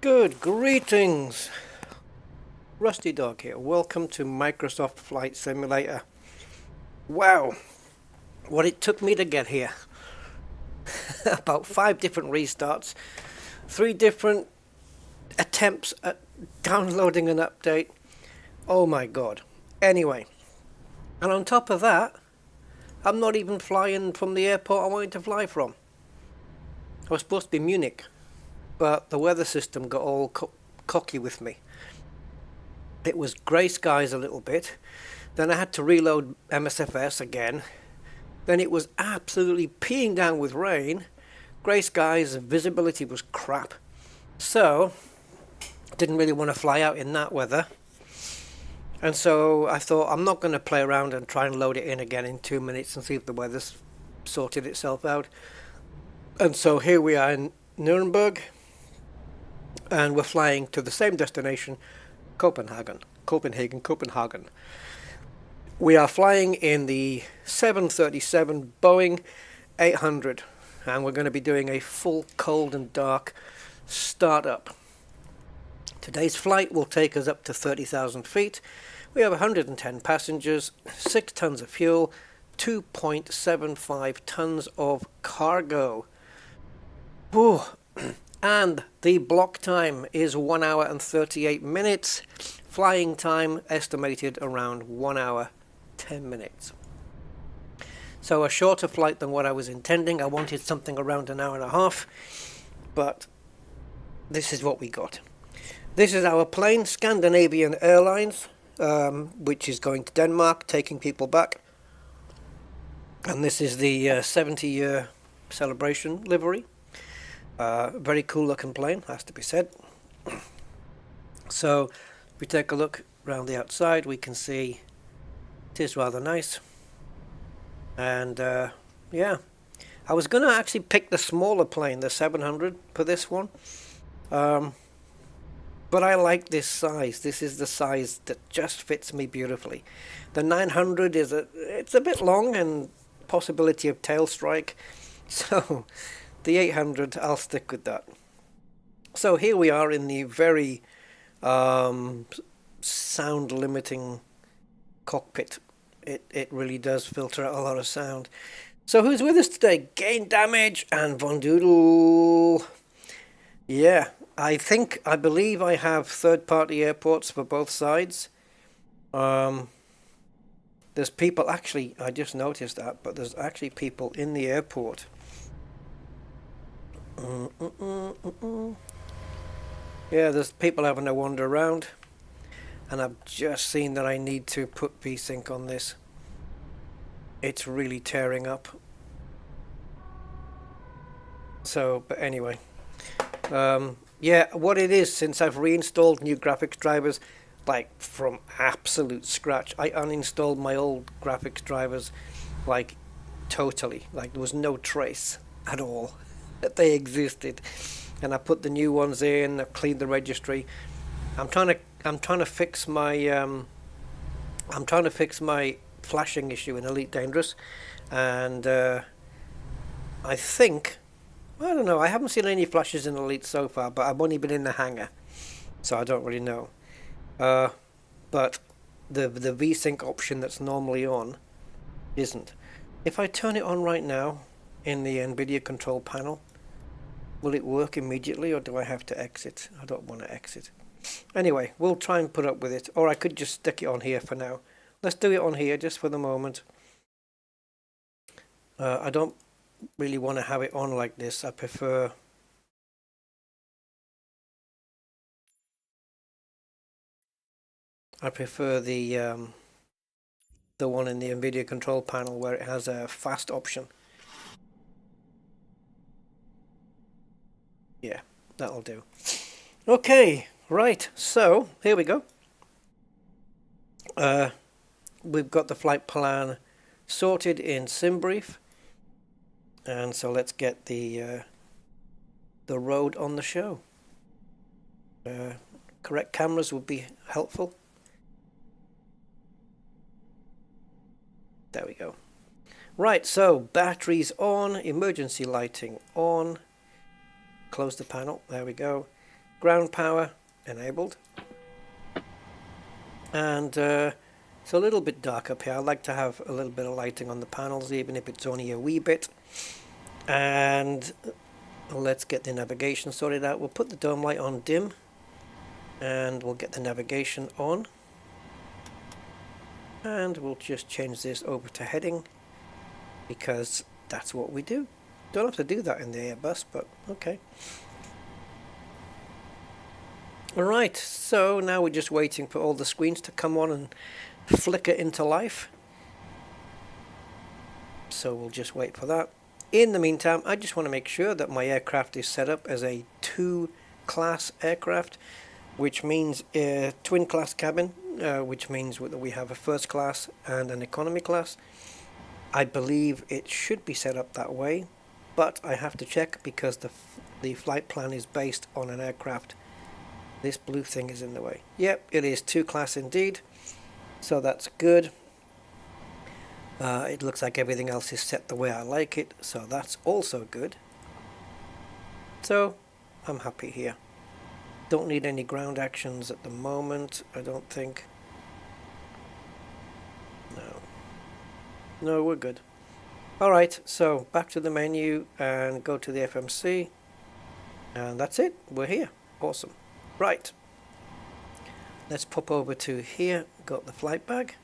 Good greetings, Rusty Dog here. Welcome to Microsoft Flight Simulator. Wow, what it took me to get here. About 5 different restarts, 3 different attempts at downloading an update. Oh my god. Anyway, and on top of that, I'm not even flying from the airport I wanted to fly from. I was supposed to be Munich, but the weather system got all cocky with me. It was grey skies a little bit, then I had to reload MSFS again, then it was absolutely peeing down with rain, grey skies, visibility was crap, so I didn't really want to fly out in that weather, and so I thought I'm not going to play around and try and load it in again in 2 minutes and see if the weather's sorted itself out. And so here we are in Nuernberg, and we're flying to the same destination, Copenhagen. We are flying in the 737 Boeing 800, and we're going to be doing a full cold and dark startup. Today's flight will take us up to 30,000 feet. We have 110 passengers, 6 tons of fuel, 2.75 tons of cargo. Ooh. And the block time is 1 hour and 38 minutes. Flying time estimated around 1 hour 10 minutes. So a shorter flight than what I was intending. I wanted something around an hour and a half, but this is what we got. This is our plane, Scandinavian Airlines, which is going to Denmark, taking people back. And this is the 70-year celebration livery. Very cool looking plane, has to be said. So if we take a look around the outside, we can see it is rather nice. And yeah, I was going to actually pick the smaller plane, the 700, for this one, but I like this size. This is the size that just fits me beautifully. The 900 it's a bit long and possibility of tail strike, so the 800, I'll stick with that. So here we are in the very sound limiting cockpit. It really does filter out a lot of sound. So who's with us today? Gain Damage and Von Doodle. Yeah, I believe I have third-party airports for both sides. There's people, actually, I just noticed that, but there's actually people in the airport. Yeah, there's people having a wander around, and I've just seen that I need to put VSync on this. It's really tearing up. So, but anyway, yeah, what it is, since I've reinstalled new graphics drivers, like from absolute scratch, I uninstalled my old graphics drivers, like totally, like there was no trace at all that they existed, and I put the new ones in. I've cleaned the registry. I'm trying to fix my flashing issue in Elite Dangerous, and I don't know, I haven't seen any flashes in Elite so far, but I've only been in the hangar, so I don't really know. But the VSync option that's normally on isn't. If I turn it on right now in the Nvidia control panel, will it work immediately, or do I have to exit? I don't want to exit. Anyway, we'll try and put up with it, or I could just stick it on here for now. Let's do it on here just for the moment. I don't really want to have it on like this. I prefer the one in the Nvidia control panel where it has a fast option. Yeah, that'll do. Okay, right, so here we go. We've got the flight plan sorted in SimBrief, and so let's get the road on the show. Correct cameras would be helpful. There we go. Right, so batteries on, emergency lighting on. Close the panel, there we go. Ground power enabled. And it's a little bit dark up here. I like to have a little bit of lighting on the panels, even if it's only a wee bit. And let's get the navigation sorted out. We'll put the dome light on dim, and we'll get the navigation on. And we'll just change this over to heading, because that's what we do. Don't have to do that in the Airbus, but okay. Alright, so now we're just waiting for all the screens to come on and flicker into life. So we'll just wait for that. In the meantime, I just want to make sure that my aircraft is set up as a 2-class aircraft, which means a twin-class cabin, which means that we have a first class and an economy class. I believe it should be set up that way, but I have to check because the flight plan is based on an aircraft. This blue thing is in the way. Yep, it is 2-class indeed, so that's good. It looks like everything else is set the way I like it, so that's also good. So I'm happy here. Don't need any ground actions at the moment, I don't think. No, we're good. Alright, so back to the menu and go to the FMC. And that's it, we're here. Awesome. Right. Let's pop over to here, got the flight bag.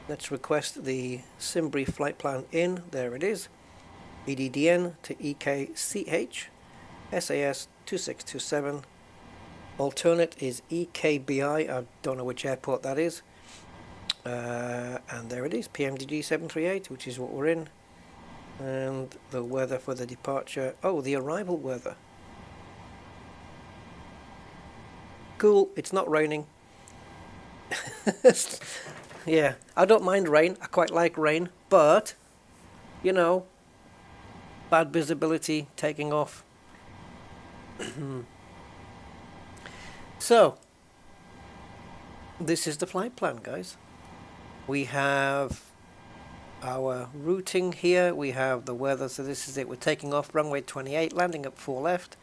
Let's request the Simbrief flight plan in, there it is. EDDN to EKCH, SAS 2627. Alternate is EKBI, I don't know which airport that is. And there it is, PMDG 738, which is what we're in. And the weather for the departure, oh, the arrival weather. Cool, it's not raining. Yeah, I don't mind rain, I quite like rain, but, you know, bad visibility, taking off. So, this is the flight plan, guys. We have our routing here, we have the weather, so this is it. We're taking off runway 28, landing at 4 left,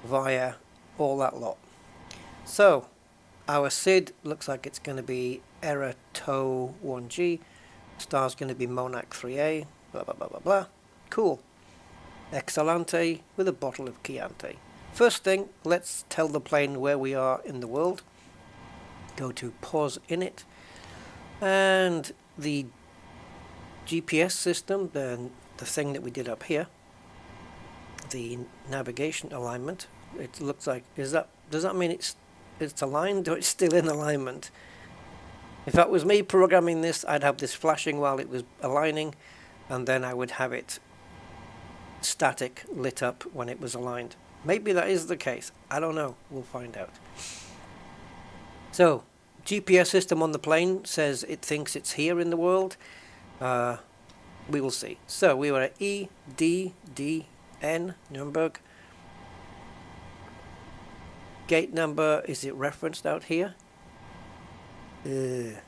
via all that lot. So, our SID looks like it's going to be error tow 1G, star's going to be Monac 3A, blah blah blah blah blah. Cool. Excellente with a bottle of Chianti. First thing, let's tell the plane where we are in the world. Go to pause init, and the GPS system, the thing that we did up here, the navigation alignment, it looks like, does that mean it's aligned or it's still in alignment? If that was me programming this, I'd have this flashing while it was aligning, and then I would have it static lit up when it was aligned. Maybe that is the case. I don't know. We'll find out. So, GPS system on the plane says it thinks it's here in the world. We will see. So, we were at EDDN, Nuernberg. Gate number, is it referenced out here? This,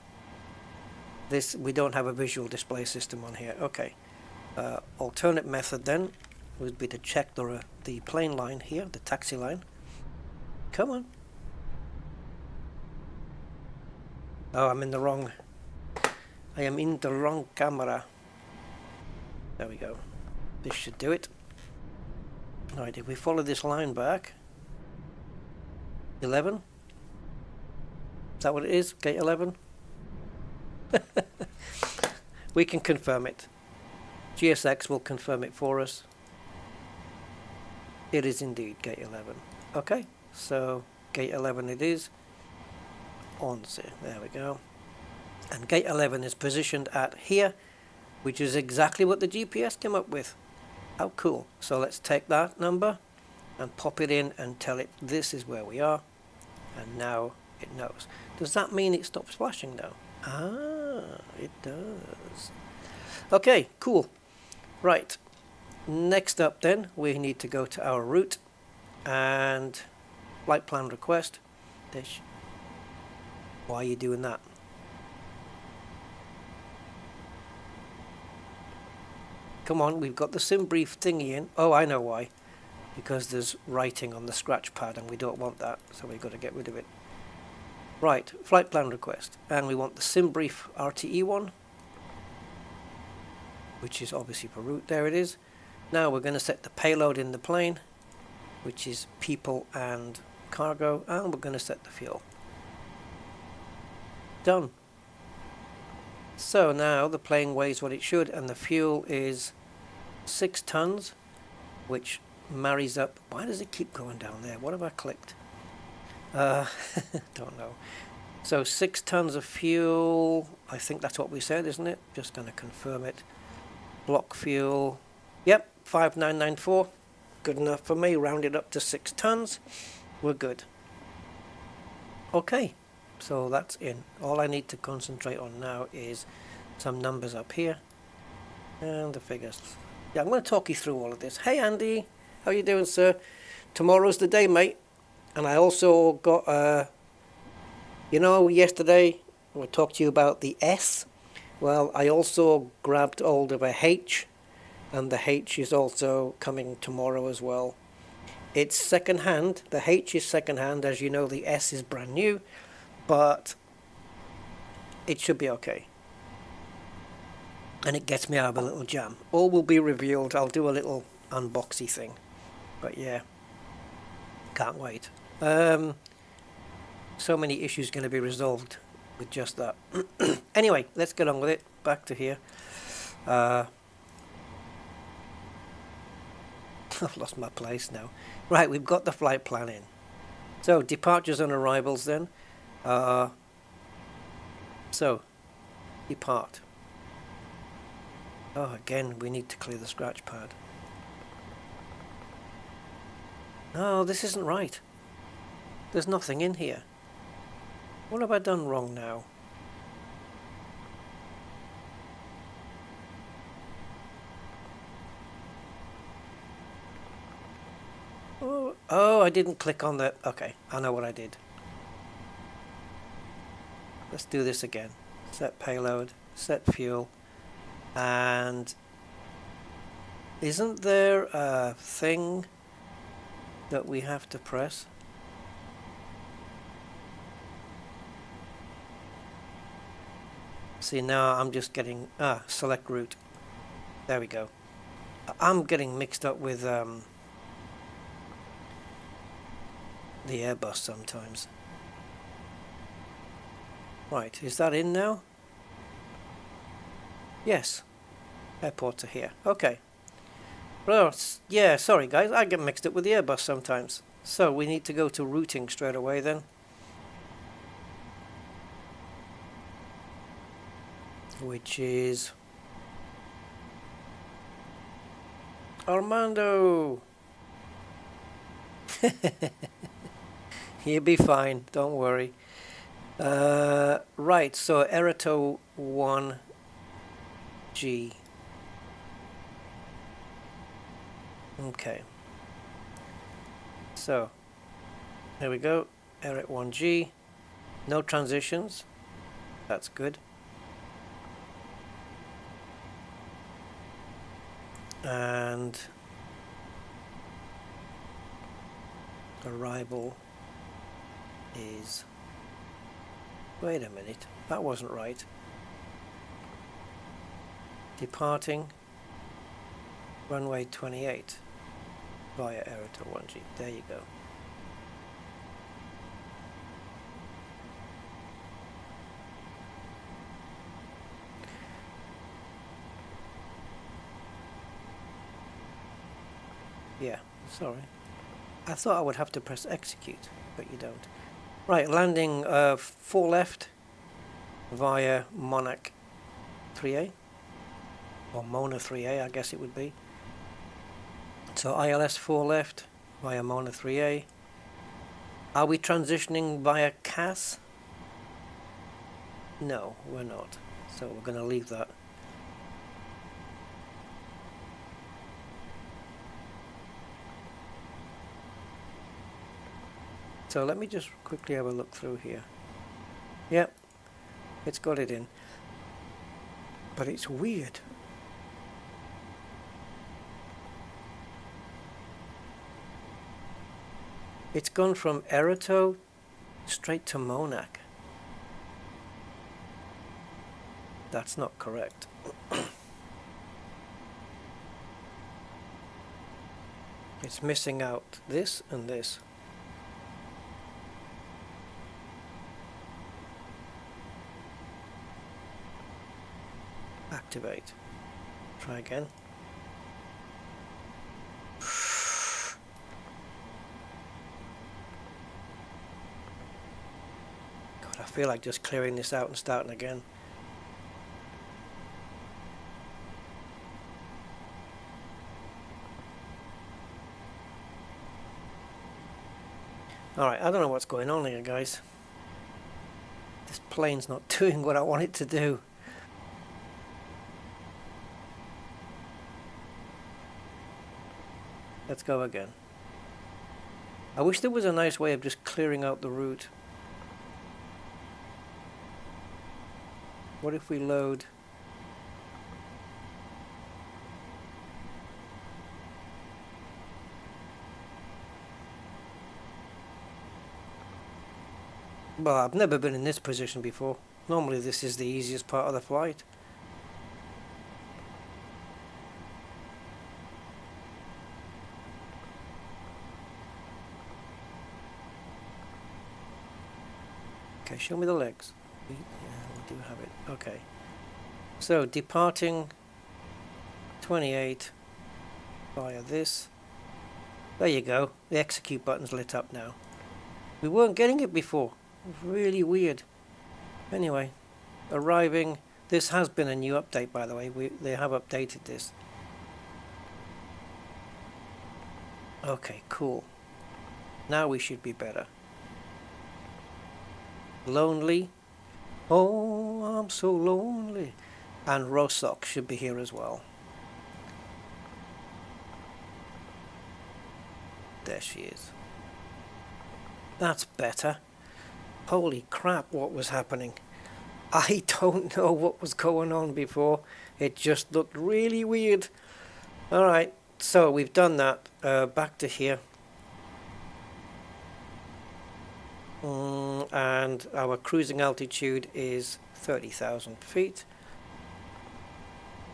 we don't have a visual display system on here. Okay. Alternate method then would be to check the plane line here, the taxi line. Come on. Oh, I am in the wrong camera. There we go. This should do it. Alright, if we follow this line back, 11? Is that what it is? Gate 11? We can confirm it. GSX will confirm it for us. It is indeed gate 11. Okay, so gate 11 it is. There we go. And gate 11 is positioned at here, which is exactly what the GPS came up with. How cool. So let's take that number and pop it in and tell it this is where we are. And now it knows. Does that mean it stops flashing now? Ah, it does. Okay, cool. Right. Next up then, we need to go to our route and flight plan request. Dish. Why are you doing that? Come on, we've got the Simbrief thingy in. Oh, I know why. because there's writing on the scratch pad and we don't want that, so we've got to get rid of it. Right, flight plan request, and we want the SimBrief RTE one, which is obviously for route. There it is. Now we're going to set the payload in the plane, which is people and cargo, and we're going to set the fuel. Done. So now the plane weighs what it should, and the fuel is 6 tons, which marries up. Why does it keep going down there? What have I clicked? Don't know. So 6 tons of fuel, I think that's what we said, isn't it? Just going to confirm it. Block fuel, yep, 5994. Good enough for me, rounded up to 6 tons. We're good. Okay, so that's in. All I need to concentrate on now is some numbers up here and the figures. Yeah, I'm going to talk you through all of this. Hey Andy, how you doing, sir? Tomorrow's the day, mate. And I also got, you know, yesterday I talked to you about the S. Well, I also grabbed hold of a H, and the H is also coming tomorrow as well. It's second hand. The H is second hand. As you know, the S is brand new, but it should be okay. And it gets me out of a little jam. All will be revealed. I'll do a little unboxy thing. But yeah, can't wait. So many issues going to be resolved with just that. Anyway, let's get on with it. Back to here. I've lost my place now. Right, we've got the flight plan in. So, departures and arrivals then. So, depart. Oh, again, we need to clear the scratch pad. No, this isn't right. There's nothing in here. What have I done wrong now? Oh, I didn't click on the... Okay, I know what I did. Let's do this again. Set payload, set fuel, and... Isn't there a thing that we have to press? See, now I'm just getting... select route. There we go. I'm getting mixed up with the Airbus sometimes. Right, is that in now? Yes. Airports are here. Okay. Well, yeah, sorry guys, I get mixed up with the Airbus sometimes. So we need to go to routing straight away then. Which is Armando. You'll be fine, don't worry. Right, so Erato 1G. Okay. So, there we go. Eret 1G. No transitions. That's good. And arrival is... Wait a minute, that wasn't right. Departing runway 28 via Erato 1G. There you go. Yeah, sorry. I thought I would have to press execute, but you don't. Right, landing 4 left via Monarch 3A, or Mona 3A I guess it would be. So ILS 4 left via Mona 3A. Are we transitioning via CAS? No, we're not. So we're going to leave that. So let me just quickly have a look through here. Yep, it's got it in. But it's weird. It's gone from Eroto straight to Monac. That's not correct. It's missing out this and this. Activate. Try again. God, I feel like just clearing this out and starting again. Alright, I don't know what's going on here, guys. This plane's not doing what I want it to do. Let's go again. I wish there was a nice way of just clearing out the route. What if we load... Well, I've never been in this position before. Normally this is the easiest part of the flight. Okay, show me the legs. Yeah, we do have it. Okay. So, departing 28 via this. There you go. The execute button's lit up now. We weren't getting it before. Really weird. Anyway, arriving. This has been a new update, by the way. They have updated this. Okay, cool. Now we should be better. Lonely. Oh, I'm so lonely. And Rosok should be here as well. There she is. That's better. Holy crap, what was happening? I don't know what was going on before. It just looked really weird. Alright, so we've done that. Back to here. And our cruising altitude is 30,000 feet.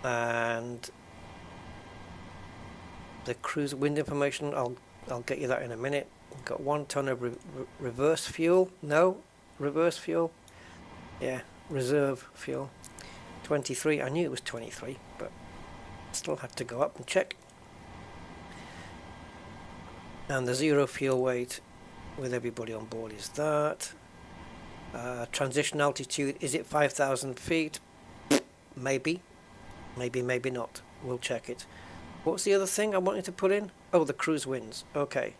And the cruise wind information, I'll get you that in a minute. We've got 1 ton of reverse fuel. No, reverse fuel. Yeah, reserve fuel. 23. I knew it was 23, but still had to go up and check. And the zero fuel weight with everybody on board is that. Transition altitude, is it 5,000 feet? Maybe. Maybe not. We'll check it. What's the other thing I wanted to put in? Oh, the cruise winds. Okay.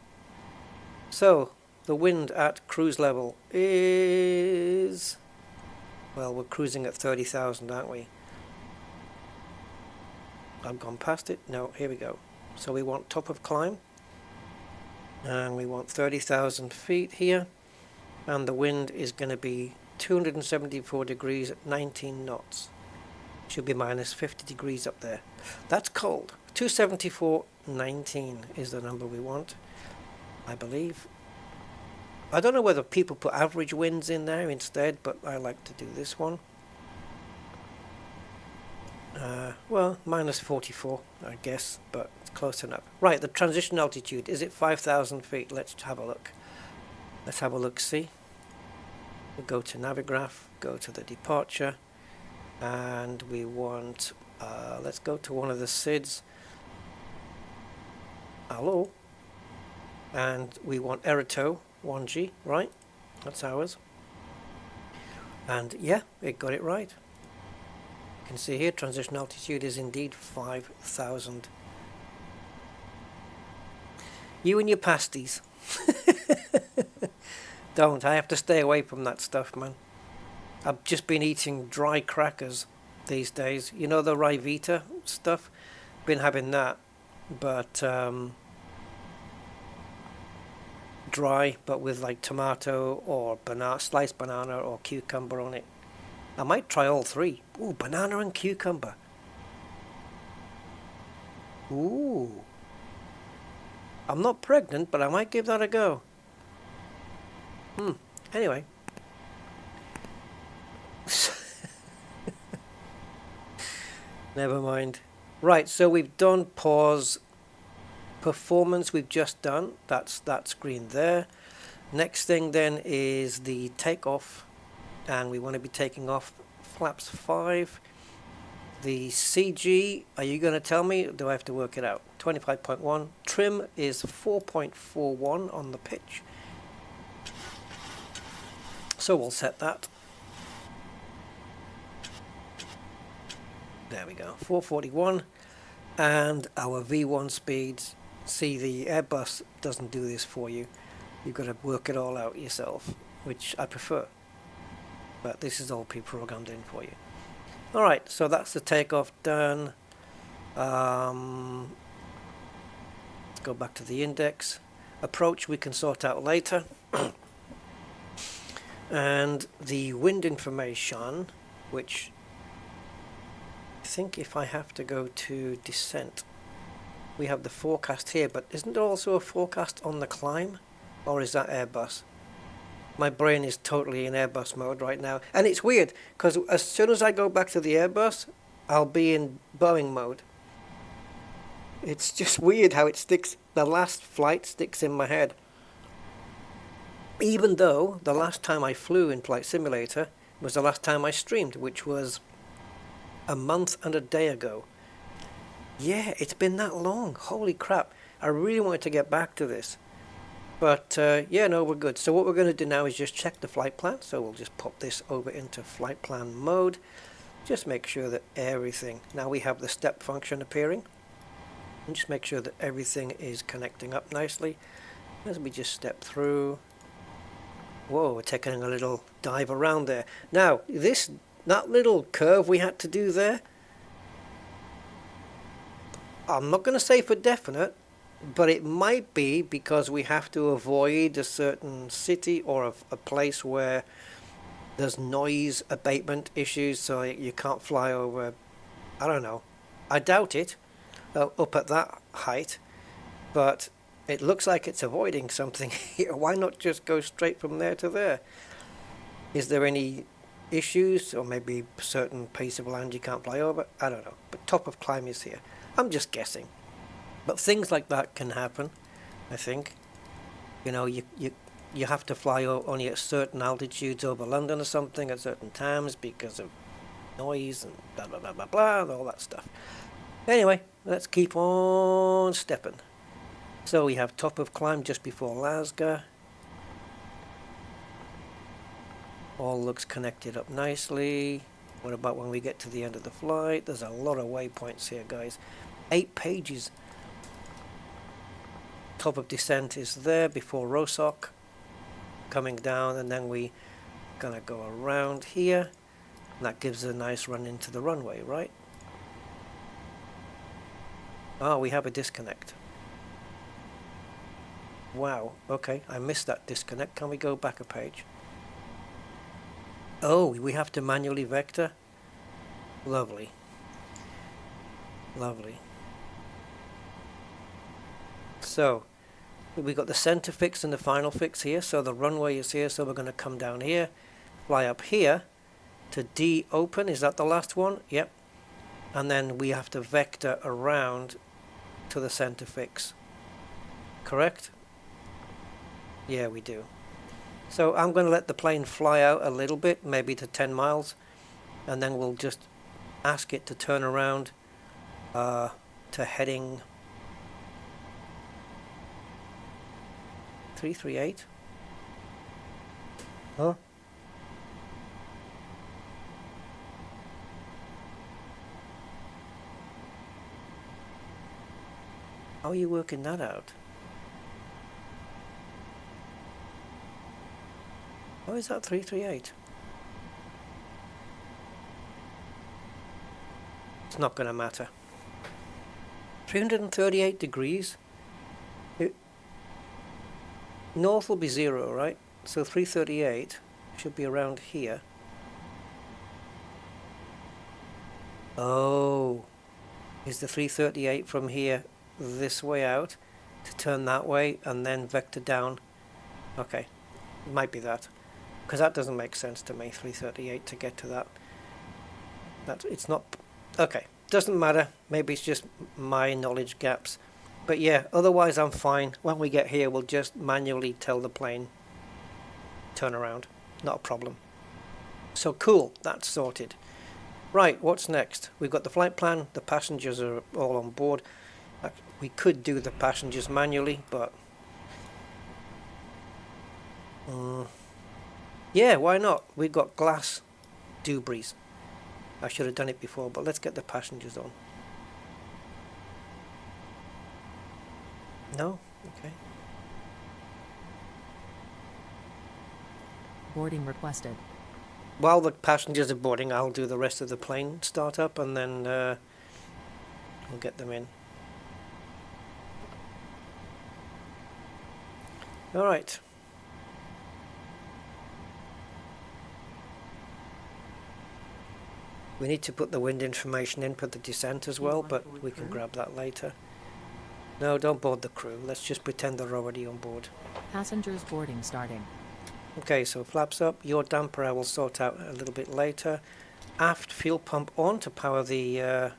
So, the wind at cruise level is... Well, we're cruising at 30,000, aren't we? I've gone past it. No, here we go. So we want top of climb. And we want 30,000 feet here. And the wind is going to be 274 degrees at 19 knots. Should be minus 50 degrees up there. That's cold. 274.19 is the number we want, I believe. I don't know whether people put average winds in there instead, but I like to do this one. Well, minus 44, I guess, but it's close enough. Right, the transition altitude, is it 5,000 feet? Let's have a look. Let's have a look-see. We'll go to Navigraph, go to the departure, and we want, let's go to one of the SIDs. Hello. And we want Eroto 1G, right? That's ours. And yeah, it got it right. You can see here, transition altitude is indeed 5,000. You and your pasties. Don't, I have to stay away from that stuff, man. I've just been eating dry crackers these days. You know the Ryvita stuff? Been having that, but dry, but with like tomato or banana, sliced banana or cucumber on it. I might try all three. Ooh, banana and cucumber. Ooh. I'm not pregnant, but I might give that a go. Anyway. Never mind. Right, so we've done pause. Performance we've just done. That's that screen there. Next thing then is the takeoff. And we want to be taking off flaps 5. The CG, are you going to tell me? Or do I have to work it out? 25.1. Trim is 4.41 on the pitch. So we'll set that. There we go, 441. And our V1 speeds. See, the Airbus doesn't do this for you. You've got to work it all out yourself, which I prefer. But this is all pre-programmed in for you. Alright, so that's the takeoff done. Let's go back to the index. Approach we can sort out later. And the wind information, which I think if I have to go to descent, we have the forecast here, but isn't there also a forecast on the climb? Or is that Airbus? My brain is totally in Airbus mode right now. And it's weird, because as soon as I go back to the Airbus, I'll be in Boeing mode. It's just weird how it sticks, the last flight sticks in my head. Even though the last time I flew in Flight Simulator was the last time I streamed, which was a month and a day ago. Yeah, it's been that long. Holy crap. I really wanted to get back to this. But yeah, no, we're good. So what we're going to do now is just check the flight plan. So we'll just pop this over into flight plan mode. Just make sure that everything, now we have the step function appearing. And just make sure that everything is connecting up nicely. As we just step through. Whoa, we're taking a little dive around there. Now, that little curve we had to do there, I'm not going to say for definite, but it might be because we have to avoid a certain city or a place where there's noise abatement issues, so you can't fly over. I don't know. I doubt it up at that height, but it looks like it's avoiding something here. Why not just go straight from there to there? Is there any issues, or maybe a certain piece of land you can't fly over? I don't know. But top of climb is here. I'm just guessing. But things like that can happen, I think. You know, you have to fly only at certain altitudes over London or something at certain times because of noise and blah, blah, blah, blah, blah, and all that stuff. Anyway, let's keep on stepping. So we have top of climb just before Lasga. All looks connected up nicely. What about when we get to the end of the flight? There's a lot of waypoints here, guys. 8 pages. Top of descent is there before Rosok. Coming down, and then we gonna go around here. And that gives a nice run into the runway, right? Oh, we have a disconnect. Wow, okay, I missed that disconnect. Can we go back a page? Oh, we have to manually vector? Lovely. Lovely. So, we got the center fix and the final fix here. So the runway is here, so we're going to come down here, fly up here to D open. Is that the last one? Yep. And then we have to vector around to the center fix. Correct? Yeah, we do. So I'm going to let the plane fly out a little bit, maybe to 10 miles, and then we'll just ask it to turn around to heading 338. Huh? How are you working that out? Why is that 338? It's not going to matter. 338 degrees. North will be 0, right? So 338 should be around here. Oh, is the 338 from here this way out to turn that way and then vector down? Okay, Might be that, because that doesn't make sense to me. 338 to get to that. It's not okay. Doesn't matter. Maybe it's just my knowledge gaps. But yeah, otherwise I'm fine. When we get here, we'll just manually tell the plane turn around. Not a problem. So cool, that's sorted. Right, what's next? We've got the flight plan. The passengers are all on board. We could do the passengers manually, but yeah, why not? We've got glass debris. I should have done it before, but let's get the passengers on. No? Okay. Boarding requested. While the passengers are boarding, I'll do the rest of the plane startup, and then we'll get them in. All right. We need to put the wind information in for the descent as well, but we can grab that later. No, don't board the crew. Let's just pretend they're already on board. Passengers boarding starting. Okay, so flaps up. Your damper I will sort out a little bit later. Aft fuel pump on to power the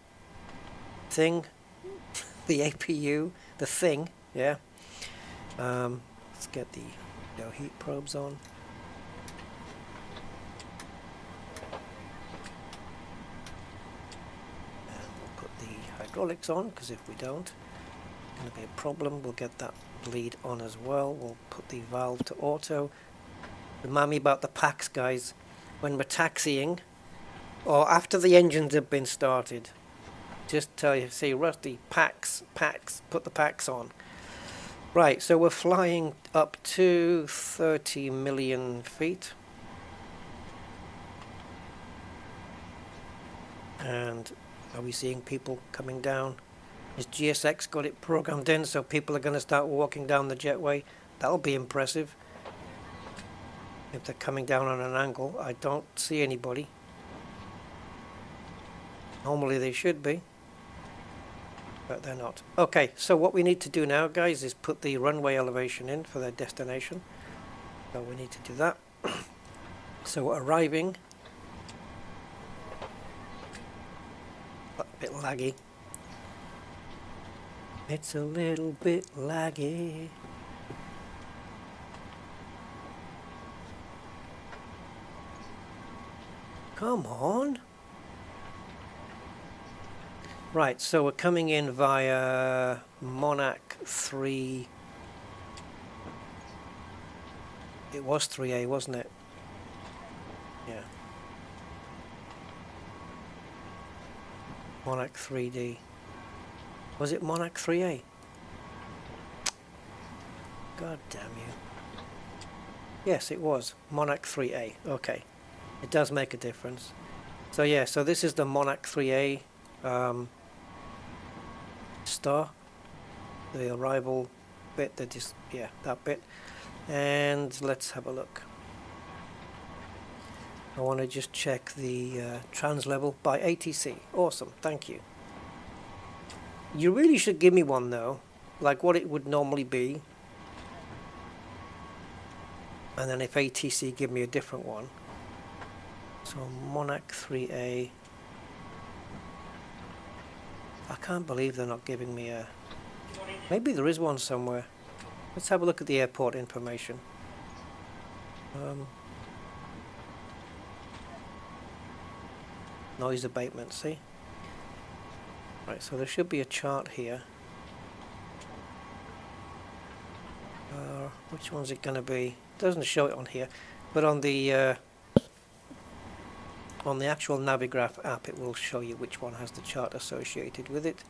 thing, the APU, the thing. Yeah. Let's get the heat probes on. And we'll put the hydraulics on, because if we don't, it's going to be a problem. We'll get that bleed on as well. We'll put the valve to auto. Remind me about the packs, guys, when we're taxiing or after the engines have been started. Just tell you, see, Rusty, packs, put the packs on. Right, so we're flying up to 30 million feet. And are we seeing people coming down? Has GSX got it programmed in so people are going to start walking down the jetway? That'll be impressive. If they're coming down on an angle, I don't see anybody. Normally they should be, but they're not. Okay, so what we need to do now, guys, is put the runway elevation in for their destination. So we need to do that. So we're arriving. A bit laggy. It's a little bit laggy. Come on. Right, so we're coming in via Monarch 3. It was 3A, wasn't it? Yeah. Monarch 3D. Was it Monarch 3A? God damn you. Yes, it was. Monarch 3A. Okay. It does make a difference. So yeah, so this is the Monarch 3A star. The arrival bit, that bit. And let's have a look. I want to just check the trans level by HTC. Awesome, thank you. You really should give me one though, like what it would normally be. And then if HTC give me a different one. So Monarch 3A. I can't believe they're not giving me a... Maybe there is one somewhere. Let's have a look at the airport information. Noise abatement, see? Right, so there should be a chart here. Which one's it going to be? Doesn't show it on here, but on the actual Navigraph app it will show you which one has the chart associated with it.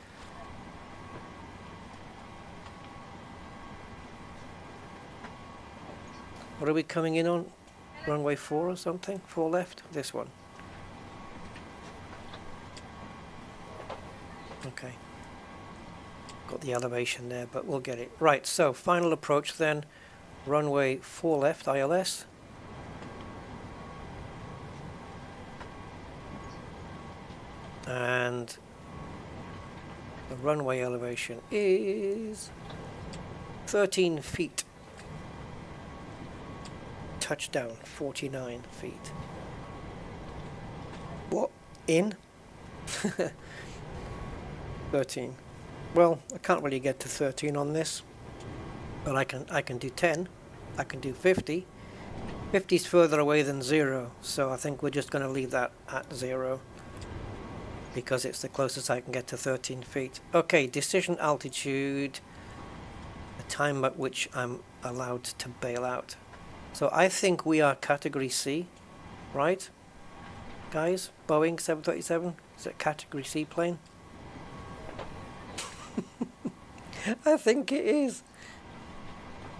What are we coming in on? Runway 4 or something? 4 left? This one. Okay. Got the elevation there, but we'll get it. Right, so final approach then. Runway 4 left, ILS. And the runway elevation is 13 feet. Touchdown, 49 feet. What? In? 13. Well, I can't really get to 13 on this, but I can do 10. I can do 50. 50 is further away than 0, so I think we're just going to leave that at 0 because it's the closest I can get to 13 feet. Okay, decision altitude, the time at which I'm allowed to bail out. So I think we are category C, right? Guys, Boeing 737, is it category C plane? I think it is.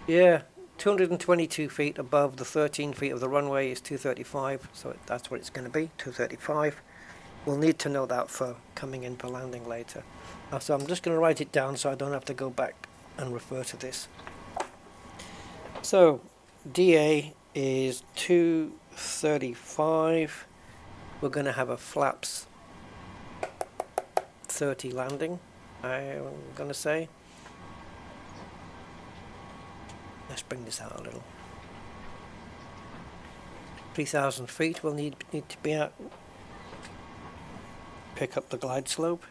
Yeah, 222 feet above the 13 feet of the runway is 235, so that's what it's going to be, 235. We'll need to know that for coming in for landing later. So I'm just going to write it down so I don't have to go back and refer to this. So DA is 235. We're going to have a flaps 30 landing, I'm going to say. Let's bring this out a little. 3,000 feet we'll need to be at. Pick up the glide slope.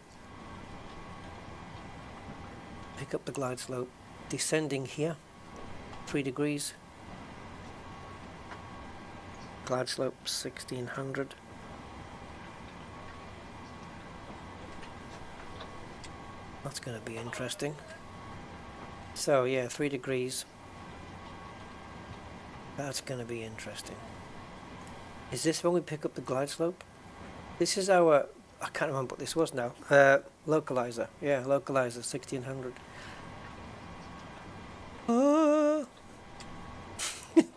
Pick up the glide slope. Descending here, 3 degrees. Glide slope 1600. That's going to be interesting. So yeah, 3 degrees. That's going to be interesting. Is this when we pick up the glide slope? This is our, I can't remember what this was now. Localizer. Yeah, localizer 1600.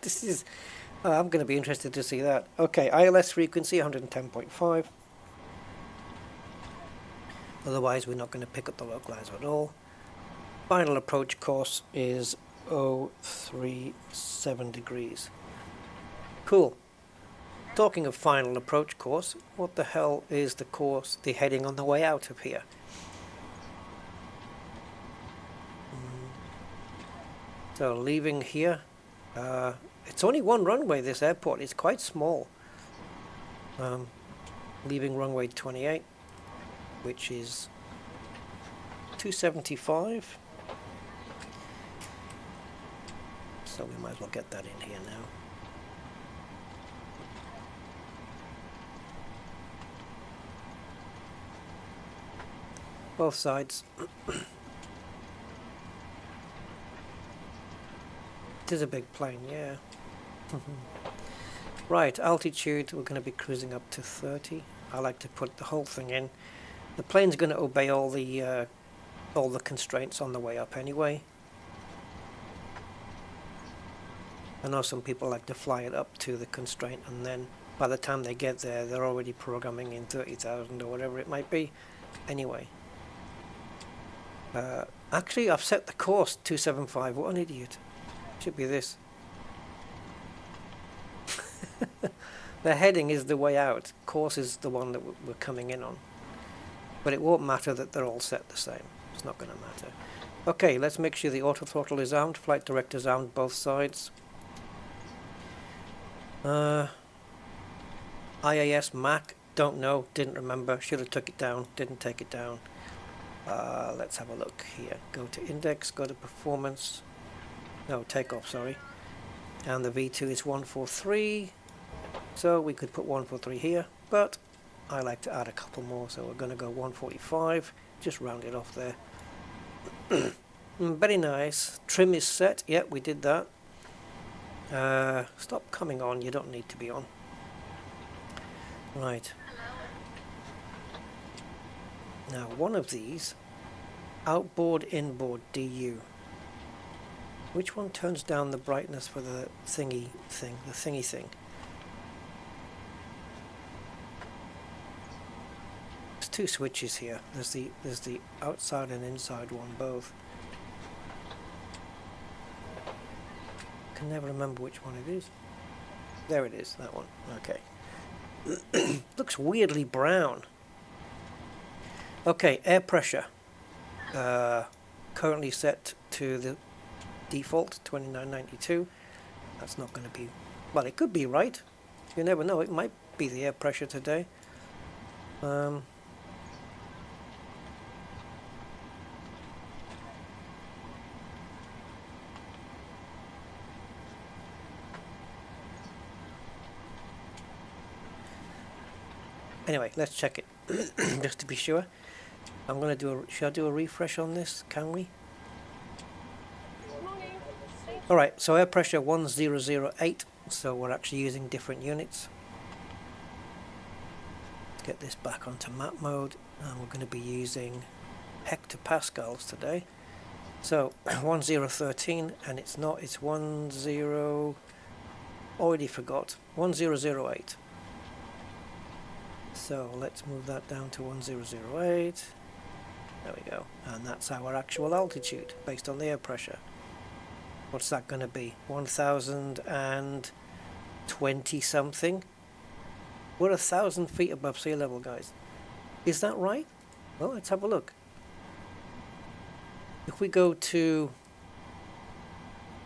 This is, I'm going to be interested to see that. Okay, ILS frequency 110.5. Otherwise we're not going to pick up the localizer at all. Final approach course is 037 degrees. Cool. Talking of final approach course, what the hell is the course, the heading on the way out of here? So leaving here, it's only one runway, this airport, it's quite small. Leaving runway 28, which is 275. So we might as well get that in here now. Both sides. It is a big plane, yeah. Right, altitude, we're going to be cruising up to 30. I like to put the whole thing in. The plane's going to obey all the constraints on the way up anyway. I know some people like to fly it up to the constraint and then by the time they get there they're already programming in 30,000 or whatever it might be. Anyway. Actually I've set the course 275, what an idiot. Should be this. The heading is the way out, course is the one that we're coming in on. But it won't matter that they're all set the same, it's not going to matter. Okay, let's make sure the auto throttle is armed, flight director's armed both sides. IAS MAC, don't know, didn't remember, should have took it down, didn't take it down. Let's have a look here. Go to index, go to performance. No, takeoff, sorry. And the V2 is 143. So we could put 143 here, but I like to add a couple more, so we're going to go 145. Just round it off there. Very nice. Trim is set. Yep, we did that. Stop coming on. You don't need to be on. Right. Now, one of these, outboard, inboard, DU. Which one turns down the brightness for the thingy thing? The thingy thing. There's two switches here. There's the outside and inside one both. Can never remember which one it is. There it is, that one. Okay. Looks weirdly brown. Okay, air pressure. Currently set to the default 2992. That's not going to be Well, it could be right. You never know. It might be the air pressure today. Anyway, let's check it just to be sure. I'm gonna do a. Should I do a refresh on this? Can we? All right. So air pressure 1008. So we're actually using different units. Let's get this back onto map mode, and we're going to be using hectopascals today. So 1013, and it's not. It's 10. Already forgot. 1008. So let's move that down to 1008. There we go. And that's our actual altitude based on the air pressure. What's that going to be? 1020 something? We're 1,000 feet above sea level, guys. Is that right? Well, let's have a look. If we go to...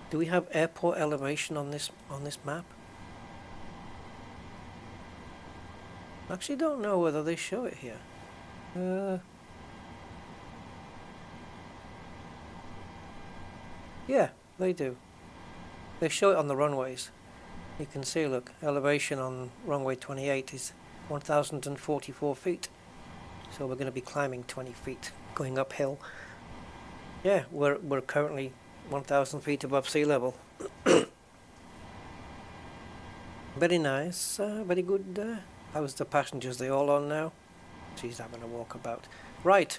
Do we have airport elevation on this map? I actually don't know whether they show it here. Yeah, they do. They show it on the runways. You can see, look, elevation on runway 28 is 1,044 feet. So we're going to be climbing 20 feet, going uphill. Yeah, we're currently 1,000 feet above sea level. Very nice, very good. How's the passengers? They all on now? She's having a walkabout. Right.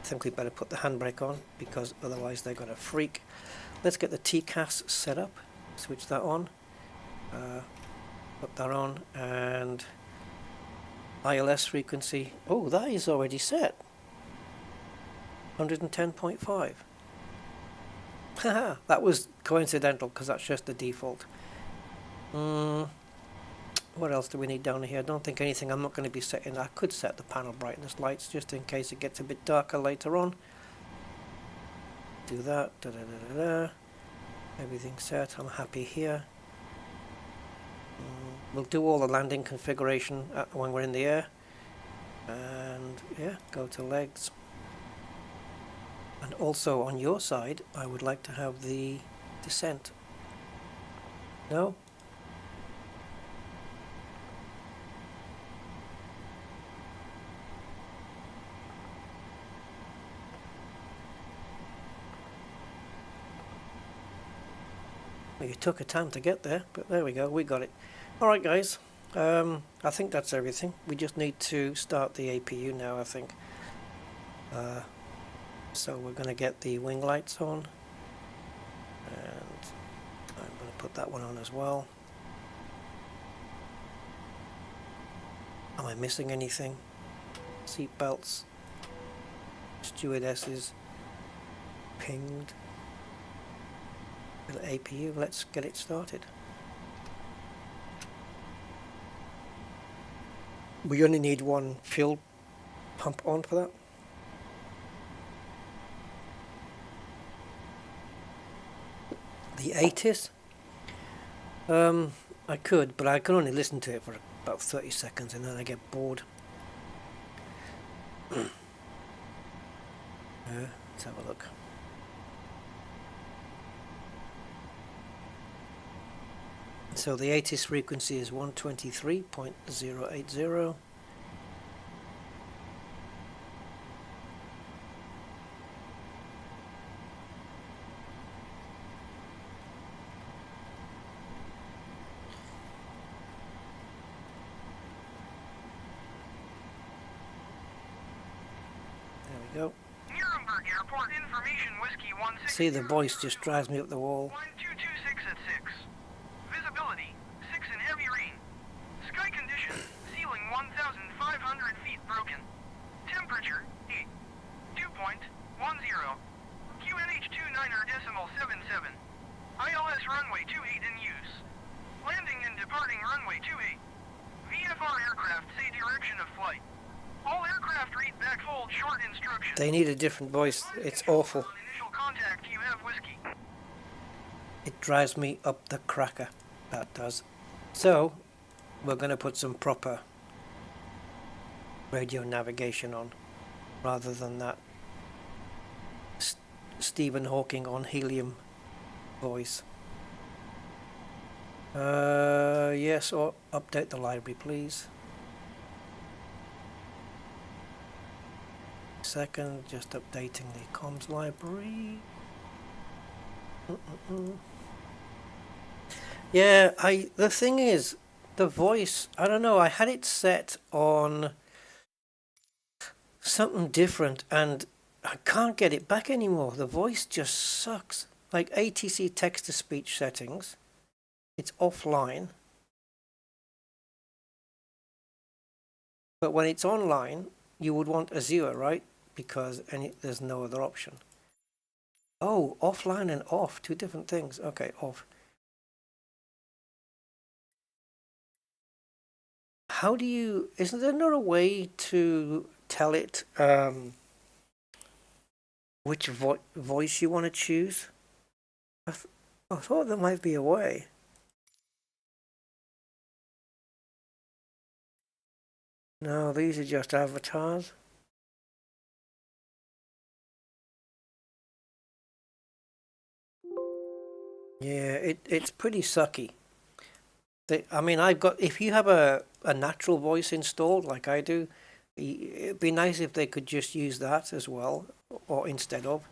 I think we better put the handbrake on because otherwise they're going to freak. Let's get the TCAS set up. Switch that on. Put that on, and ILS frequency. Oh, that is already set. 110.5. Haha, that was coincidental because that's just the default. What else do we need down here? I don't think anything. I'm not going to be setting. I could set the panel brightness lights just in case it gets a bit darker later on. Do that. Everything's set. I'm happy here. We'll do all the landing configuration when we're in the air. And yeah, go to legs. And also on your side, I would like to have the descent. No? Well, you took a time to get there, but there we go, we got it. Alright guys, I think that's everything. We just need to start the APU now, I think. So we're going to get the wing lights on. And I'm going to put that one on as well. Am I missing anything? Seat belts. Stewardesses. Pinged. The APU, let's get it started. We only need one fuel pump on for that. The ATIS? I could, but I can only listen to it for about 30 seconds and then I get bored. Let's have a look. So the ATIS frequency is 123.080. There we go. Nuernberg Airport Information Whiskey 160. See, the voice just drives me up the wall. 1226 at 6. Visibility 6 in heavy rain. Sky condition ceiling 1,500 feet broken. Temperature 8. Dew point 10. QNH 29.77. ILS runway 28 in use. Landing and departing runway 28. VFR aircraft say direction of flight. All aircraft read back fold short instructions. They need a different voice. It's awful. On initial contact, you have whiskey. It drives me up the cracker. That does. So we're going to put some proper radio navigation on rather than that Stephen Hawking on helium voice. Yes, or update the library, please. Second, just updating the comms library. Yeah, the thing is, the voice, I don't know, I had it set on something different and I can't get it back anymore. The voice just sucks. Like ATC text-to-speech settings, it's offline. But when it's online, you would want a 0, right? Because there's no other option. Oh, offline and off, two different things. Okay, off. How do you, isn't there not a way to tell it which voice you want to choose? I thought there might be a way. No, these are just avatars. Yeah, it's pretty sucky. I mean, I've got, if you have a natural voice installed like I do, it'd be nice if they could just use that as well, or instead of.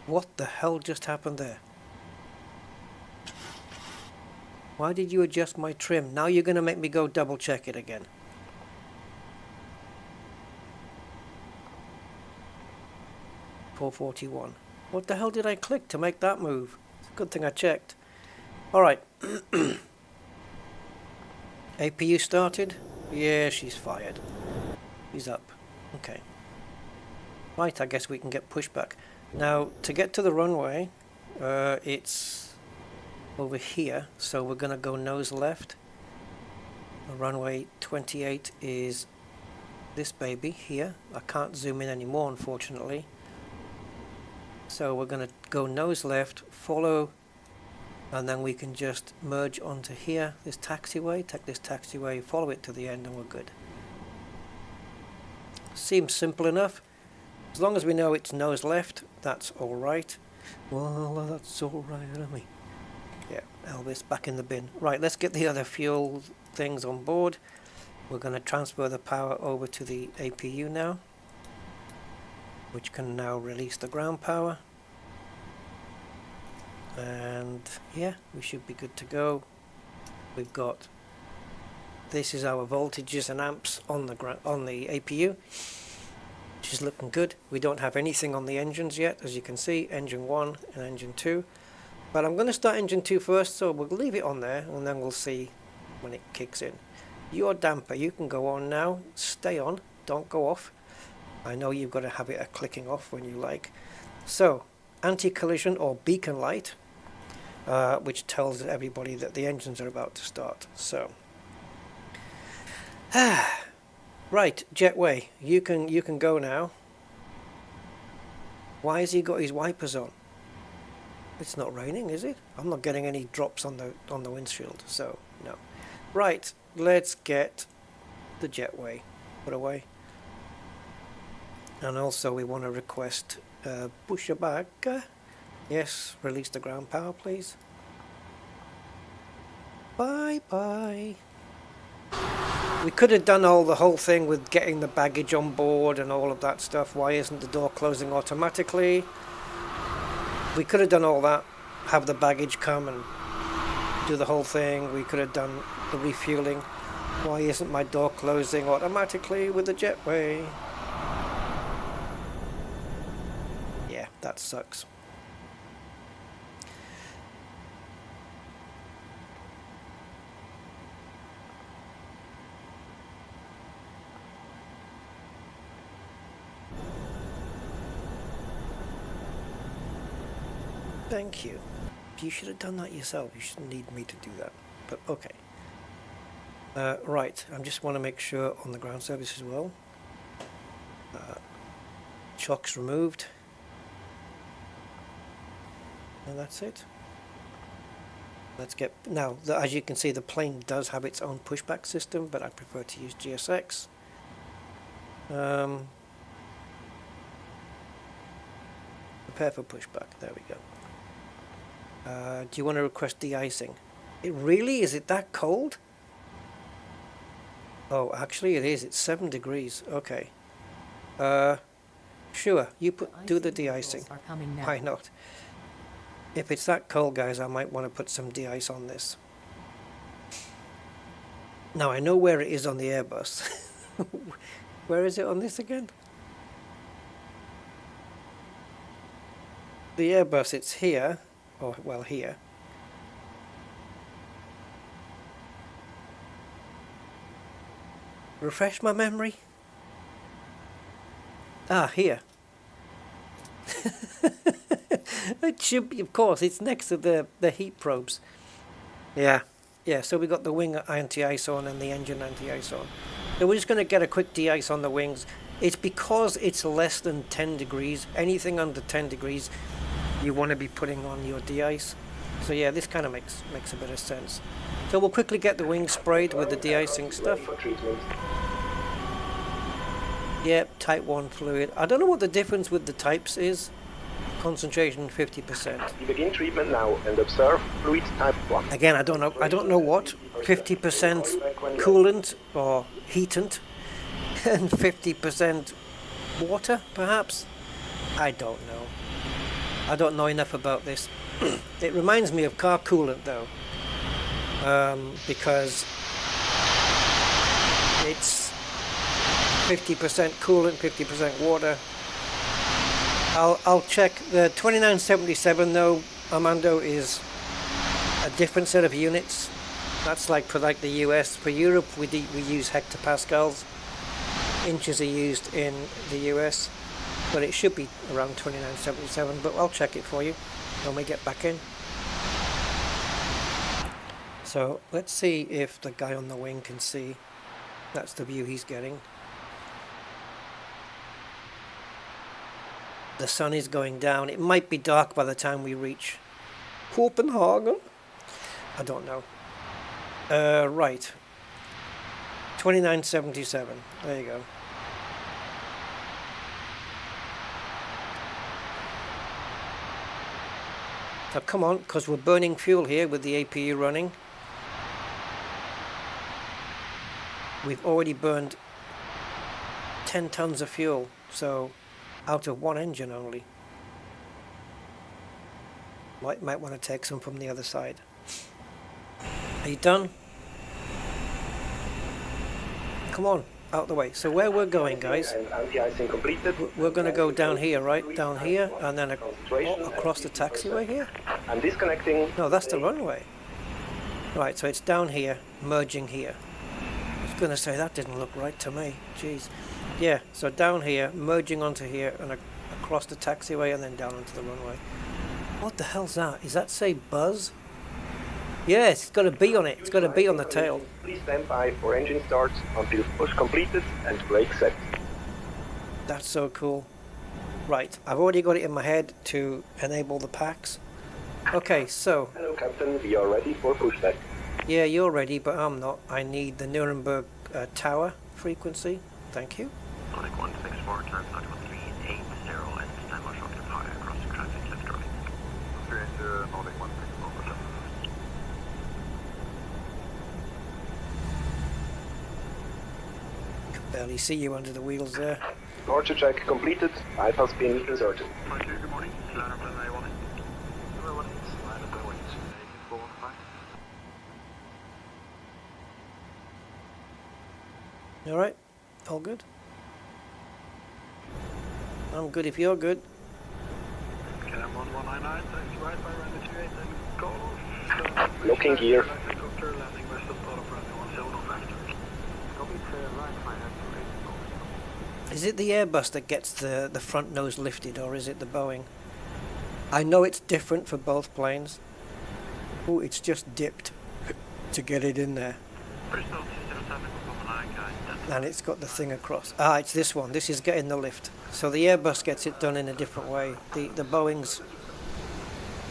What the hell just happened there? Why did you adjust my trim? Now you're going to make me go double check it again. $441. What the hell did I click to make that move? It's a good thing I checked. Alright. APU started? Yeah, she's fired. She's up. Okay. Right, I guess we can get pushback. Now, to get to the runway, it's over here, so we're going to go nose left. The runway 28 is this baby here. I can't zoom in anymore, unfortunately. So we're going to go nose left, follow, and then we can just merge onto here, this taxiway, take this taxiway, follow it to the end, and we're good. Seems simple enough. As long as we know it's nose left, that's alright. Well, that's alright, isn't it? Yeah, Elvis, back in the bin. Right, let's get the other fuel things on board. We're going to transfer the power over to the APU now, which can now release the ground power. And yeah, we should be good to go. We've got, this is our voltages and amps on the APU, which is looking good. We don't have anything on the engines yet, as you can see, engine 1 and engine 2. But I'm going to start engine 2 first, so we'll leave it on there and then we'll see when it kicks in. Your damper, you can go on now, stay on, don't go off. I know you've got to have it a clicking off when you like. So, anti-collision or beacon light, which tells everybody that the engines are about to start. So, right, Jetway, you can go now. Why has he got his wipers on? It's not raining, is it? I'm not getting any drops on the windshield, so no. Right, let's get the Jetway put away. And also we want to request pusher back. Yes, release the ground power, please. Bye bye. We could have done the whole thing with getting the baggage on board and all of that stuff. Why isn't the door closing automatically? We could have done all that, have the baggage come and do the whole thing. We could have done the refueling. Why isn't my door closing automatically with the Jetway? Yeah, that sucks. Thank you. You should have done that yourself. You shouldn't need me to do that. But okay. Right, I just want to make sure on the ground service as well. Chocks removed. And that's it. Let's get, now, as you can see, the plane does have its own pushback system, but I prefer to use GSX. Prepare for pushback, there we go. Do you want to request de-icing? It really? Is it that cold? Oh, actually it is, it's 7 degrees, okay. Sure, you do the de-icing. Why not? If it's that cold, guys, I might want to put some de-ice on this. Now, I know where it is on the Airbus. Where is it on this again? The Airbus, it's here. Or, well, here. Refresh my memory. Ah, here. It should be, of course, it's next to the heat probes. Yeah, so we got the wing anti-ice on and the engine anti-ice on. So we're just going to get a quick de-ice on the wings. It's because it's less than 10 degrees. Anything under 10 degrees, you want to be putting on your de-ice. So yeah, this kind of makes a bit of sense. So we'll quickly get the wings sprayed with the de-icing stuff. Yep, type 1 fluid. I don't know what the difference with the types is. Concentration 50%. You begin treatment now and observe fluid type 1. Again, I don't know what. 50% coolant or heatant and 50% water, perhaps? I don't know. I don't know enough about this. It reminds me of car coolant though, because it's 50% coolant, 50% water. I'll check. The 2977 though, Armando, is a different set of units. That's like for like the US. For Europe, we use hectopascals. Inches are used in the US, but it should be around 2977. But I'll check it for you when we get back in. So let's see if the guy on the wing can see. That's the view he's getting. The sun is going down. It might be dark by the time we reach Copenhagen. I don't know. Right. 2977. There you go. Now come on, because we're burning fuel here with the APU running. We've already burned 10 tons of fuel, so out of one engine only. Might want to take some from the other side. Are you done? Come on, out the way. So where we're going, guys, we're going to go down here, right? Down here, and then across the taxiway here? I'm disconnecting. No, that's the runway. Right, so it's down here, merging here. I was going to say, that didn't look right to me. Jeez. Yeah, so down here, merging onto here, and across the taxiway, and then down onto the runway. What the hell's that? Is that say Buzz? Yes, it's got a B on it. It's got a B on the tail. Please stand by for engine start until push completed and brake set. That's so cool. Right, I've already got it in my head to enable the packs. Okay, so... Hello Captain, we are ready for pushback. Yeah, you're ready, but I'm not. I need the Nuernberg tower frequency. Thank you. Nordic 164, turn Nordic 1380, and stand by short and high across the traffic left right. Nordic 164, Can barely see you under the wheels there. Departure check completed, bypass pin inserted. Good morning, ladder plan A1. Ladder plan 415. You alright? All good? I'm good if you're good. KM 1199, taxi right by runway 28 and go. Locking gear. Helicopter landing west of bottom runway 1705. Copy, right, fine, Is it the Airbus that gets the front nose lifted, or is it the Boeing? I know it's different for both planes. Oh, it's just dipped to get it in there. And it's got the thing across. Ah, it's this one. This is getting the lift. So the Airbus gets it done in a different way. The Boeing's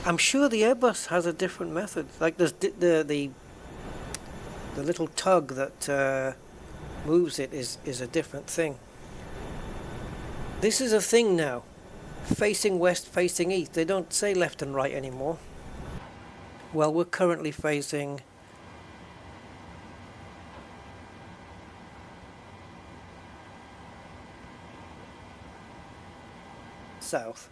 I'm sure the Airbus has a different method. Like there's the little tug that moves it is a different thing. This is a thing now. Facing west, facing east. They don't say left and right anymore. Well, we're currently facing south.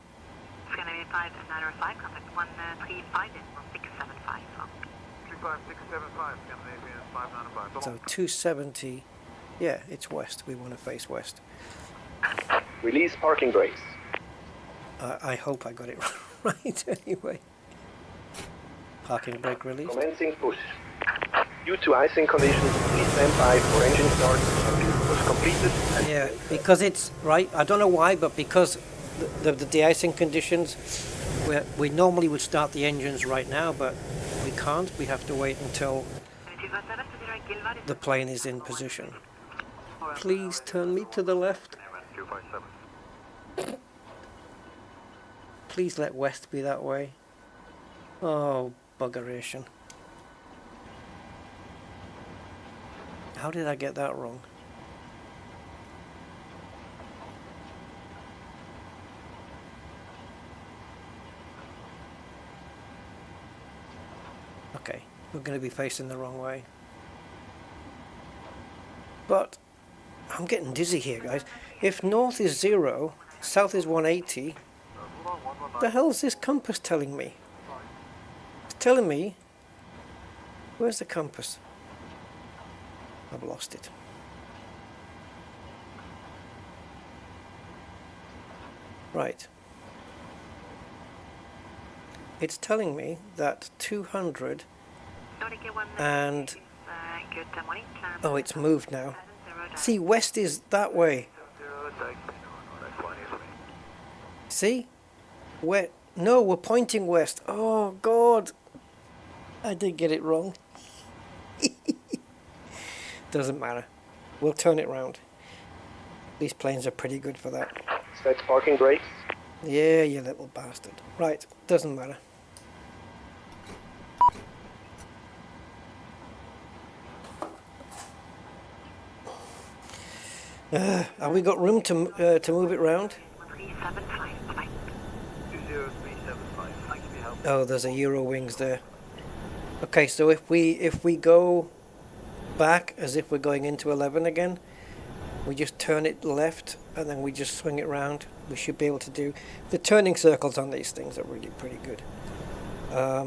Scandinavian 5, 905, contact 135 in 1675. 35675, Scandinavian 595. So 270. Yeah, it's west. We want to face west. Release parking brakes. I hope I got it right anyway. Parking brake released. Commencing push. Due to icing conditions, please stand by for engine start until push completed. Yeah, because it's right. I don't know why, but because the de-icing conditions, we normally would start the engines right now, but we can't. We have to wait until the plane is in position. Please turn me to the left. 257. Please let west be that way. Oh, buggeration. How did I get that wrong? Okay, we're going to be facing the wrong way. But I'm getting dizzy here, guys. If north is 0, south is 180, the hell is this compass telling me? It's telling me... Where's the compass? I've lost it. Right. It's telling me that 200 and... Oh, it's moved now. See, west is that way. See? Where? No, we're pointing west. Oh, God. I did get it wrong. Doesn't matter. We'll turn it round. These planes are pretty good for that. Set parking brakes. Yeah, you little bastard. Right, doesn't matter. Have we got room to move it round? 375, 20375. Oh, there's a Euro wings there. Okay, so if we go back as if we're going into 11 again, we just turn it left and then we just swing it round. We should be able to do the turning circles on these things are really pretty good. Are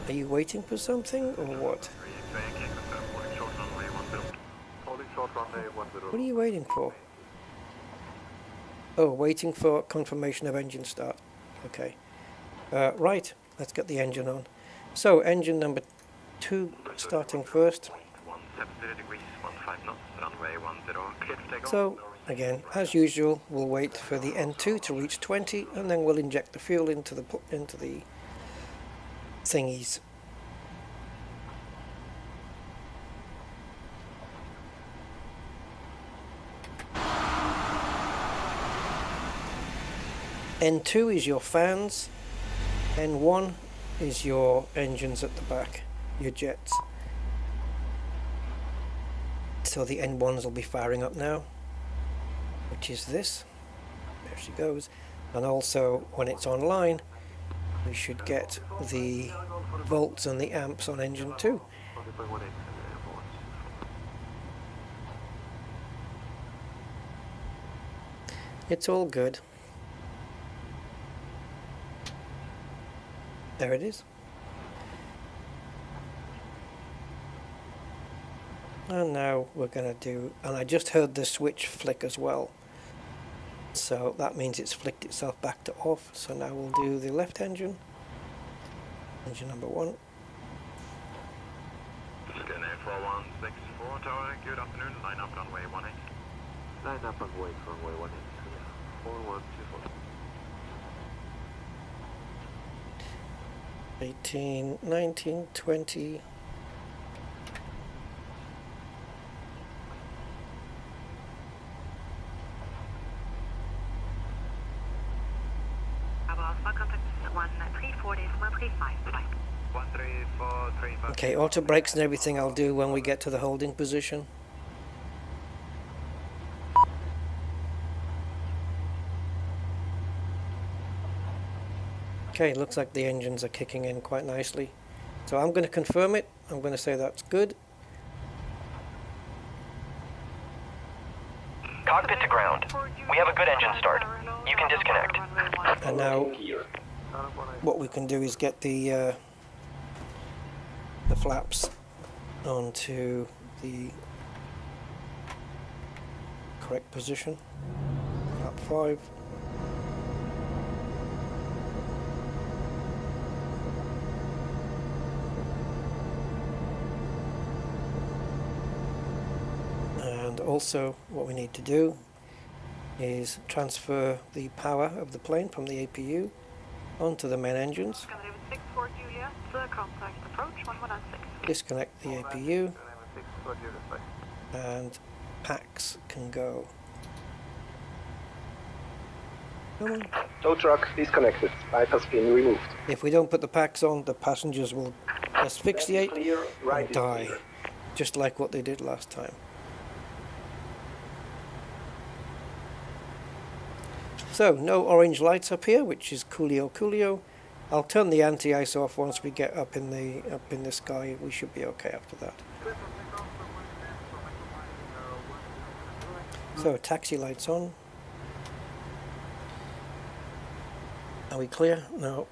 you waiting for something or what? What are you waiting for? Oh, waiting for confirmation of engine start. Okay. Right, let's get the engine on. So, engine number 2 starting first. So, again, as usual, we'll wait for the N2 to reach 20 and then we'll inject the fuel into the thingies. N2 is your fans, N1 is your engines at the back, your jets. So the N1s will be firing up now, which is this. There she goes. And also, when it's online, we should get the volts and the amps on engine 2. It's all good. There it is. And now we're going to do, and I just heard the switch flick as well. So that means it's flicked itself back to off. So now we'll do the left engine. Engine number 1. Scanner 4164 Tower, good afternoon, line up runway 18. Line up runway 18, 4124. 18, 19, 20. 135, bye. 13435. Okay, auto brakes and everything I'll do when we get to the holding position. Okay, looks like the engines are kicking in quite nicely. So I'm going to confirm it. I'm going to say that's good. Cockpit to ground. We have a good engine start. You can disconnect. And now what we can do is get the flaps onto the correct position. Flap 5. And also what we need to do is transfer the power of the plane from the APU onto the main engines. Disconnect the APU and packs can go. Come on. Tow truck disconnected. Bypass pin removed. If we don't put the packs on, the passengers will asphyxiate Clear, right and is die, clear. just like what they did last time. So, no orange lights up here, which is coolio. I'll turn the anti-ice off once we get up in the sky. We should be okay after that. So, taxi lights on. Are we clear? No.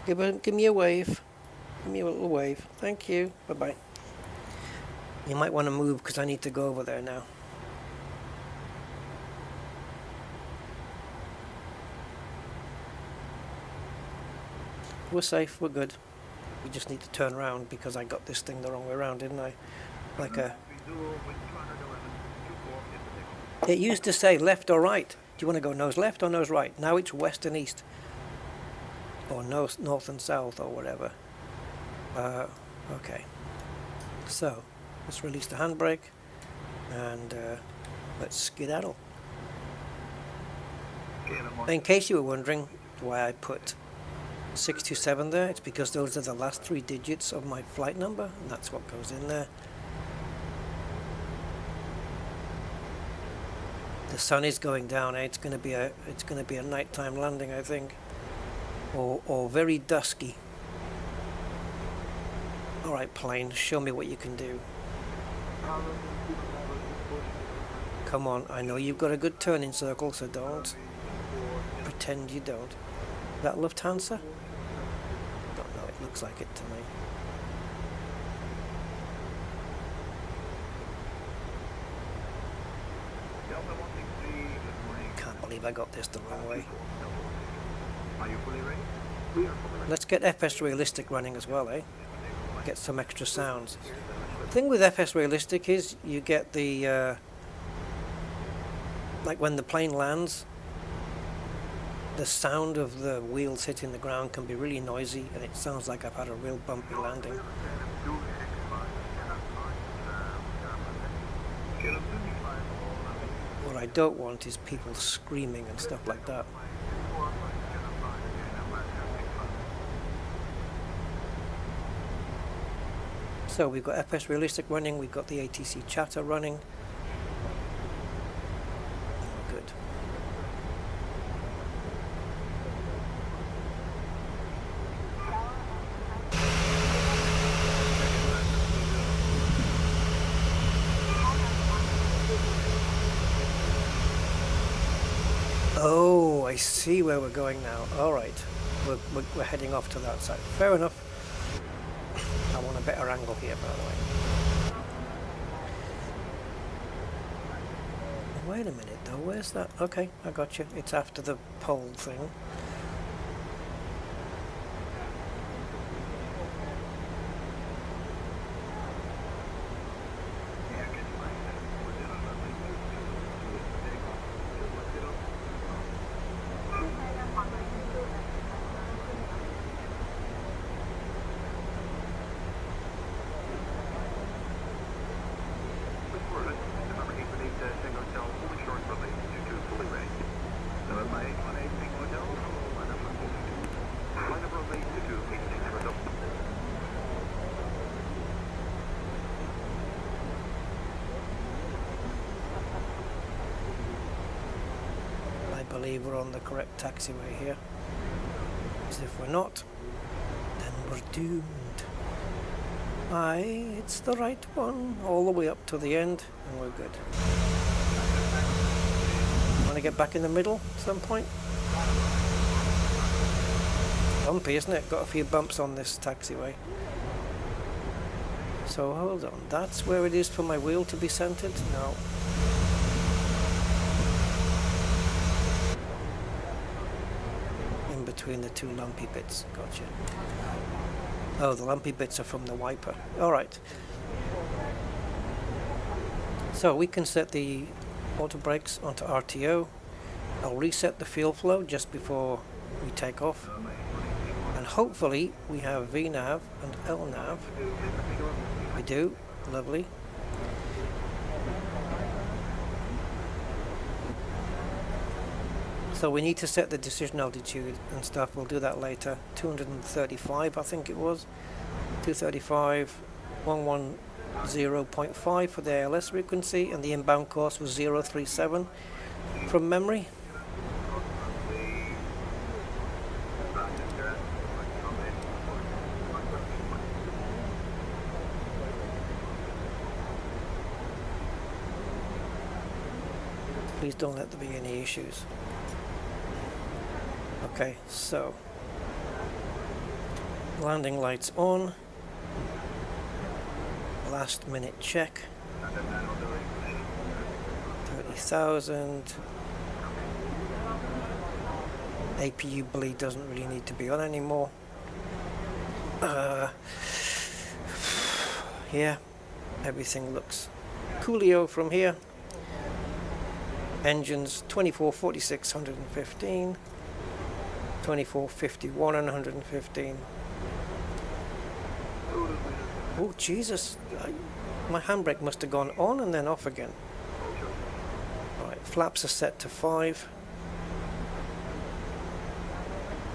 Give me a wave. Give me a little wave. Thank you. Bye-bye. You might want to move because I need to go over there now. We're safe, we're good. We just need to turn around because I got this thing the wrong way around, didn't I? Like a... It used to say left or right. Do you want to go nose left or nose right? Now it's west and east. Or north and south or whatever. Okay. So, let's release the handbrake and let's skedaddle. In case you were wondering why I put 627 there, it's because those are the last 3 digits of my flight number, and that's what goes in there. The sun is going down. It's going to be a nighttime landing, I think, or very dusky. All right, plane, show me what you can do. Come on, I know you've got a good turning circle, so don't pretend you don't. Is that Lufthansa? Don't know, it looks like it to me. Can't believe I got this the wrong way. Let's get FS Realistic running as well, eh? Get some extra sounds. The thing with FS Realistic is you get the like when the plane lands, the sound of the wheels hitting the ground can be really noisy, and it sounds like I've had a real bumpy landing. What I don't want is people screaming and stuff like that. So we've got FS Realistic running, we've got the ATC Chatter running. Good. Oh, I see where we're going now. All right, we're heading off to that side. Fair enough. I want a better angle here, by the way. Wait a minute, though. Where's that? Okay, I got you. It's after the pole thing. on the correct taxiway here. Because if we're not, then we're doomed. Aye, it's the right one, all the way up to the end, and we're good. Want to get back in the middle at some point? Bumpy, isn't it? Got a few bumps on this taxiway. So hold on, that's where it is for my wheel to be centered? No. In between the two lumpy bits, gotcha. Oh, the lumpy bits are from the wiper. Alright. So we can set the auto brakes onto RTO. I'll reset the fuel flow just before we take off. And hopefully we have VNAV and LNAV. We do. Lovely. So we need to set the decision altitude and stuff. We'll do that later. 235 I think it was. 235, 110.5 for the ALS frequency, and the inbound course was 037 from memory. Please don't let there be any issues. Okay, so landing lights on. Last minute check. 30,000. APU bleed doesn't really need to be on anymore. Yeah, everything looks coolio from here. Engines 24, 46, 115. 24, 51 and 115. Oh Jesus, my handbrake must have gone on and then off again. Alright, flaps are set to 5.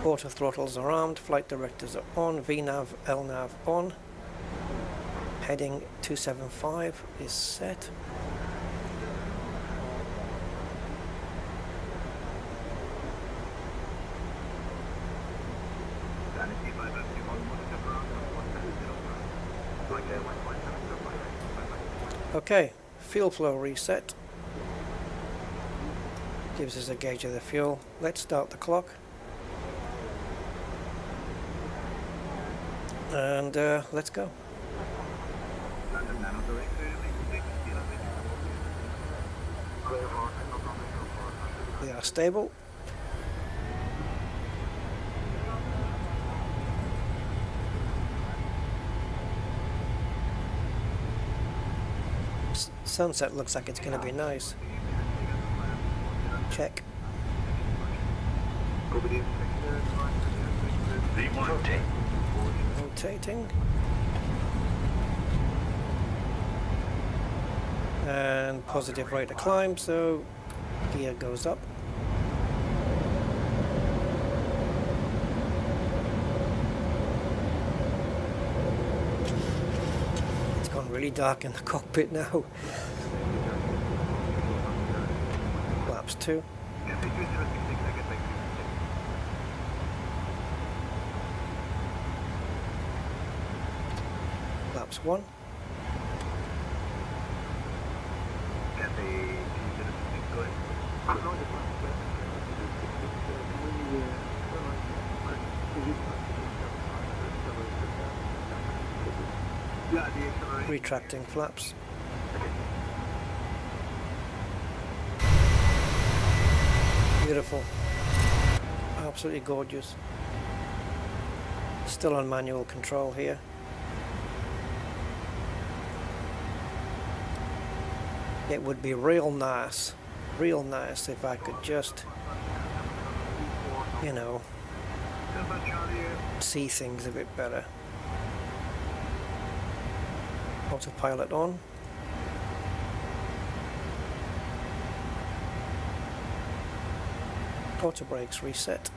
Auto throttles are armed, flight directors are on, VNAV, LNAV on. Heading 275 is set. Okay, fuel flow reset. Gives us a gauge of the fuel. Let's start the clock. And let's go. We are stable. Sunset looks like it's going to be nice. Check. Rotating. And positive rate of climb, so gear goes up. It's gone really dark in the cockpit now. Flaps 2. Flaps 1. Retracting flaps. Beautiful. Absolutely gorgeous. Still on manual control here. It would be real nice if I could just, you know, see things a bit better. Autopilot on. Auto brakes reset.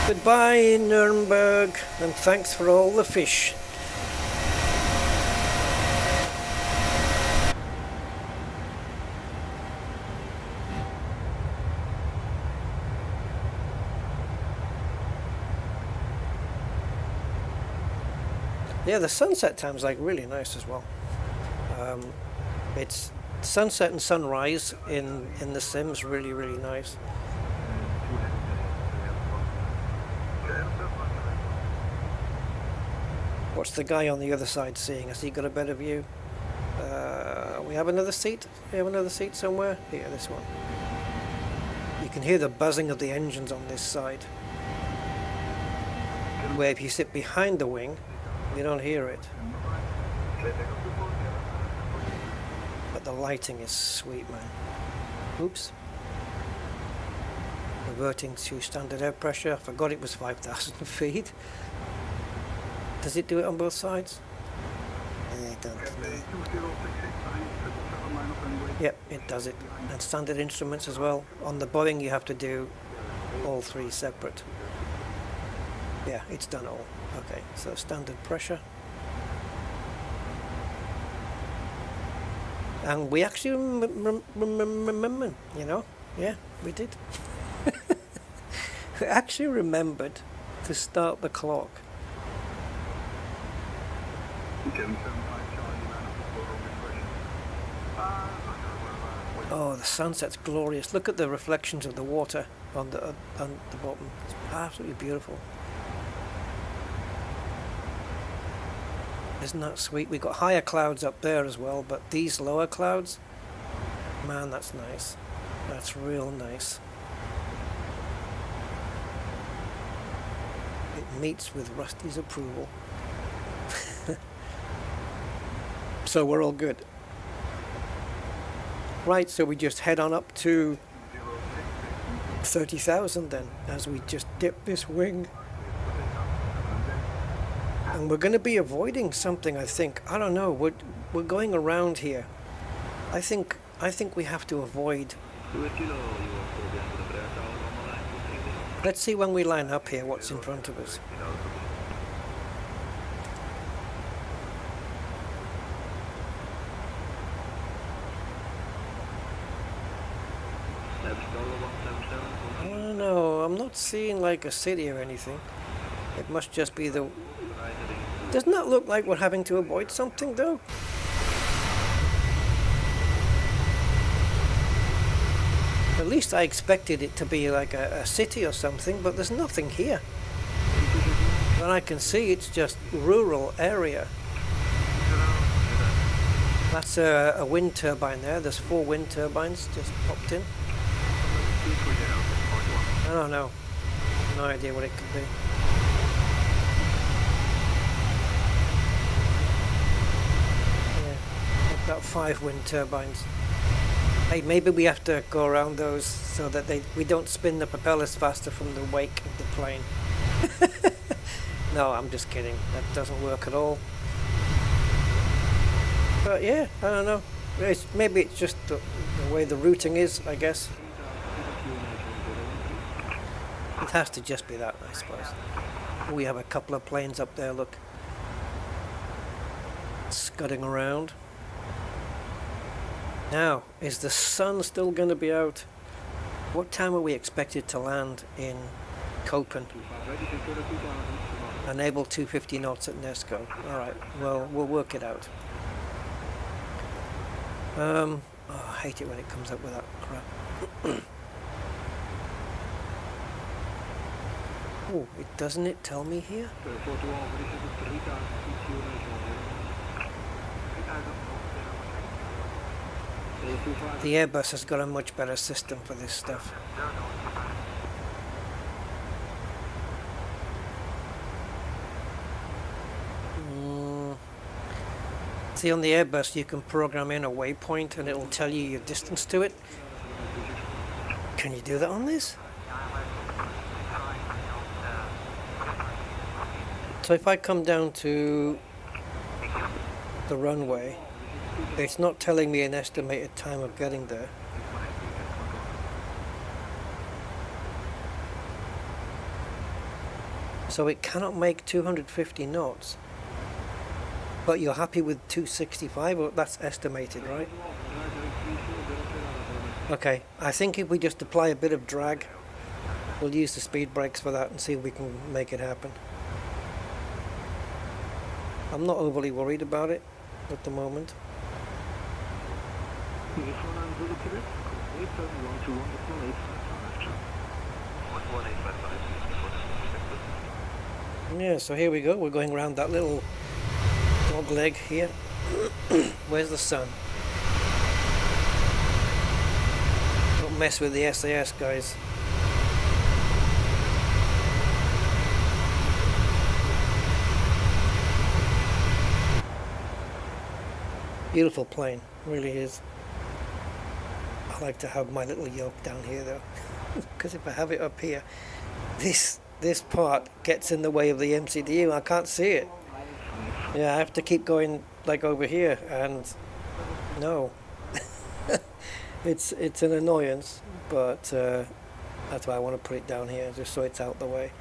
Goodbye Nuernberg, and thanks for all the fish. Yeah, the sunset time's like really nice as well. It's sunset and sunrise in the Sims, really, really nice. What's the guy on the other side seeing? Has he got a better view? We have another seat? We have another seat somewhere? Here, this one. You can hear the buzzing of the engines on this side. Where if you sit behind the wing, you don't hear it. But the lighting is sweet, man. Oops. Reverting to standard air pressure. I forgot it was 5,000 feet. Does it do it on both sides? I don't know. Yep, it does it. And standard instruments as well. On the Boeing you have to do all three separate. Yeah, it's done all. Okay, so standard pressure. And we actually remember, you know, yeah, we did. We actually remembered to start the clock. Oh, the sunset's glorious. Look at the reflections of the water on the bottom. It's absolutely beautiful. Isn't that sweet? We've got higher clouds up there as well, but these lower clouds, man, that's nice. That's real nice. It meets with Rusty's approval. So we're all good. Right, so we just head on up to 30,000 then, as we just dip this wing. And we're going to be avoiding something, I think. I don't know. We're going around here. I think we have to avoid. Let's see when we line up here what's in front of us. I don't know. I'm not seeing like a city or anything. It must just be the. Doesn't that look like we're having to avoid something, though? At least I expected it to be like a city or something, but there's nothing here. And I can see it's just rural area. That's a wind turbine there. There's 4 wind turbines just popped in. I don't know. No idea what it could be. About 5 wind turbines. Hey, maybe we have to go around those so that we don't spin the propellers faster from the wake of the plane. No, I'm just kidding. That doesn't work at all. But yeah, I don't know. Maybe it's just the way the routing is, I guess. It has to just be that, I suppose. We have a couple of planes up there, look. Scudding around. Now, is the sun still going to be out? What time are we expected to land in Copenhagen? Enable 250 knots at Nesco. Alright, well, we'll work it out. Oh, I hate it when it comes up with that crap. Oh, doesn't it tell me here? The Airbus has got a much better system for this stuff. See, on the Airbus you can program in a waypoint and it'll tell you your distance to it. Can you do that on this? So if I come down to the runway, it's not telling me an estimated time of getting there. So it cannot make 250 knots. But you're happy with 265? Well, that's estimated, right? Okay, I think if we just apply a bit of drag, we'll use the speed brakes for that and see if we can make it happen. I'm not overly worried about it at the moment. Yeah, so here we go. We're going around that little dog leg here. Where's the sun? Don't mess with the SAS, guys. Beautiful plane, really is. I like to have my little yoke down here though, because if I have it up here, this part gets in the way of the MCDU. I can't see it. Yeah, I have to keep going like over here, and no, it's an annoyance, but that's why I want to put it down here, just so it's out the way.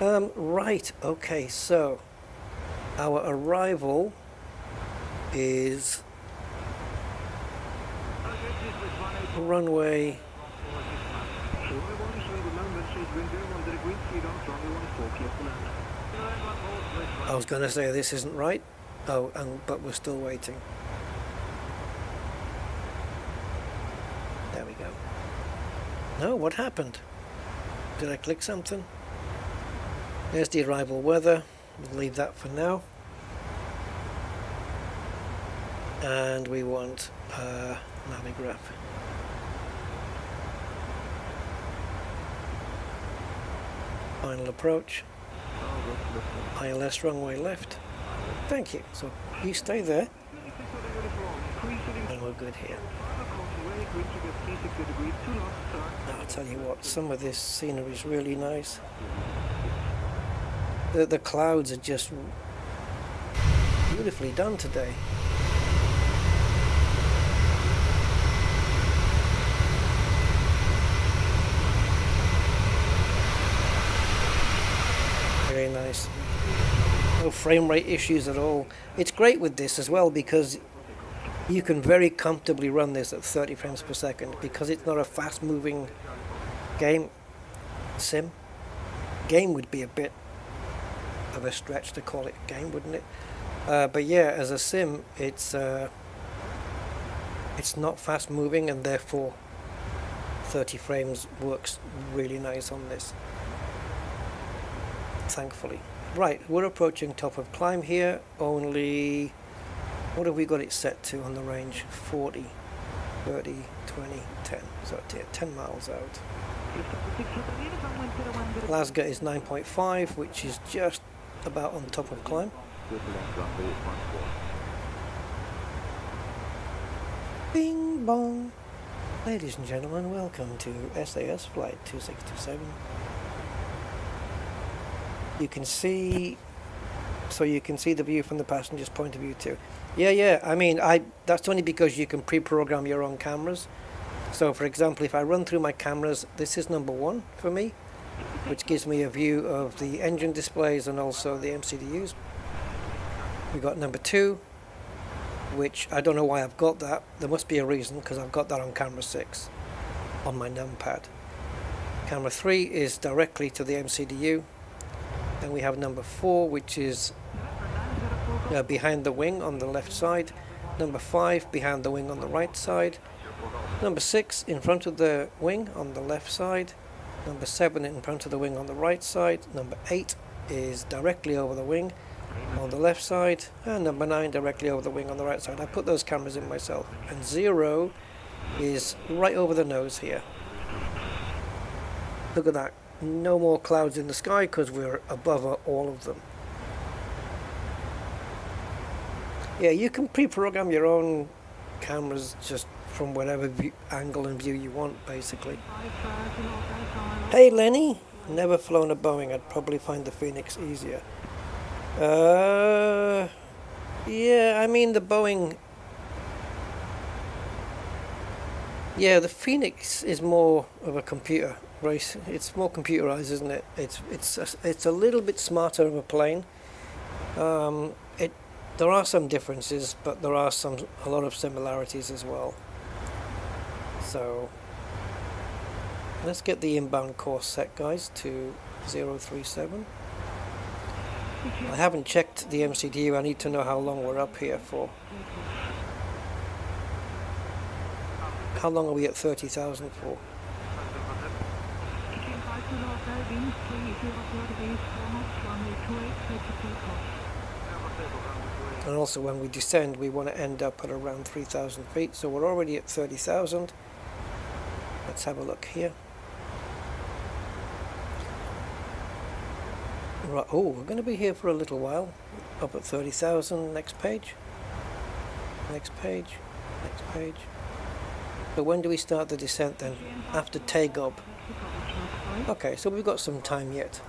Right, okay, so our arrival is runway. I was going to say this isn't right. Oh, but we're still waiting. There we go. No, what happened? Did I click something? There's the arrival weather. We'll leave that for now. And we want Navigraph. Final approach. ILS runway left. Thank you. So you stay there. And we're good here. Now, I'll tell you what, some of this scenery is really nice. The clouds are just beautifully done today. Very nice. No frame rate issues at all. It's great with this as well because you can very comfortably run this at 30 frames per second because it's not a fast moving game. Sim. Game would be a bit of a stretch to call it a game, wouldn't it? But yeah, as a sim, it's not fast moving, and therefore 30 frames works really nice on this, thankfully. Right, we're approaching top of climb here. Only, what have we got it set to on the range? 40, 30, 20, 10. So 10 miles out. Glasgow is 9.5, which is just about on top of climb. Bing bong. Ladies and gentlemen, welcome to SAS flight 2627. You can see the view from the passenger's point of view too. Yeah, I mean, that's only because you can pre-program your own cameras. So for example, if I run through my cameras, this is number 1 for me, which gives me a view of the engine displays and also the MCDUs. We got number 2, which I don't know why I've got that. There must be a reason, because I've got that on camera 6 on my numpad. Camera 3 is directly to the MCDU. Then we have number 4, which is behind the wing on the left side. Number 5 behind the wing on the right side. Number 6 in front of the wing on the left side. Number 7 in front of the wing on the right side. Number 8 is directly over the wing on the left side. And number 9 directly over the wing on the right side. I put those cameras in myself. And 0 is right over the nose here. Look at that. No more clouds in the sky because we're above all of them. Yeah, you can pre-program your own cameras just from whatever angle and view you want, basically. Hey Lenny, never flown a Boeing. I'd probably find the Phoenix easier. Yeah, I mean the Boeing. Yeah, the Phoenix is more of a computer race. It's more computerized, isn't it? It's a little bit smarter of a plane. There are some differences, but there are a lot of similarities as well. So let's get the inbound course set, guys, to 037. I haven't checked the MCDU. I need to know how long we're up here for. How long are we at 30,000 for? And also when we descend, we want to end up at around 3,000 feet. So we're already at 30,000. Let's have a look here. Right, oh, we're going to be here for a little while. Up at 30,000. Next page. Next page. Next page. So when do we start the descent then? After Tagob. Okay, so we've got some time yet.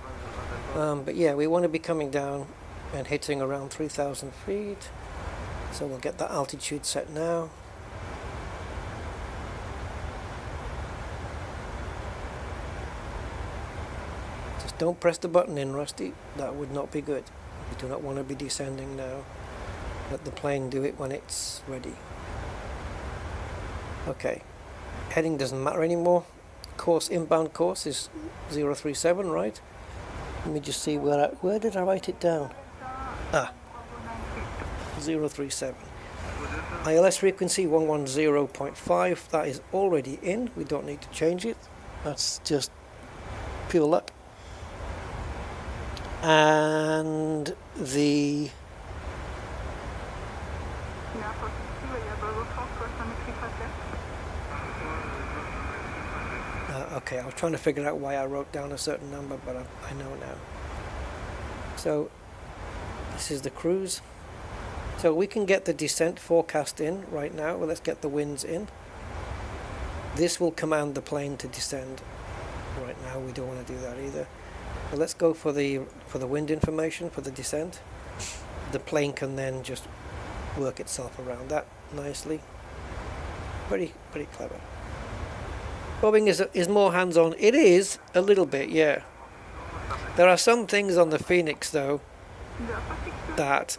But yeah, we want to be coming down and hitting around 3,000 feet. So we'll get that altitude set now. Just don't press the button in, Rusty. That would not be good. We do not want to be descending now. Let the plane do it when it's ready. Okay. Heading doesn't matter anymore. Course, inbound course is 037, right? Let me just see where did I write it down? Ah, 037. ILS frequency 110.5. That is already in. We don't need to change it. That's just pure luck. And the okay, I was trying to figure out why I wrote down a certain number, but I know now. So this is the cruise. So we can get the descent forecast in right now. Well, let's get the winds in. This will command the plane to descend. Right now we don't want to do that either. But let's go for the wind information for the descent. The plane can then just work itself around that nicely. Pretty clever. Bobbing is more hands-on. It is a little bit, yeah. There are some things on the Phoenix though that,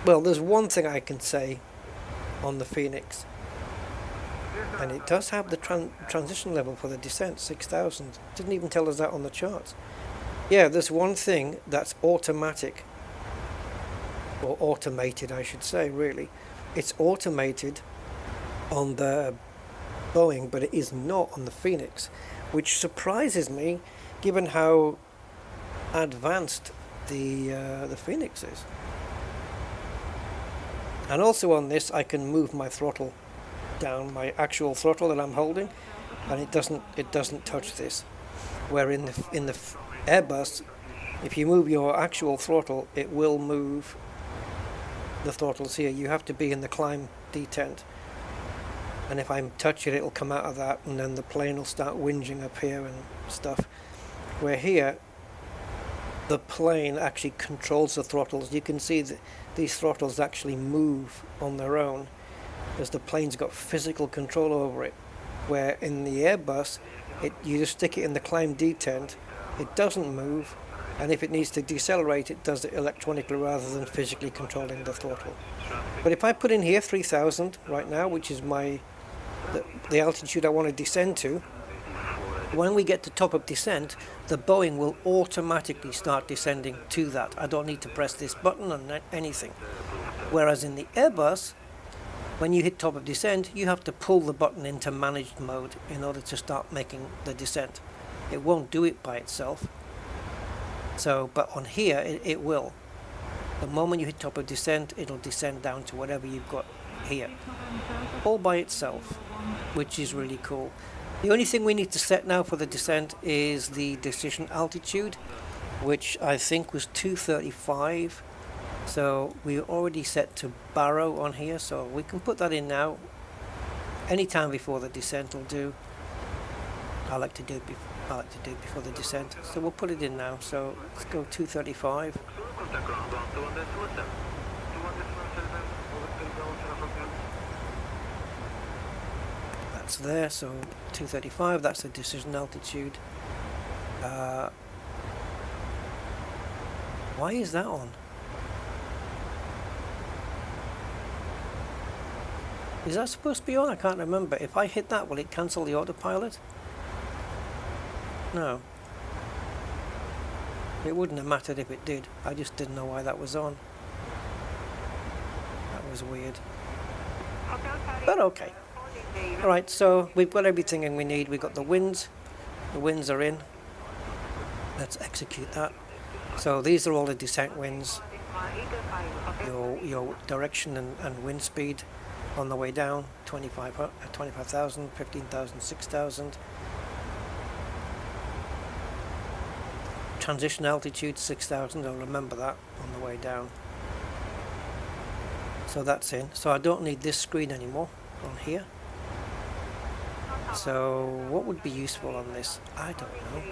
well, there's one thing I can say on the Phoenix, and it does have the transition level for the descent, 6,000. Didn't even tell us that on the charts. Yeah, there's one thing that's automatic, or automated I should say, really. It's automated on the Boeing, but it is not on the Phoenix, which surprises me given how advanced the Phoenix is. And also on this I can move my throttle down, my actual throttle that I'm holding, and it doesn't touch this. Where in the Airbus, if you move your actual throttle, it will move the throttles here. You have to be in the climb detent. And if I touch it, it'll come out of that, and then the plane will start whinging up here and stuff. Where here, the plane actually controls the throttles. You can see that these throttles actually move on their own, because the plane's got physical control over it. Where in the Airbus, you just stick it in the climb detent, it doesn't move, and if it needs to decelerate, it does it electronically rather than physically controlling the throttle. But if I put in here 3,000 right now, which is the altitude I want to descend to, when we get to top of descent, the Boeing will automatically start descending to that. I don't need to press this button or anything. Whereas in the Airbus, when you hit top of descent, you have to pull the button into managed mode in order to start making the descent. It won't do it by itself. So, but on here, it will. The moment you hit top of descent, it'll descend down to whatever you've got here, all by itself, which is really cool. The only thing we need to set now for the descent is the decision altitude, which I think was 235. So we're already set to Barrow on here, so we can put that in now. Any time before the descent will do. I like to do it before the descent, so we'll put it in now. So let's go 235. That's there, so 235, that's the decision altitude. Why is that on? Is that supposed to be on? I can't remember. If I hit that, will it cancel the autopilot? No. It wouldn't have mattered if it did. I just didn't know why that was on. That was weird. But okay. Alright, so we've got everything we need. We've got the winds. The winds are in. Let's execute that. So these are all the descent winds. Your direction and wind speed on the way down. 25,000, 15,000, 6,000. Transition altitude 6,000. I'll remember that on the way down. So that's in. So I don't need this screen anymore on here. So what would be useful on this? I don't know.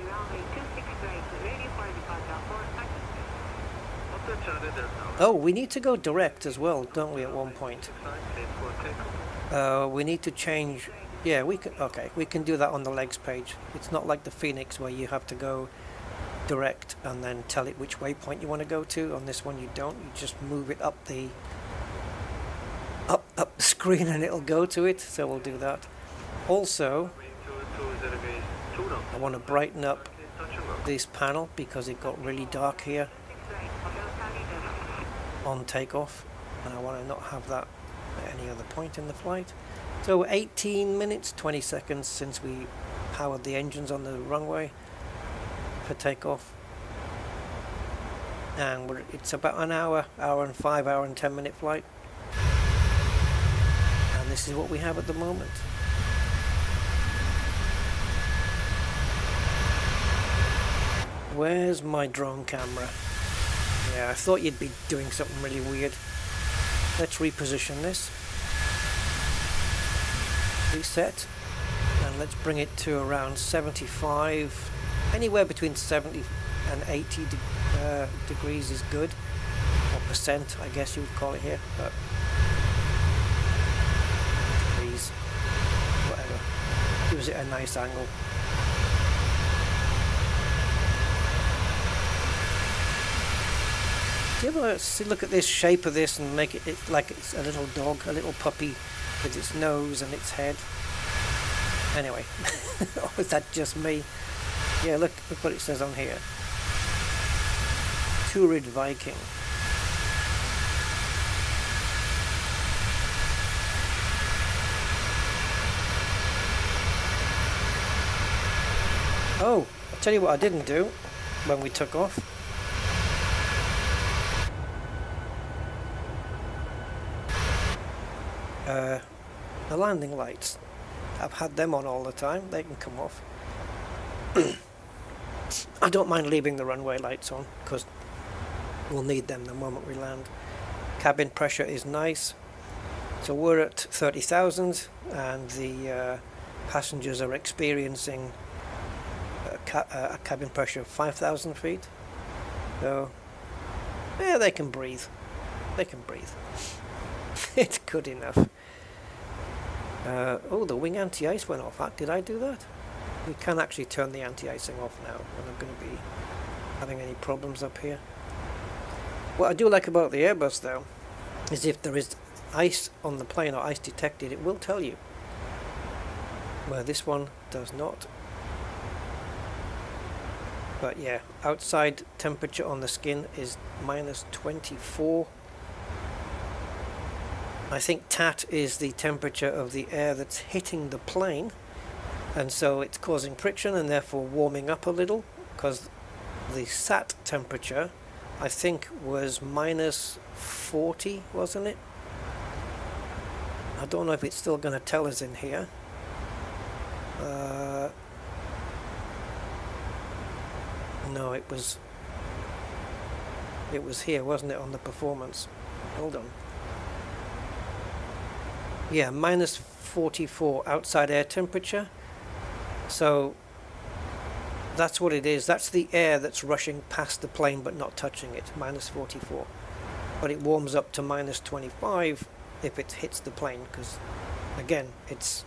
Oh, we need to go direct as well, don't we, at one point? We need to change... Yeah, we can... Okay, we can do that on the legs page. It's not like the Phoenix where you have to go direct and then tell it which waypoint you want to go to. On this one you don't. You just move it up the... up the screen and it'll go to it. So we'll do that. Also, I want to brighten up this panel because it got really dark here on takeoff, and I want to not have that at any other point in the flight. So 18 minutes 20 seconds since we powered the engines on the runway for takeoff, and it's about an hour and 5 hour and 10 minute flight, and this is what we have at the moment. Where's my drone camera? Yeah, I thought you'd be doing something really weird. Let's reposition this. Reset. And let's bring it to around 75. Anywhere between 70 and 80 degrees is good. Or percent, I guess you would call it here. But degrees. Whatever. Gives it a nice angle. Do you ever look at this shape of this and make it like it's a little dog, a little puppy with its nose and its head? Anyway, or is that just me? Yeah, look what it says on here. Turid Viking. Oh, I'll tell you what I didn't do when we took off. The landing lights. I've had them on all the time. They can come off. I don't mind leaving the runway lights on because we'll need them the moment we land. Cabin pressure is nice. So we're at 30,000 and the passengers are experiencing a cabin pressure of 5,000 feet. So yeah, they can breathe. They can breathe. It's good enough. Oh, the wing anti-ice went off. Did I do that? We can actually turn the anti-icing off now. We're not going to be having any problems up here. What I do like about the Airbus, though, is if there is ice on the plane or ice detected, it will tell you. Where this one does not. But yeah, outside temperature on the skin is minus 24. I think TAT is the temperature of the air that's hitting the plane, and so it's causing friction and therefore warming up a little, because the SAT temperature I think was minus 40, wasn't it? I don't know if it's still going to tell us in here. No, it was here, wasn't it, on the performance? Hold on. Yeah, minus 44 outside air temperature. So that's what it is. That's the air that's rushing past the plane but not touching it, minus 44. But it warms up to minus 25 if it hits the plane, because again, it's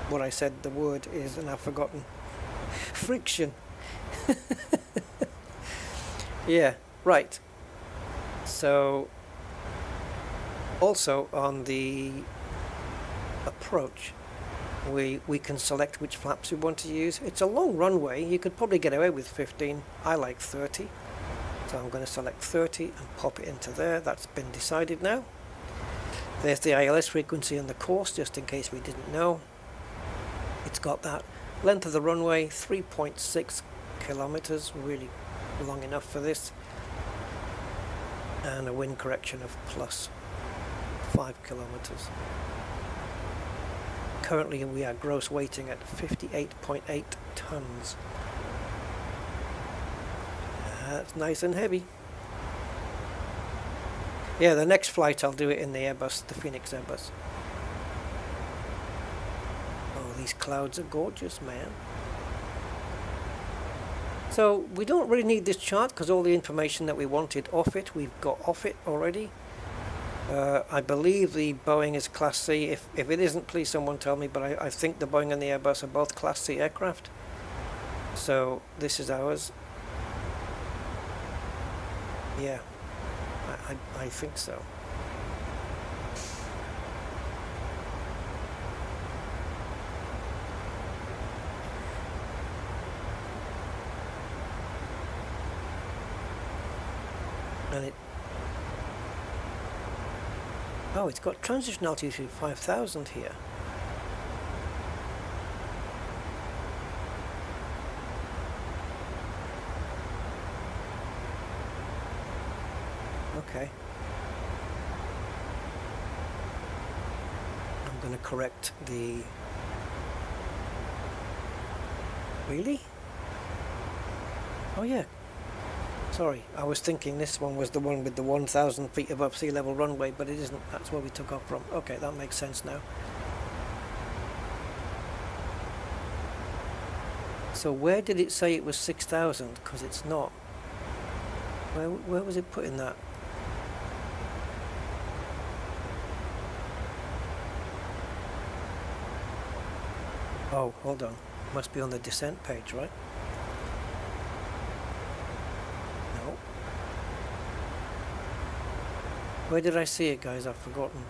what I said the word is and I've forgotten. Friction. Yeah, right. So also on the approach, we can select which flaps we want to use. It's a long runway. You could probably get away with 15. I like 30. So I'm going to select 30 and pop it into there. That's been decided now. There's the ILS frequency on the course, just in case we didn't know. It's got that. Length of the runway, 3.6 kilometers, really long enough for this. And a wind correction of plus 5 kilometers. Currently we are gross weighting at 58.8 tons. That's nice and heavy. Yeah, the next flight I'll do it in the Airbus, the Phoenix Airbus. Oh, these clouds are gorgeous, man. So we don't really need this chart because all the information that we wanted off it, we've got off it already. I believe the Boeing is Class C. If it isn't, please someone tell me, but I think the Boeing and the Airbus are both Class C aircraft. So this is ours. Yeah, I think so. And it... Oh, it's got transition altitude 5,000 here. Okay. I'm going to correct the... Really? Oh yeah. Sorry, I was thinking this one was the one with the 1,000 feet above sea level runway, but it isn't. That's where we took off from. Okay, that makes sense now. So where did it say it was 6,000? Because it's not. Where was it putting that? Oh, hold on. Must be on the descent page, right? No. Where did I see it, guys? I've forgotten.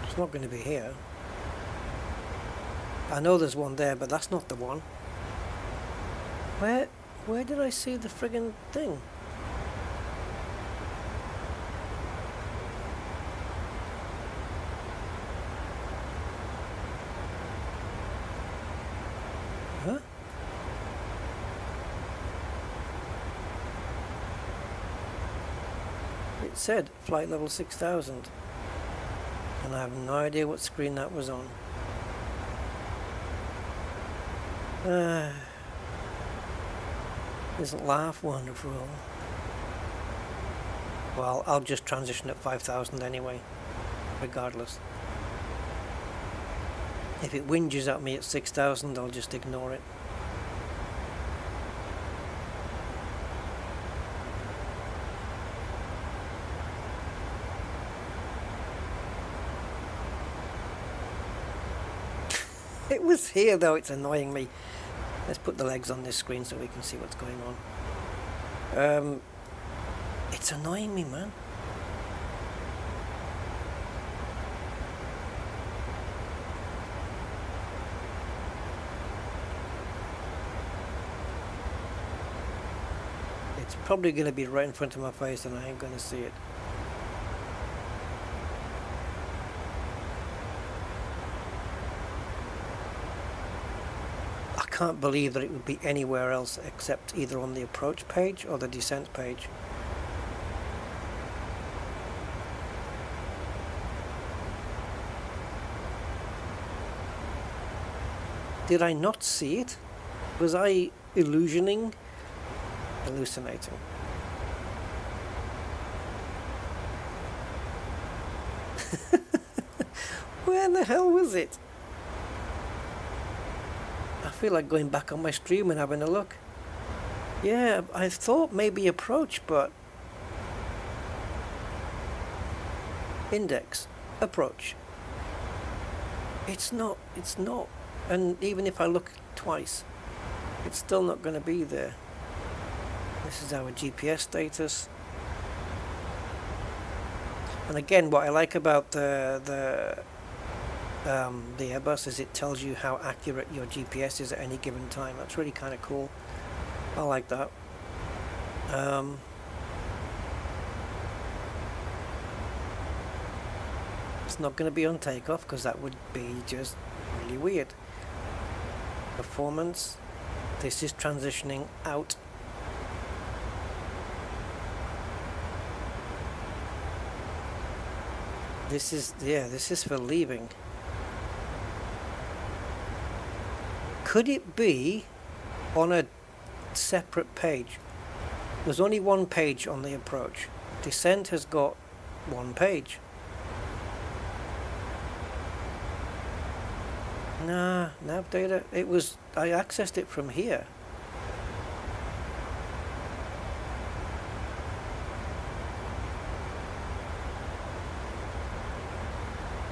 It's not going to be here. I know there's one there, but that's not the one. Where did I see the friggin' thing? Huh? It said flight level 6,000. And I have no idea what screen that was on. Isn't life wonderful? Well, I'll just transition at 5,000 anyway, regardless. If it whinges at me at 6,000, I'll just ignore it. It was here though, it's annoying me. Let's put the legs on this screen so we can see what's going on. It's annoying me, man. It's probably going to be right in front of my face and I ain't going to see it. I can't believe that it would be anywhere else except either on the approach page or the descent page. Did I not see it? Was I hallucinating? Where the hell was it? I feel like going back on my stream and having a look. Yeah, I thought maybe approach, but index, approach. It's not And even if I look twice, it's still not going to be there. This is our GPS status. And again, what I like about the Airbus is it tells you how accurate your GPS is at any given time. That's really kind of cool. I like that. It's not going to be on takeoff because that would be just really weird. Performance. This is transitioning out. This is for leaving. Could it be on a separate page? There's only one page on the approach. Descent has got one page. Nah, nav data. I accessed it from here.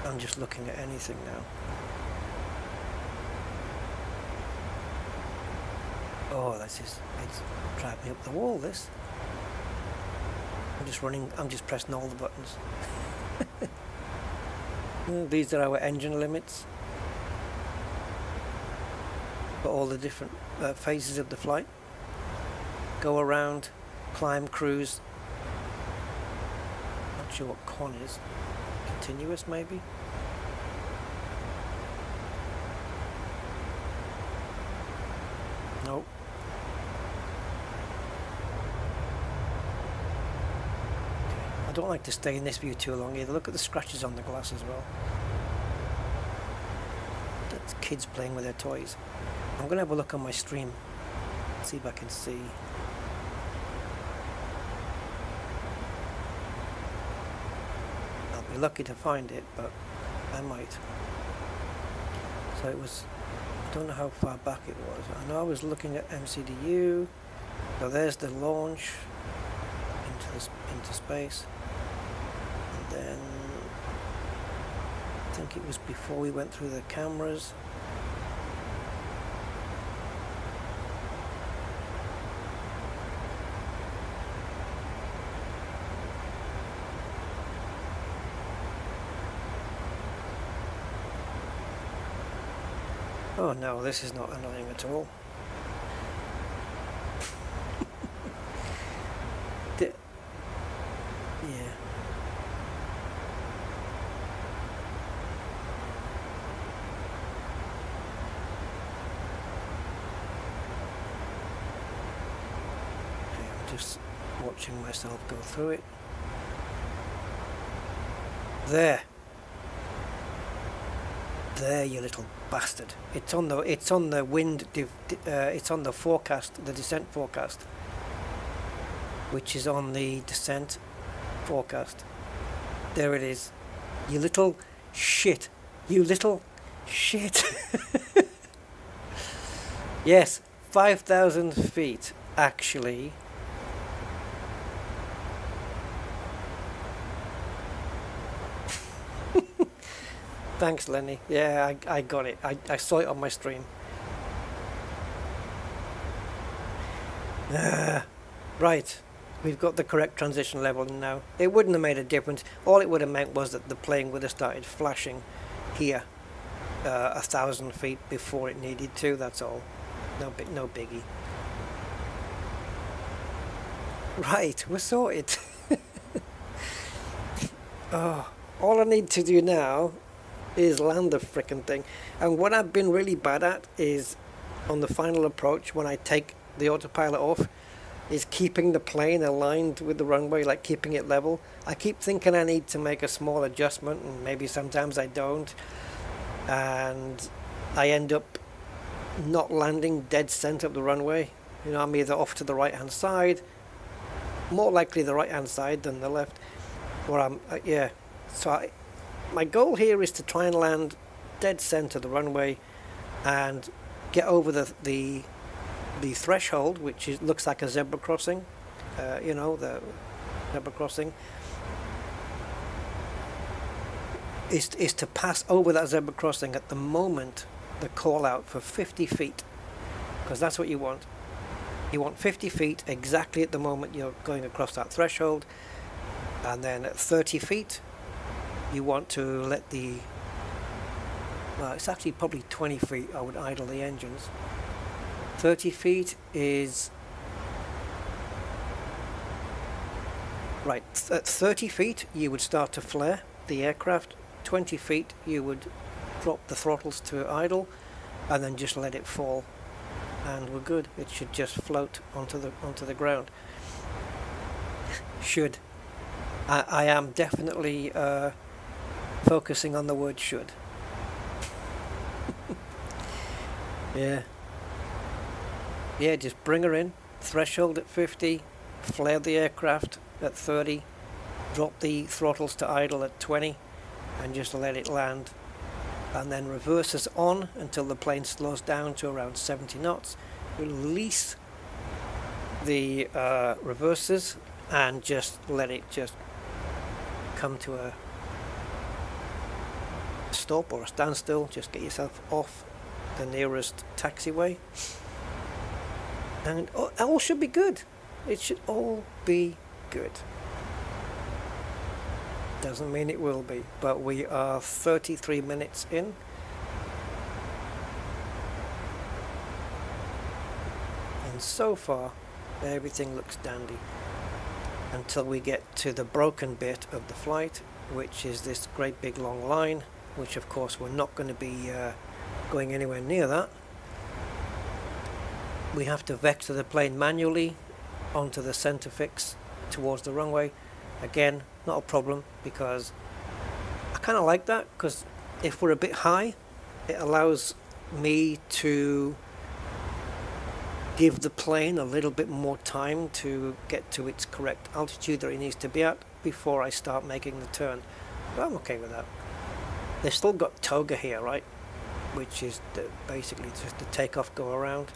I'm just looking at anything now. Oh, it's driving me up the wall, this. I'm just pressing all the buttons. These are our engine limits for all the different phases of the flight. Go around, climb, cruise. Not sure what con is. Continuous, maybe? Nope. I don't like to stay in this view too long either. Look at the scratches on the glass as well. That's kids playing with their toys. I'm going to have a look on my stream. See if I can see. I'll be lucky to find it, but I might. So it was... I don't know how far back it was. I know I was looking at MCDU. So there's the launch into space. And then I think it was before we went through the cameras. Oh no, this is not annoying at all. Yeah. Okay, I'm just watching myself go through it. There, you little bastard! It's on the wind. It's on the forecast, the descent forecast, which is on the descent forecast. There it is. You little shit! You little shit! Yes, 5,000 feet actually. Thanks, Lenny. Yeah, I got it. I saw it on my stream. Right. We've got the correct transition level now. It wouldn't have made a difference. All it would have meant was that the plane would have started flashing here 1,000 feet before it needed to. That's all. No biggie. Right, we're sorted. Oh, all I need to do now is land the frickin' thing. And what I've been really bad at is on the final approach, when I take the autopilot off, is keeping the plane aligned with the runway, like keeping it level. I keep thinking I need to make a small adjustment, and maybe sometimes I don't, and I end up not landing dead center of the runway. You know, I'm either off to the right hand side, more likely the right hand side than the left, or I'm yeah. So my goal here is to try and land dead center of the runway and get over the threshold, which looks like a zebra crossing. You know, the zebra crossing is to pass over that zebra crossing at the moment the call out for 50 feet, because that's what you want. You want 50 feet exactly at the moment you're going across that threshold, and then at 30 feet you want to let the, well, it's actually probably 20 feet I would idle the engines. 30 feet is, right, at 30 feet you would start to flare the aircraft. 20 feet you would drop the throttles to idle and then just let it fall, and we're good. It should just float onto the ground. Should. I am definitely focusing on the word should. Yeah, just bring her in, threshold at 50, flare the aircraft at 30, drop the throttles to idle at 20, and just let it land, and then reverse us on until the plane slows down to around 70 knots. Release the reverses and just let it just come to a stop or a standstill. Just get yourself off the nearest taxiway, and all should be good. It should all be good. Doesn't mean it will be, but we are 33 minutes in. And so far, everything looks dandy. Until we get to the broken bit of the flight, which is this great big long line, which of course we're not going to be going anywhere near that. We have to vector the plane manually onto the center fix towards the runway. Again, not a problem, because I kind of like that, because if we're a bit high, it allows me to give the plane a little bit more time to get to its correct altitude that it needs to be at before I start making the turn. But I'm okay with that. They've still got toga here, right? Which is basically just the takeoff go around.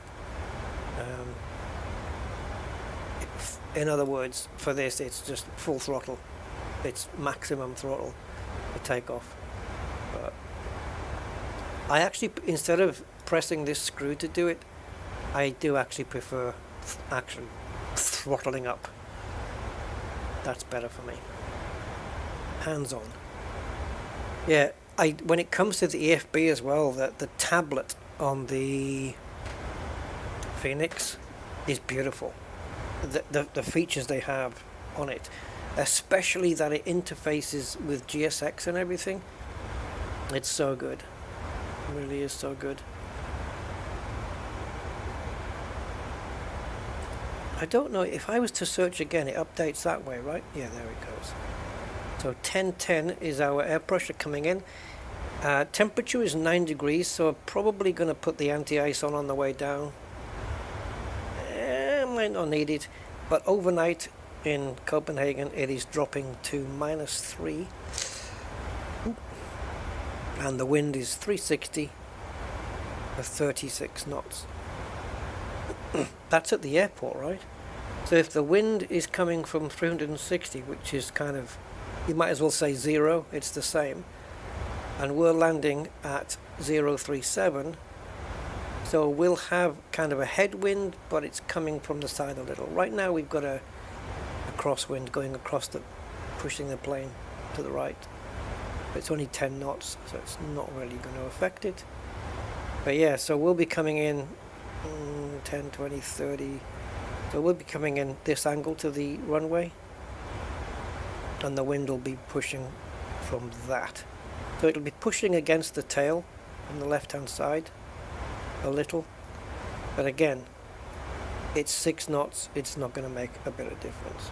In other words, for this, it's just full throttle. It's maximum throttle for takeoff. But I actually, instead of pressing this screw to do it, I do actually prefer actually throttling up. That's better for me. Hands on. Yeah, when it comes to the EFB as well, the tablet on the Phoenix is beautiful. The features they have on it, especially that it interfaces with GSX and everything, it's so good. It really is so good. I don't know, if I was to search again, it updates that way, right? Yeah, there it goes. So 1010 is our air pressure coming in. Temperature is 9 degrees, so I'm probably going to put the anti-ice on the way down. Might not need it, but overnight in Copenhagen it is dropping to -3, and the wind is 360 with 36 knots. That's at the airport, right? So if the wind is coming from 360, which is kind of, you might as well say 0, it's the same, and we're landing at 037, so we'll have kind of a headwind, but it's coming from the side a little. Right now we've got a crosswind going across pushing the plane to the right. It's only 10 knots, so it's not really going to affect it. But yeah, so we'll be coming in 10, 20, 30. So we'll be coming in this angle to the runway, and the wind will be pushing from that. So it'll be pushing against the tail on the left-hand side a little, but again, it's 6 knots, it's not going to make a bit of difference.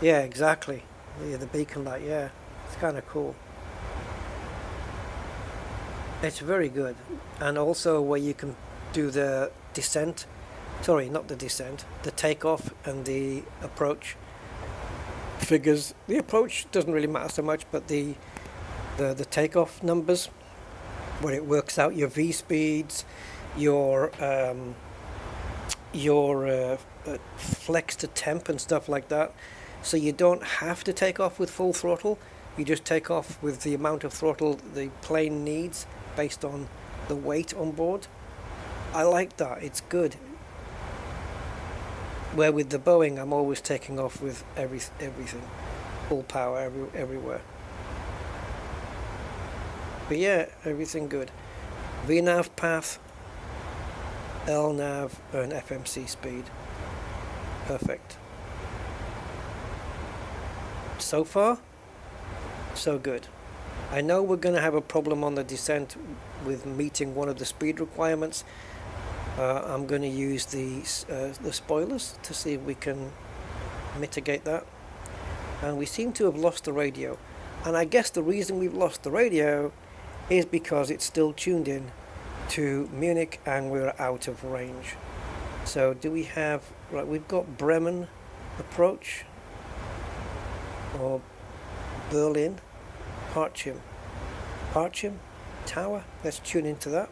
Yeah, exactly. Yeah, the beacon light, yeah, it's kind of cool. It's very good. And also where you can do the descent, sorry, not the descent, the takeoff and the approach figures. The approach doesn't really matter so much, but the takeoff numbers, where it works out your V speeds, your flex to temp and stuff like that. so you don't have to take off with full throttle. You just take off with the amount of throttle the plane needs based on the weight on board. I like that, it's good. Where with the Boeing, I'm always taking off with everything, full power everywhere. But yeah, everything good. VNAV path, LNAV, and FMC speed. Perfect. So far, so good. I know we're going to have a problem on the descent with meeting one of the speed requirements. I'm going to use the spoilers to see if we can mitigate that. And we seem to have lost the radio. And I guess the reason we've lost the radio is because it's still tuned in to Munich and we're out of range. So do we have, right, we've got Bremen approach, or Berlin, Parchim Tower, let's tune into that.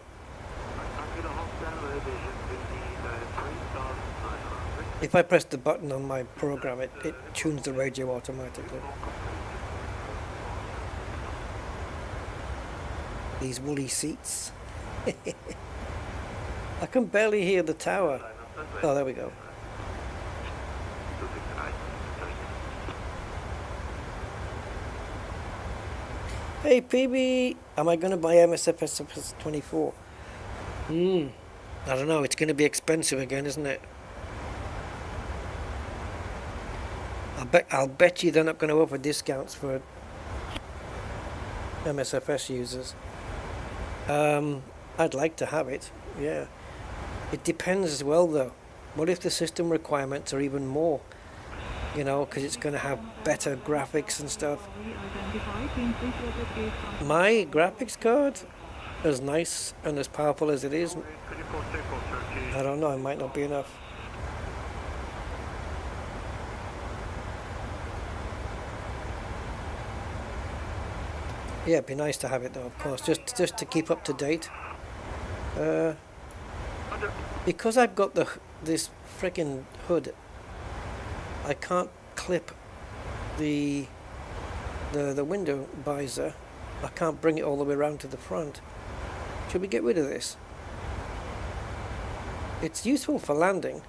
If I press the button on my program, it tunes the radio automatically. These woolly seats. I can barely hear the tower. Oh, there we go. Hey PB, am I going to buy MSFS 24? I don't know, it's going to be expensive again, isn't it? I'll bet you they're not going to offer discounts for MSFS users. I'd like to have it, yeah. It depends as well though. What if the system requirements are even more? You know, because it's going to have better graphics and stuff. My graphics card, as nice and as powerful as it is, I don't know, it might not be enough. Yeah, it'd be nice to have it though, of course, just to keep up to date. Because I've got this freaking hood, I can't clip the window visor. I can't bring it all the way around to the front. Should we get rid of this? It's useful for landing,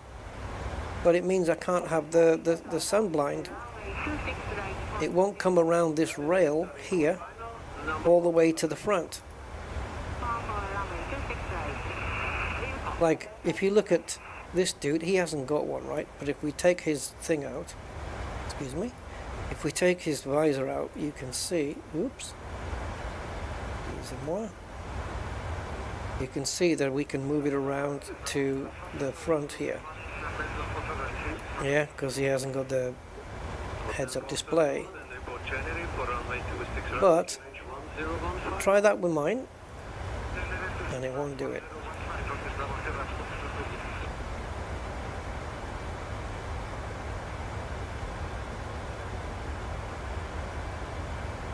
but it means I can't have the sun blind. It won't come around this rail here all the way to the front. Like, if you look at this dude, he hasn't got one, right? But if we take his thing out, excuse me, if we take his visor out, you can see, oops, use it more. You can see that we can move it around to the front here. Yeah, because he hasn't got the heads-up display. But try that with mine, and it won't do it.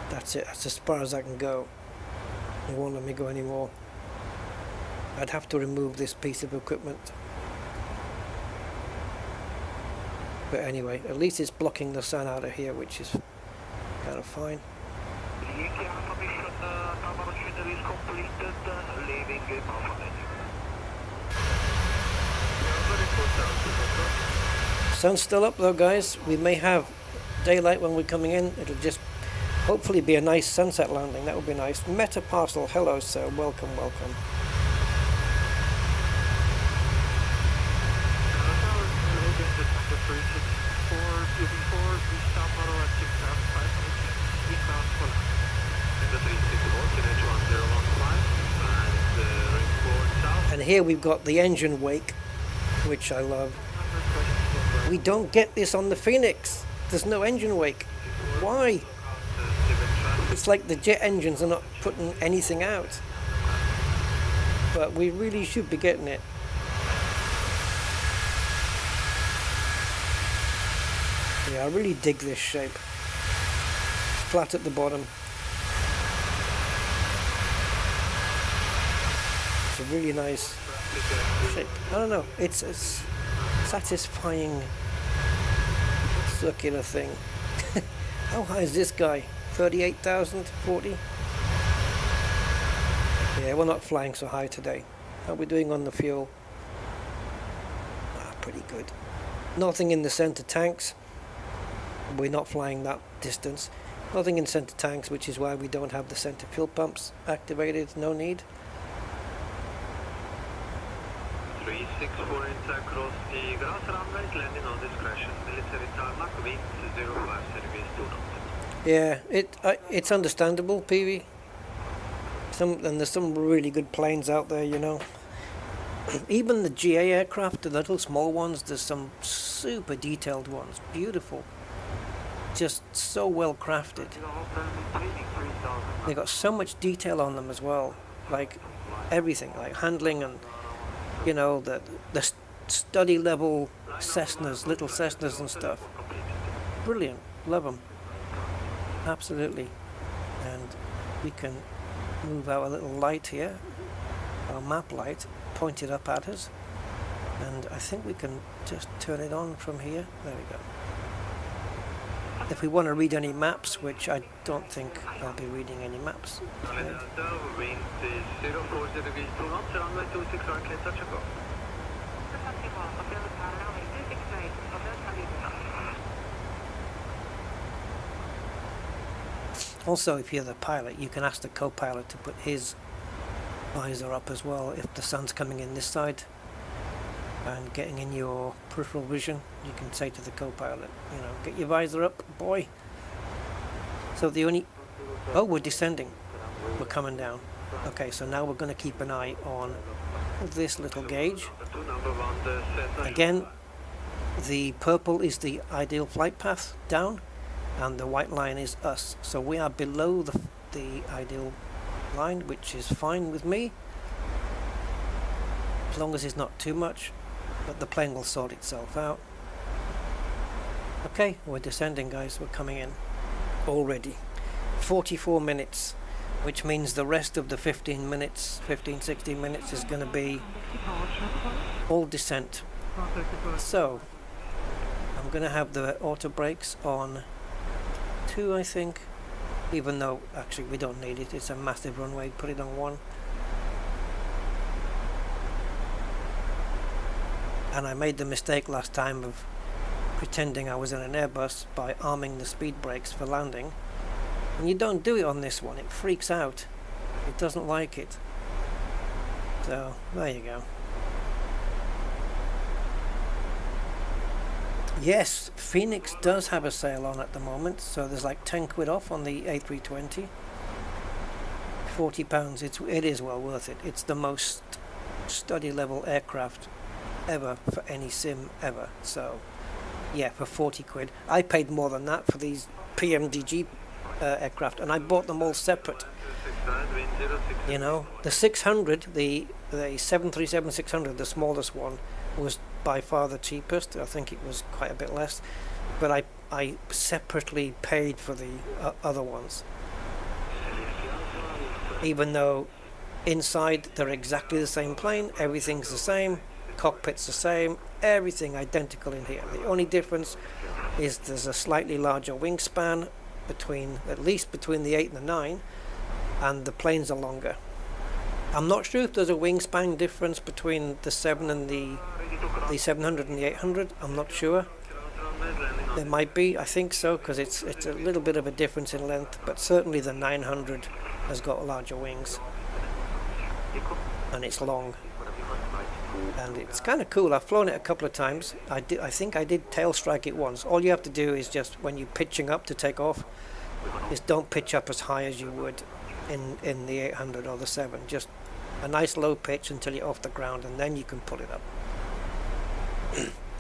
That's it, that's as far as I can go. It won't let me go anymore. I'd have to remove this piece of equipment. But anyway, at least it's blocking the sun out of here, which is kind of fine. Sun's still up though, guys. We may have daylight when we're coming in. It'll just hopefully be a nice sunset landing. That would be nice. Meta Parcel, hello sir, welcome, welcome. And here we've got the engine wake, which I love. We don't get this on the Phoenix. There's no engine wake. Why? It's like the jet engines are not putting anything out. But we really should be getting it. Yeah, I really dig this shape. Flat at the bottom. It's a really nice shape. I don't know, it's a satisfying circular thing. How high is this guy? 38,000? 40? Yeah, we're not flying so high today. How are we doing on the fuel? Pretty good. Nothing in the center tanks. We're not flying that distance. Nothing in center tanks, which is why we don't have the center fuel pumps activated. No need. 364 inside cross the grass runway, landing on discretion. Military tarmac, wind 05 service, do not. Yeah, it's understandable, PV. And there's some really good planes out there, you know. Even the GA aircraft, the little small ones, there's some super detailed ones. Beautiful. Just so well crafted. They got so much detail on them as well. Like everything, like handling and, you know, the study level Cessnas, little Cessnas and stuff. Brilliant. Love them. Absolutely. And we can move our little light here, our map light, pointed up at us, and I think we can just turn it on from here. There we go. If we want to read any maps, which I don't think I'll be reading any maps. Wind is 04 degrees, do not, runway 26 right, touch and go. Also, if you're the pilot, you can ask the co-pilot to put his visor up as well if the sun's coming in this side and getting in your peripheral vision. You can say to the co-pilot, you know, get your visor up, boy. So the only... Oh, we're descending. We're coming down. Okay, so now we're going to keep an eye on this little gauge. Again, the purple is the ideal flight path down, and the white line is us. So we are below the ideal line, which is fine with me, as long as it's not too much, but the plane will sort itself out. Okay, we're descending, guys. We're coming in already. 44 minutes, which means the rest of the 16 minutes is going to be all descent. So I'm going to have the auto brakes on 2, I think, even though actually we don't need it. It's a massive runway. Put it on 1. And I made the mistake last time of pretending I was in an Airbus by arming the speed brakes for landing, and you don't do it on this one. It freaks out. It doesn't like it. So there you go. Yes, Phoenix does have a sale on at the moment, so there's like 10 quid off on the A320. £40. It is well worth it. It's the most study level aircraft ever for any sim ever. So yeah, for 40 quid. I paid more than that for these PMDG aircraft, and I bought them all separate. You know, the 600, the 737-600, the smallest one, was by far the cheapest. I think it was quite a bit less, but I separately paid for the other ones, even though inside they're exactly the same plane, everything's the same, cockpit's the same, everything identical in here. The only difference is there's a slightly larger wingspan between, at least between the 8 and the 9, and the planes are longer. I'm not sure if there's a wingspan difference between the 7 and the 700 and the 800. I'm not sure. There might be. I think so, because it's a little bit of a difference in length, but certainly the 900 has got larger wings, and it's long, and it's kind of cool. I've flown it a couple of times. I think I did tail strike it once. All you have to do is just, when you're pitching up to take off, is don't pitch up as high as you would in the 800 or the 7. Just a nice low pitch until you're off the ground, and then you can pull it up.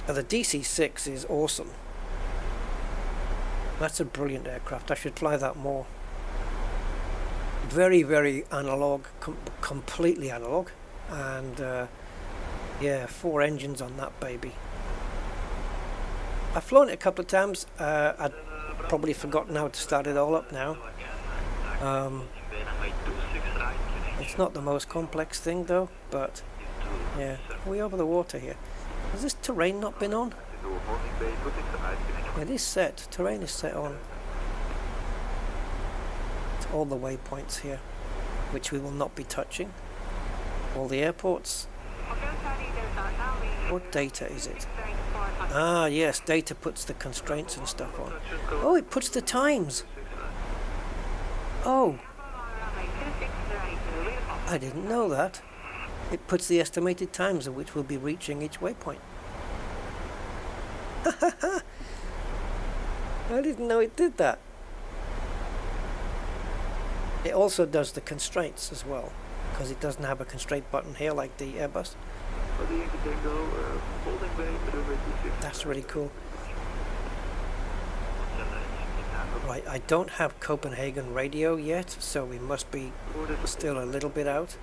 The DC-6 is awesome. That's a brilliant aircraft. I should fly that more. Very, very analog, completely analog, and yeah, 4 engines on that baby. I've flown it a couple of times. I'd probably forgotten how to start it all up now. It's not the most complex thing though, but yeah. Are we over the water here? Has this terrain not been on? It is set. Terrain is set on. It's all the waypoints here, which we will not be touching. All the airports. What data is it? Ah, yes, data puts the constraints and stuff on. Oh, it puts the times. Oh, I didn't know that. It puts the estimated times at which we'll be reaching each waypoint. I didn't know it did that. It also does the constraints as well, because it doesn't have a constraint button here like the Airbus. That's really cool. Right, I don't have Copenhagen radio yet, so we must be still a little bit out.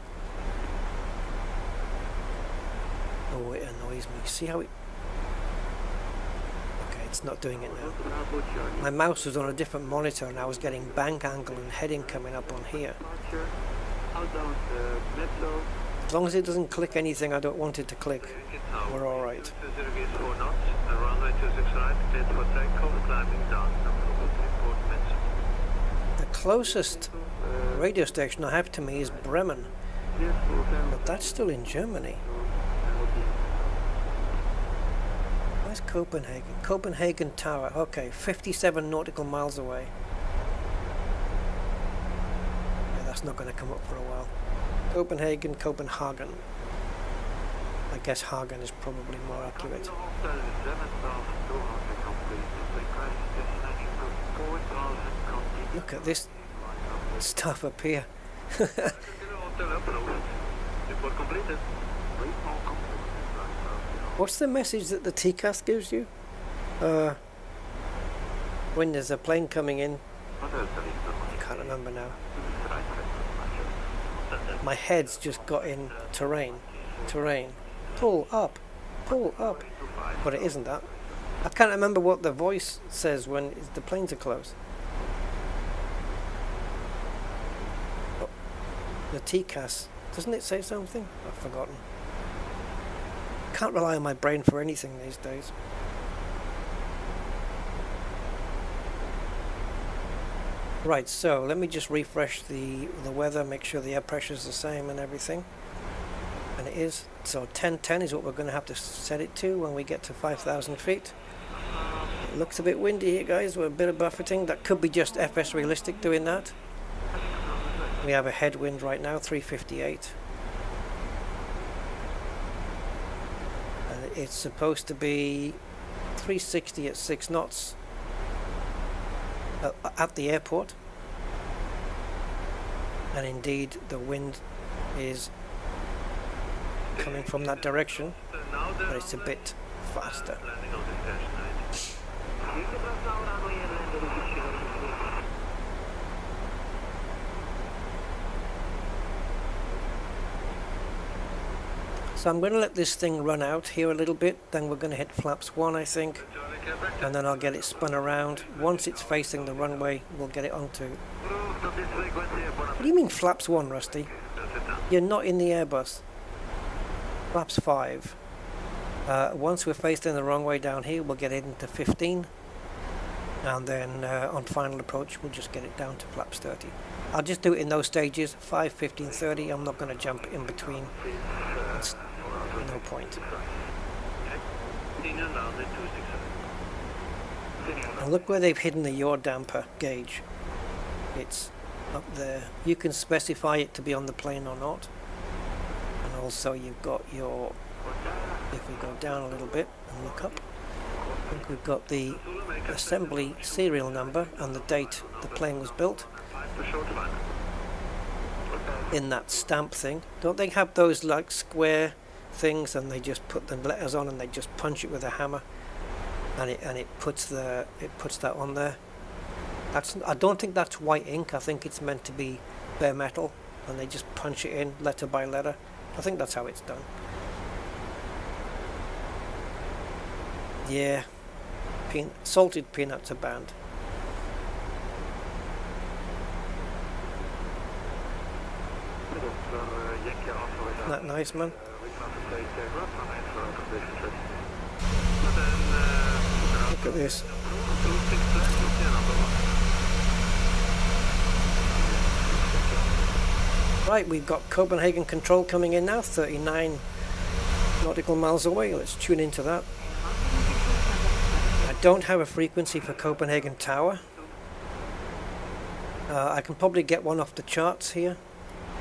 Oh, it annoys me. See how it... Okay, it's not doing it now. My mouse was on a different monitor and I was getting bank angle and heading coming up on here. As long as it doesn't click anything I don't want it to click, we're alright. The closest radio station I have to me is Bremen, but that's still in Germany. Where's Copenhagen? Copenhagen Tower, okay, 57 nautical miles away. Yeah, that's not going to come up for a while. Copenhagen, Copenhagen. I guess Hagen is probably more accurate. Look at this stuff up here. What's the message that the TCAS gives you? When there's a plane coming in. I can't remember now. My head's just got in terrain. Pull up. But it isn't that. I can't remember what the voice says when the planes are close. Oh, the TCAS. Doesn't it say something? I've forgotten. Can't rely on my brain for anything these days. Right, so let me just refresh the weather, make sure the air pressure is the same and everything. And it is. So 1010 is what we're going to have to set it to when we get to 5,000 feet. It looks a bit windy here, guys, with a bit of buffeting. That could be just FS Realistic doing that. We have a headwind right now, 358. And it's supposed to be 360 at 6 knots. At the airport, and indeed the wind is coming from that direction, but it's a bit faster. So I'm going to let this thing run out here a little bit, then we're going to hit flaps 1 I think, and then I'll get it spun around. Once it's facing the runway, we'll get it onto... What do you mean flaps 1, Rusty? You're not in the Airbus. Flaps 5. Once we're facing the runway down here, we'll get it into 15, and then on final approach we'll just get it down to flaps 30. I'll just do it in those stages, 5, 15, 30. I'm not going to jump in between. It's no point. And look where they've hidden the yaw damper gauge. It's up there. You can specify it to be on the plane or not. And also you've got your... If we go down a little bit and look up, I think we've got the assembly serial number and the date the plane was built in that stamp thing. Don't they have those like square things and they just put the letters on and they just punch it with a hammer and it puts that on there? I don't think that's white ink. I think it's meant to be bare metal and they just punch it in letter by letter. I think that's how it's done. Yeah, salted peanuts are banned. Isn't that nice, man? Look at this. Right, we've got Copenhagen control coming in now, 39 nautical miles away. Let's tune into that. I don't have a frequency for Copenhagen Tower. I can probably get one off the charts here.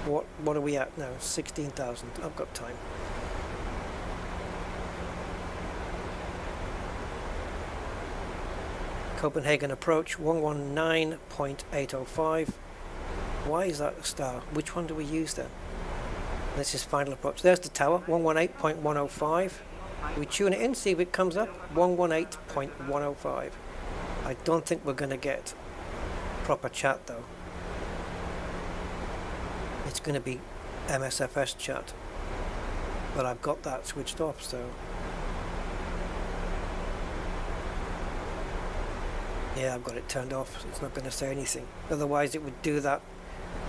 What are we at now? 16,000. I've got time. Copenhagen approach 119.805. Why is that a star? Which one do we use then? This is final approach. There's the tower, 118.105. We tune it in, see if it comes up. 118.105. I don't think we're going to get proper chat though. It's going to be MSFS chat. But I've got that switched off, so... Yeah, I've got it turned off. It's not going to say anything. Otherwise it would do that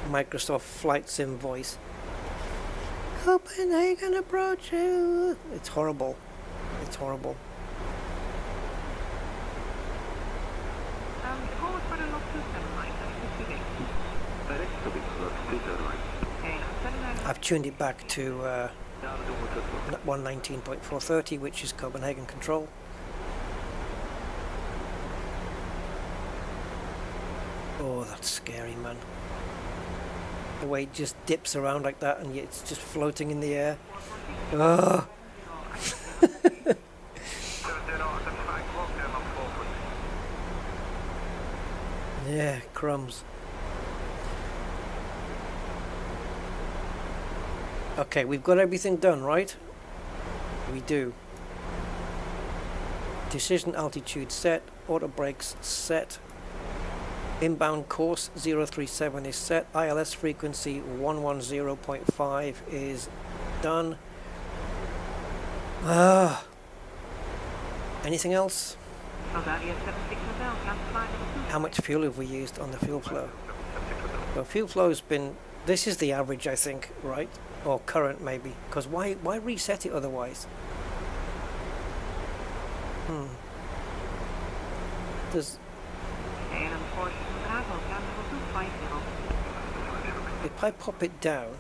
Microsoft Flight Sim voice. Copenhagen approach. It's horrible. It's horrible. I've tuned it back to 119.430, which is Copenhagen control. Oh, that's scary, man. The way it just dips around like that and it's just floating in the air. Oh. Yeah, crumbs. Okay, we've got everything done, right? We do. Decision altitude set, auto brakes set. Inbound course 037 is set. ILS frequency 110.5 is done. Anything else? How much fuel have we used on the fuel flow? Well, fuel flow has been... This is the average, I think, right? Or current, maybe. Because why reset it otherwise? There's... If I pop it down,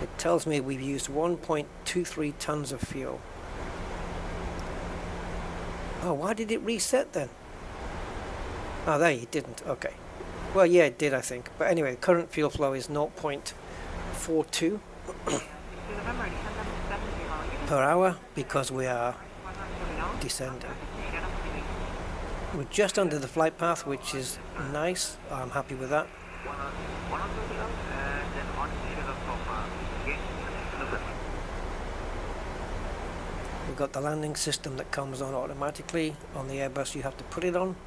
it tells me we've used 1.23 tons of fuel. Oh, why did it reset then? Oh, there, it didn't. Okay. Well, yeah, it did, I think. But anyway, current fuel flow is 0.42 per hour because we are descending. We're just under the flight path, which is nice. I'm happy with that. We've got the landing system that comes on automatically. On the Airbus you have to put it on.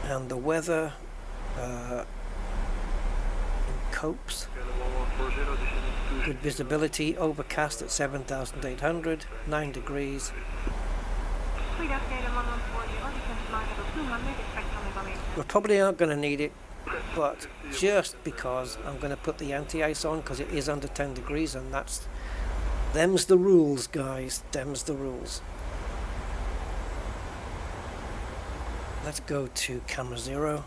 And the weather in Copes. Good visibility, overcast at 7,800, 9 degrees. We probably aren't going to need it, but just because I'm going to put the anti-ice on because it is under 10 degrees and them's the rules, guys, them's the rules. Let's go to camera 0.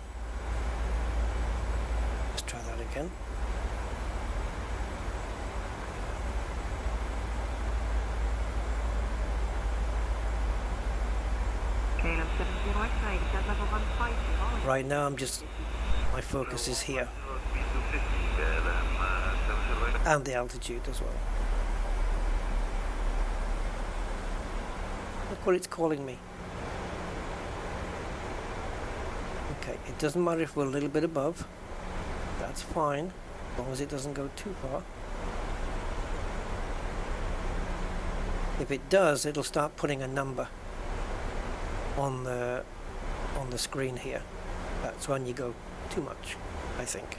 Let's try that again. Right now my focus is here. And the altitude as well. Look what it's calling me. Okay, it doesn't matter if we're a little bit above. That's fine, as long as it doesn't go too far. If it does, it'll start putting a number on the screen here. That's when you go too much, I think.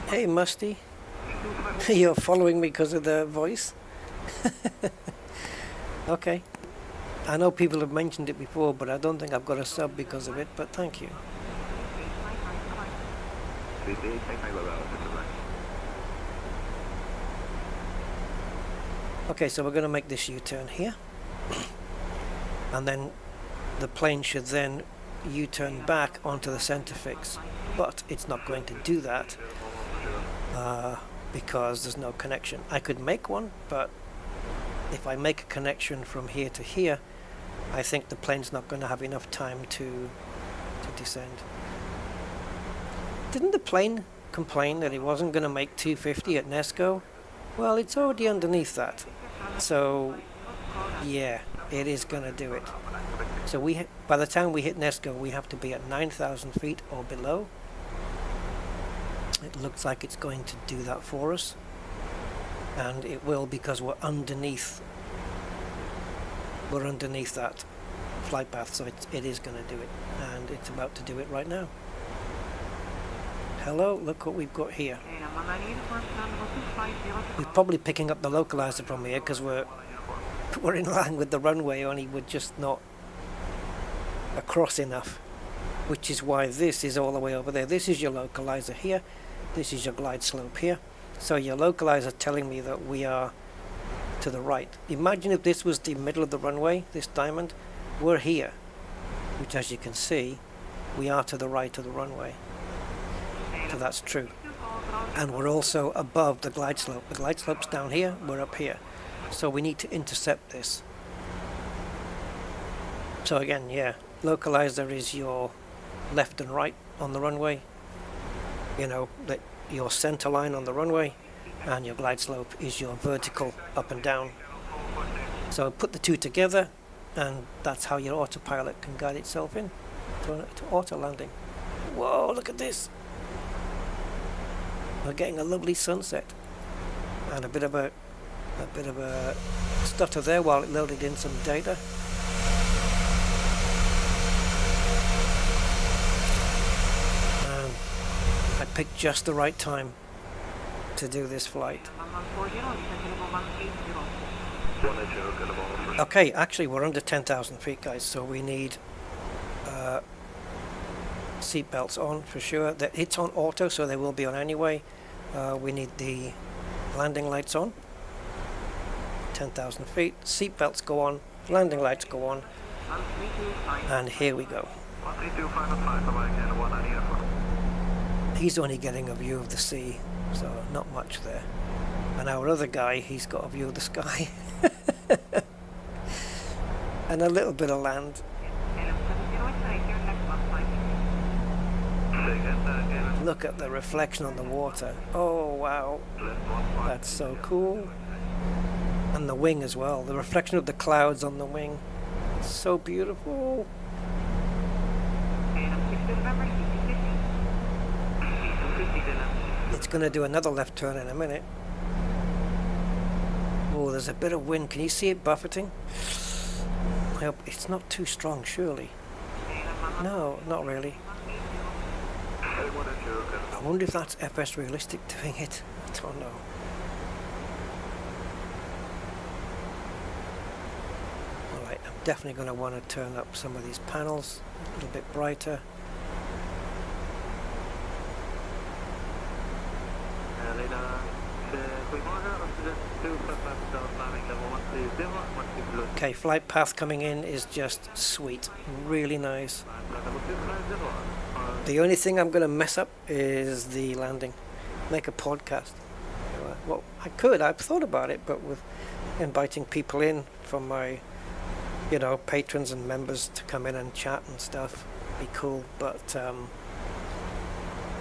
Hey Musty, you're following me because of the voice? Okay. I know people have mentioned it before, but I don't think I've got a sub because of it, but thank you. Okay, so we're going to make this U-turn here. And then the plane should then U-turn back onto the center fix. But it's not going to do that because there's no connection. I could make one, but if I make a connection from here to here, I think the plane's not going to have enough time to descend. Didn't the plane complain that it wasn't going to make 250 at Nesco? Well, it's already underneath that. So, yeah, it is going to do it. So by the time we hit Nesco, we have to be at 9,000 feet or below. It looks like it's going to do that for us. And it will, because we're underneath that flight path, so it is going to do it. And it's about to do it right now. Hello, look what we've got here. We're probably picking up the localizer from here because we're in line with the runway, only we're just not across enough, which is why this is all the way over there. This is your localizer here, this is your glide slope here. So your localizer telling me that we are to the right. Imagine if this was the middle of the runway, this diamond, we're here, which as you can see, we are to the right of the runway. So that's true. And we're also above the glide slope. The glide slope's down here, we're up here. So we need to intercept this. So again, yeah, localizer is your left and right on the runway. You know, your center line on the runway, and your glide slope is your vertical up and down. So put the two together, and that's how your autopilot can guide itself in to auto landing. Whoa, look at this! We're getting a lovely sunset, and a bit of a stutter there while it loaded in some data. And I picked just the right time to do this flight. Okay, actually we're under 10,000 feet, guys, so we need seat belts on for sure. It's on auto, so they will be on anyway. We need the landing lights on. 10,000 feet, seat belts go on, landing lights go on, and here we go. He's only getting a view of the sea, so not much there. And our other guy, he's got a view of the sky. And a little bit of land. Look at the reflection on the water. Oh wow, that's so cool. And the wing as well, the reflection of the clouds on the wing. It's so beautiful. It's going to do another left turn in a minute. Oh, there's a bit of wind. Can you see it buffeting? I hope it's not too strong, surely. No, not really. I wonder if that's FS Realistic doing it. I don't know. Alright, I'm definitely going to want to turn up some of these panels a little bit brighter. Okay, flight path coming in is just sweet, really nice. The only thing I'm going to mess up is the landing. Make a podcast. Well, I've thought about it, but with inviting people in from my, patrons and members to come in and chat and stuff, be cool. But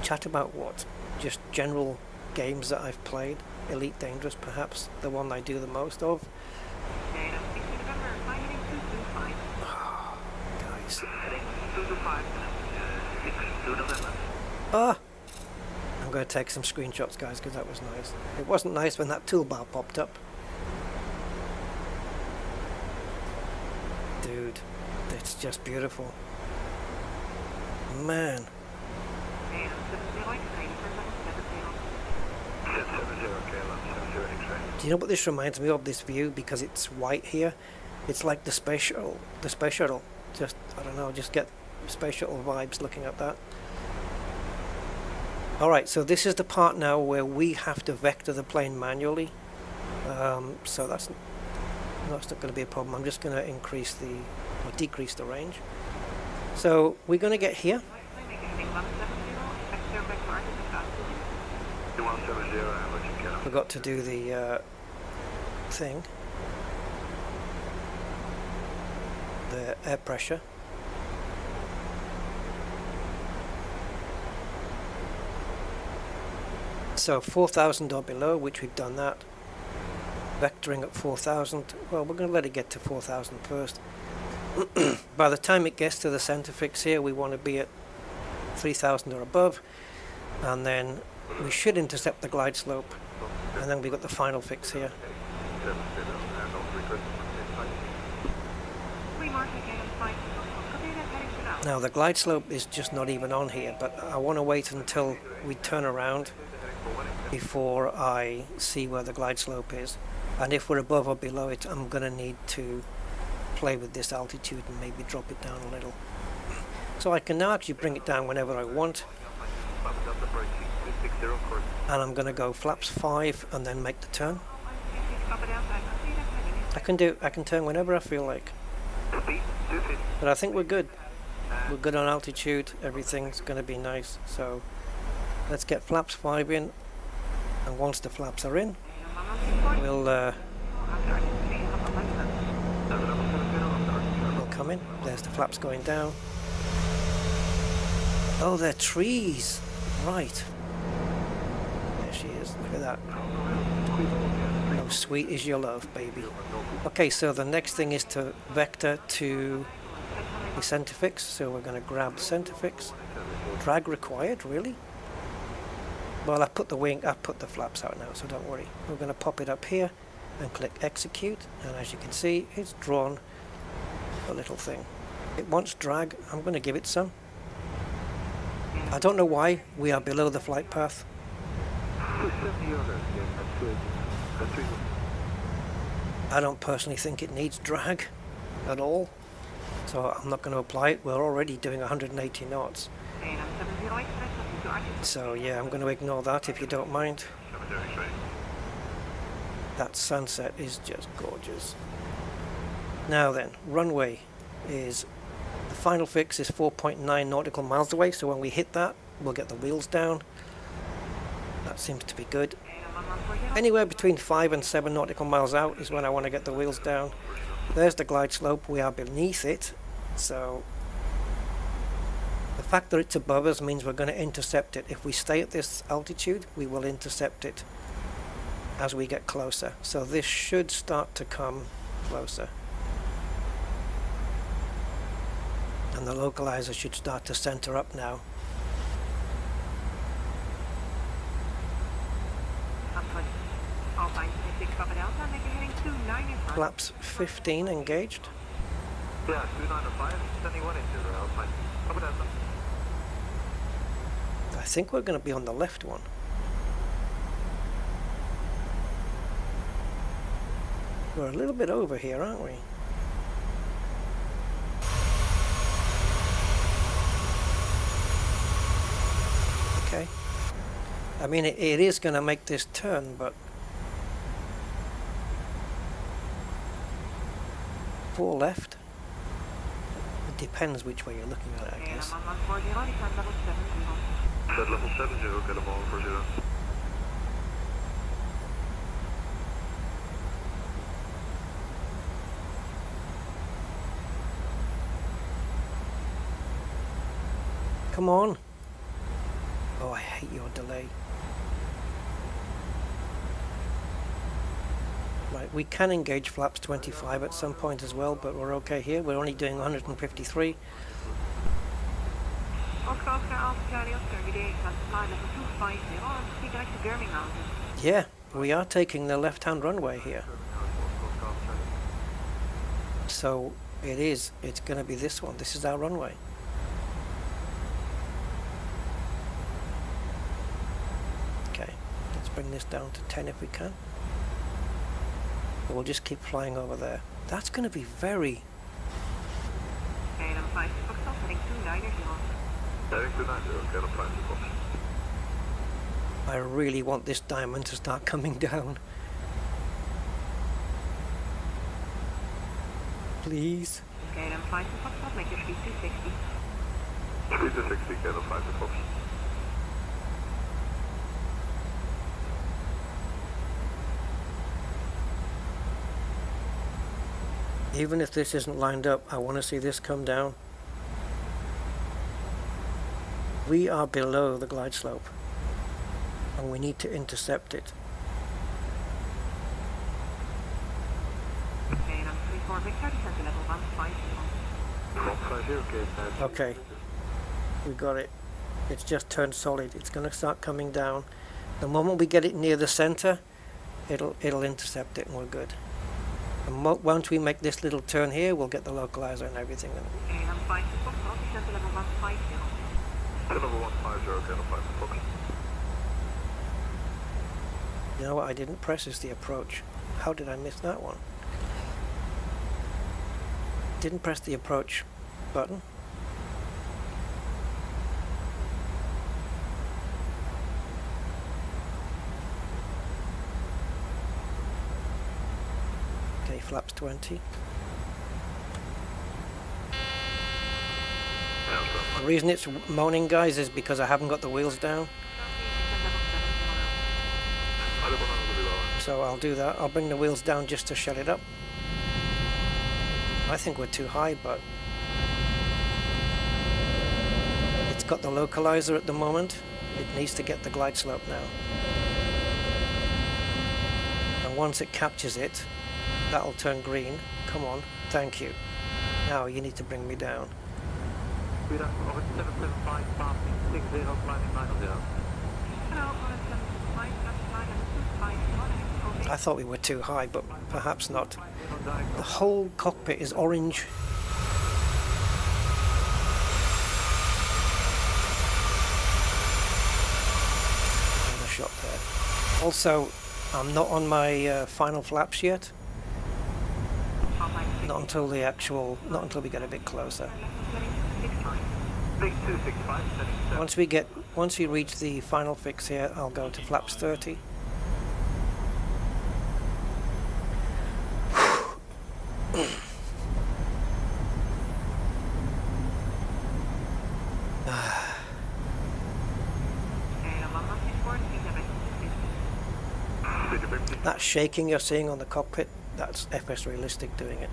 chat about what? Just general games that I've played. Elite Dangerous, perhaps the one I do the most of. Oh, guys. I'm going to take some screenshots, guys, because that was nice. It wasn't nice when that toolbar popped up. Dude, it's just beautiful. Man. Do you know what this reminds me of, this view? Because it's white here. It's like the space shuttle. Just, I don't know, just get space shuttle vibes looking at that. Alright, so this is the part now where we have to vector the plane manually. So that's not going to be a problem. I'm just going to increase the, or decrease the range. So we're going to get here. Forgot to do the thing, the air pressure. So 4,000 or below, which we've done that. Vectoring at 4,000. Well, we're going to let it get to 4,000 first. By the time it gets to the center fix here, we want to be at 3,000 or above, and then we should intercept the glide slope, and then we've got the final fix here. Now the glide slope is just not even on here, but I want to wait until we turn around before I see where the glide slope is, and if we're above or below it, I'm going to need to play with this altitude and maybe drop it down a little. So I can now actually bring it down whenever I want, and I'm going to go flaps 5 and then make the turn. I can turn whenever I feel like, but I think we're good. We're good on altitude, everything's going to be nice. So let's get flaps 5 in, and once the flaps are in, we'll come in. There's the flaps going down. Oh, they're trees, right. There she is, look at that. How sweet is your love, baby. Okay, so the next thing is to vector to the center fix, so we're going to grab the center fix. Drag required, really? Well, I put the flaps out now, so don't worry. We're going to pop it up here and click execute, and as you can see, it's drawn a little thing. It wants drag. I'm going to give it some. I don't know why we are below the flight path. I don't personally think it needs drag at all, so I'm not going to apply it. We're already doing 180 knots. So yeah, I'm going to ignore that if you don't mind. That sunset is just gorgeous. Now then, runway is, the final fix is 4.9 nautical miles away, so when we hit that, we'll get the wheels down. That seems to be good. Anywhere between 5 and 7 nautical miles out is when I want to get the wheels down. There's the glide slope, we are beneath it, so the fact that it's above us means we're going to intercept it. If we stay at this altitude, we will intercept it as we get closer. So this should start to come closer. And the localizer should start to center up now. Flaps 15 engaged. Yeah, 2905, sending 1 into Alpine. I think we're going to be on the left one. We're a little bit over here, aren't we? Okay. I mean, it is going to make this turn, but four left. It depends which way you're looking at it, I guess. Set level 70, get them all for 0. Come on. Oh, I hate your delay. Right, we can engage flaps 25 at some point as well, but we're okay here. We're only doing 153. Yeah, we are taking the left-hand runway here. So it's going to be this one. This is our runway. Okay, let's bring this down to 10 if we can. We'll just keep flying over there. That's going to be very... I I really want this diamond to start coming down. please. Okay, then 5 to Foxtrot, make your speed 260. Speed to 60, Kilo 5 to Fox. Even if this isn't lined up, I want to see this come down. We are below the glide slope, and we need to intercept it. Okay, then 34 Victor, descend to level 150. 150, okay. Okay, we got it. It's just turned solid. It's going to start coming down. The moment we get it near the center, it'll intercept it, and we're good. And once we make this little turn here, we'll get the localizer and everything. Okay, then 5 to Foxtrot, descend to level 150. Level 150, Kilo 5 to Fox. You know what I didn't press is the approach. How did I miss that one? Didn't press the approach button. Okay, flaps 20. The reason it's moaning, guys, is because I haven't got the wheels down. So I'll do that. I'll bring the wheels down just to shut it up. I think we're too high, but it's got the localizer at the moment. It needs to get the glide slope now. And once it captures it, that'll turn green. Come on, thank you. Now you need to bring me down. Speed up over 775, passing 60, climbing 90. I thought we were too high, but perhaps not. The whole cockpit is orange. Another shot there. Also, I'm not on my final flaps yet. Not until we get a bit closer. Once we reach the final fix here, I'll go to flaps 30. That shaking you're seeing on the cockpit, that's FS Realistic doing it.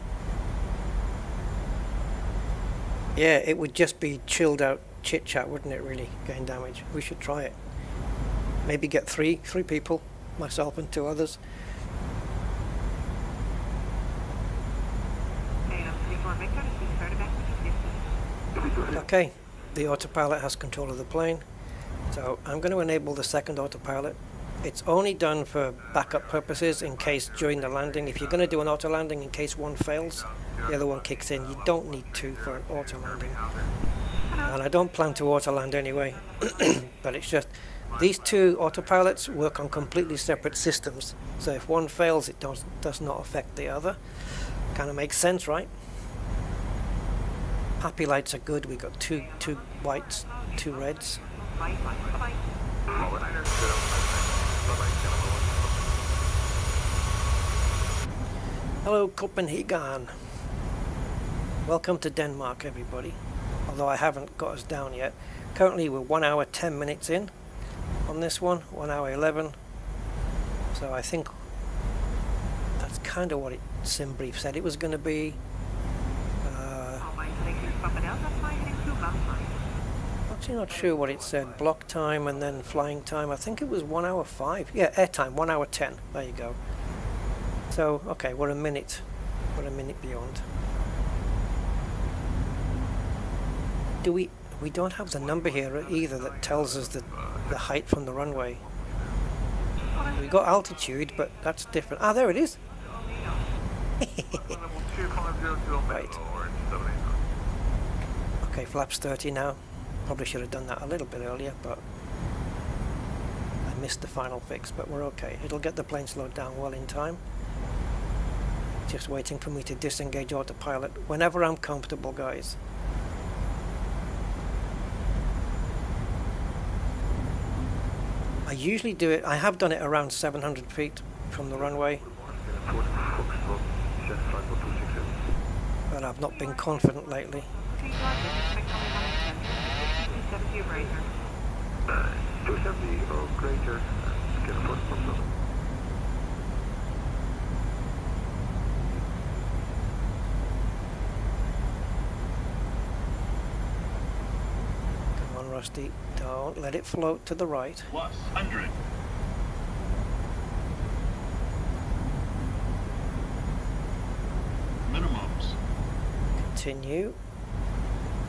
Yeah, it would just be chilled out chit chat, wouldn't it, really, gain damage. We should try it. Maybe get three people, myself and 2 others. Okay, the autopilot has control of the plane, so I'm going to enable the second autopilot. It's only done for backup purposes in case during the landing, if you're going to do an auto landing, in case one fails, the other one kicks in. You don't need 2 for an auto landing. And I don't plan to auto land anyway, but it's just these 2 autopilots work on completely separate systems. So if one fails, it does not affect the other. Kind of makes sense, right? Happy lights are good. We got two whites, 2 reds. Hello, Copenhagen. Welcome to Denmark, everybody. Although I haven't got us down yet. Currently we're 1 hour 10 minutes in on this one, 1 hour 11. So I think that's kind of what SimBrief said it was going to be. Actually not sure what it said. Block time and then flying time. I think it was 1 hour 5. Yeah, air time, 1 hour 10. There you go. So, okay, we're a minute beyond. We don't have the number here either that tells us the height from the runway. We got altitude, but that's different. Ah, there it is. Right. Okay, flaps 30 now. Probably should have done that a little bit earlier, but I missed the final fix, but we're okay. It'll get the plane slowed down well in time. Just waiting for me to disengage autopilot whenever I'm comfortable, guys. I usually do it, I have done it around 700 feet from the runway. that I've not been confident lately. 270 or greater, get a foot from them. Come on, Rusty. Don't let it float to the right. Plus 100. Minimums. Continue.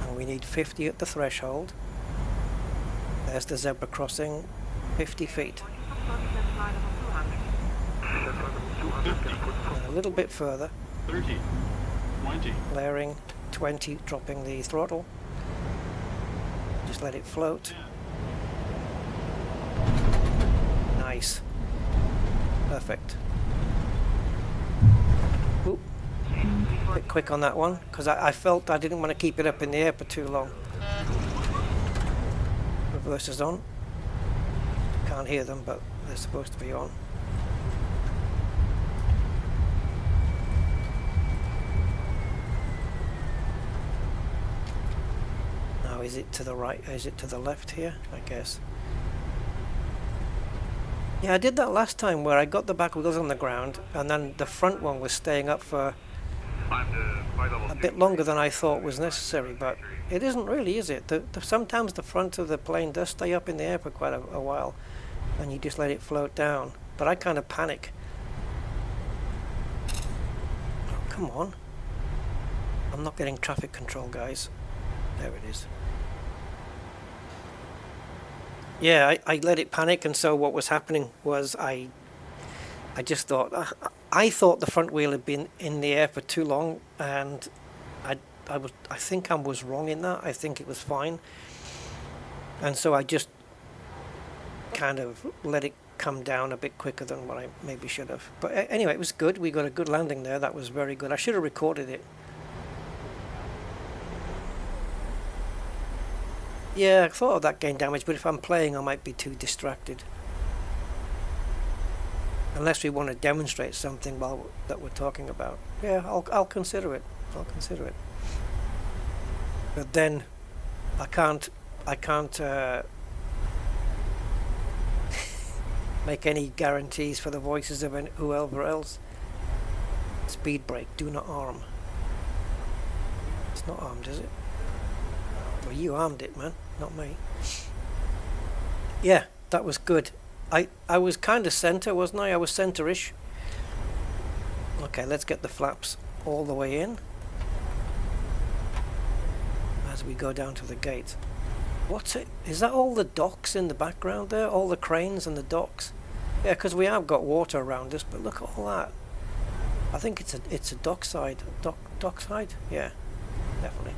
And we need 50 at the threshold. There's the zebra crossing. 50 feet. And a little bit further. 30. 20. Layering. 20. Dropping the throttle. Just let it float. Nice. Perfect. Oop. A bit quick on that one, because I felt I didn't want to keep it up in the air for too long. Reversers on. Can't hear them, but they're supposed to be on. Now, is it to the right? Is it to the left here? I guess. Yeah, I did that last time where I got the back wheels on the ground and then the front one was staying up for a bit longer than I thought was necessary, but it isn't really, is it? Sometimes the front of the plane does stay up in the air for quite a while and you just let it float down, but I kind of panic. Oh, come on. I'm not getting traffic control, guys. There it is. Yeah, I let it panic, and so what was happening was I just thought I thought the front wheel had been in the air for too long, and I think I was wrong in that. I think it was fine, and so I just kind of let it come down a bit quicker than what I maybe should have. But anyway, it was good. We got a good landing there. That was very good. I should have recorded it. Yeah, I thought of that gain damage, but if I'm playing I might be too distracted. Unless we want to demonstrate something that we're talking about. Yeah, I'll consider it. I'll consider it. But then I can't make any guarantees for the voices of whoever else. Speed brake, do not arm. It's not armed, is it? Well, you armed it, man, not me. Yeah, that was good. I was kind of center, wasn't I? I was center-ish. Okay, let's get the flaps all the way in as we go down to the gate. What's it? Is that all the docks in the background there? All the cranes and the docks? Yeah, because we have got water around us, but look at all that. I think it's a dockside. Dockside? Yeah, definitely.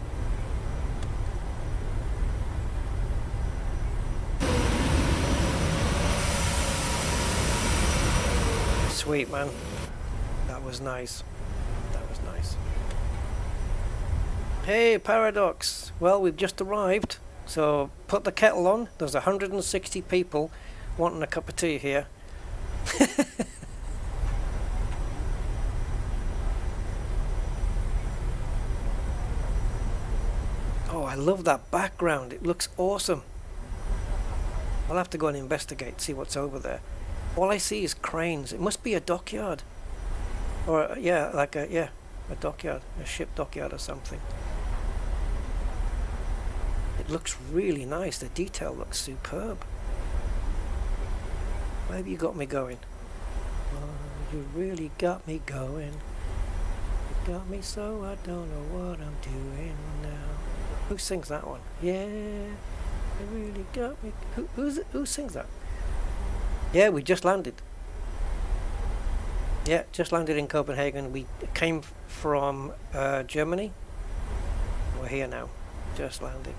Sweet, man. That was nice. That was nice. Hey, Paradox. Well, we've just arrived. So put the kettle on. There's 160 people wanting a cup of tea here. Oh, I love that background. It looks awesome. I'll have to go and investigate, see what's over there. All I see is cranes. It must be a dockyard. Or, yeah, like a dockyard. A ship dockyard or something. It looks really nice. The detail looks superb. Maybe you got me going. Oh, you really got me going. You got me so I don't know what I'm doing now. Who sings that one? Yeah, you really got me. Who sings that? Yeah, we just landed. Yeah, just landed in Copenhagen. We came from Germany. We're here now. Just landed.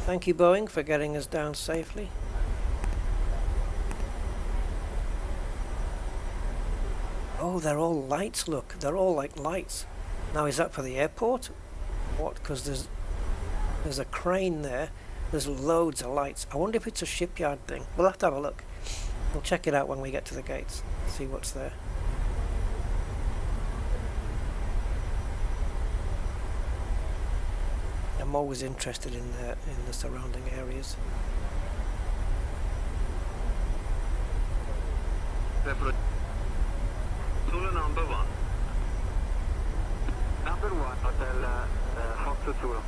Thank you, Boeing, for getting us down safely. Oh, they're all lights, look. They're all like lights. Now, is that for the airport? What? Because there's a crane there There's loads of lights. I wonder if it's a shipyard thing. We'll have to have a look. We'll check it out when we get to the gates. See what's there. I'm always interested in the surrounding areas. Zulu number 1. Number 1, Hotel Fox Zulu.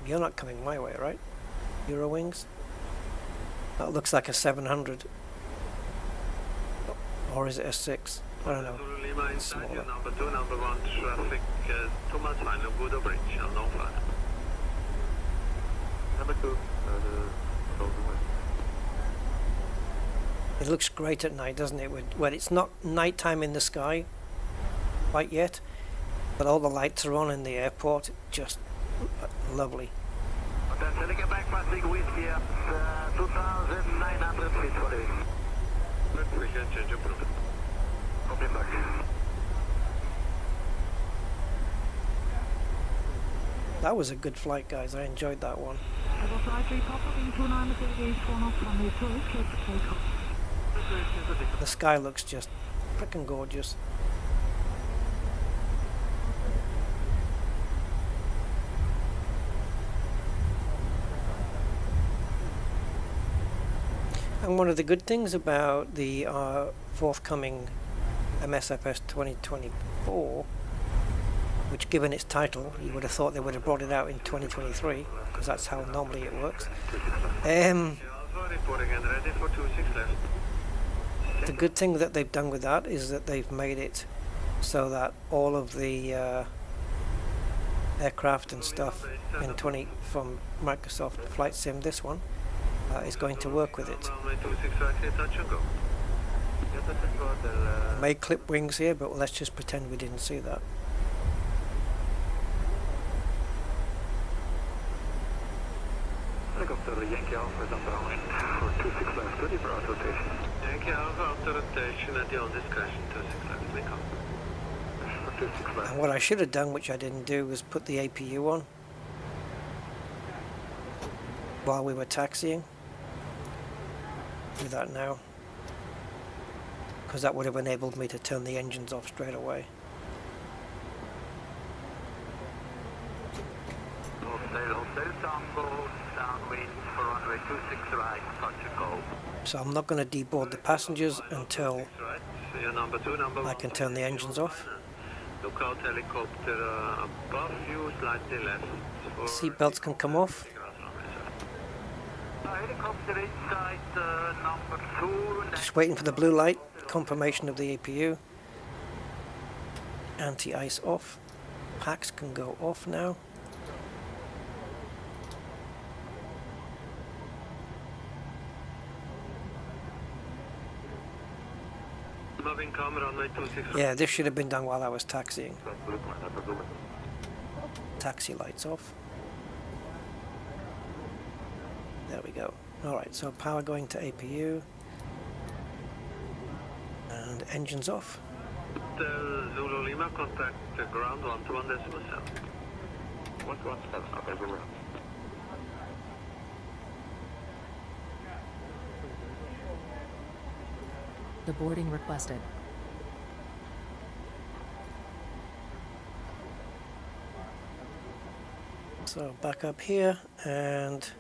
You're not coming my way, right? Eurowings? That looks like a 700. Or is it a 6? I don't know. Zulu Lima It's inside smaller. your number 2, number 1 traffic, Thomas Final Budo Bridge, unknown flight. Number 2, It looks great at night, doesn't it? Well, it's not nighttime in the sky quite yet, but all the lights are on in the airport. Just lovely. Hotel Celica back passing Whiskey at 2,900 feet for you. We can change your route. Copy back. That was a good flight, guys. I enjoyed that one. The sky looks just frickin' gorgeous. And one of the good things about the forthcoming MSFS 2024, which given its title, you would have thought they would have brought it out in 2023, because that's how normally it works. Alpha reporting and ready for 26 left. The good thing that they've done with that is that they've made it so that all of the aircraft and stuff from Microsoft Flight Sim, this one, is going to work with it. Runway 26 right, clear touch and go. I may clip wings here, but let's just pretend we didn't see that. Helicopter Yankee Alpha is up around for 26 left, ready for out rotation. Yankee Alpha after rotation at your own discretion, 26 left, make up. For 26 left. And what I should have done, which I didn't do, was put the APU on while we were taxiing. Do that now, because that would have enabled me to turn the engines off straight away. Hotel Tango, downwind for runway 26 right, touch and go. So I'm not going to deboard the passengers until Right, so your number 2, number 1. I can turn the engines off. Look out helicopter above you, slightly left. Seatbelts can come off. Helicopter inside number 2. Just waiting for the blue light, confirmation of the APU. Anti-ice off. Packs can go off now. Moving camera runway 26. Yeah, this should have been done while I was taxiing. Taxi lights off. There we go. Alright, so power going to APU. And engines off. Zulu Lima, contact ground 121.7. 117, okay, Zulu. The boarding requested. So back up here, and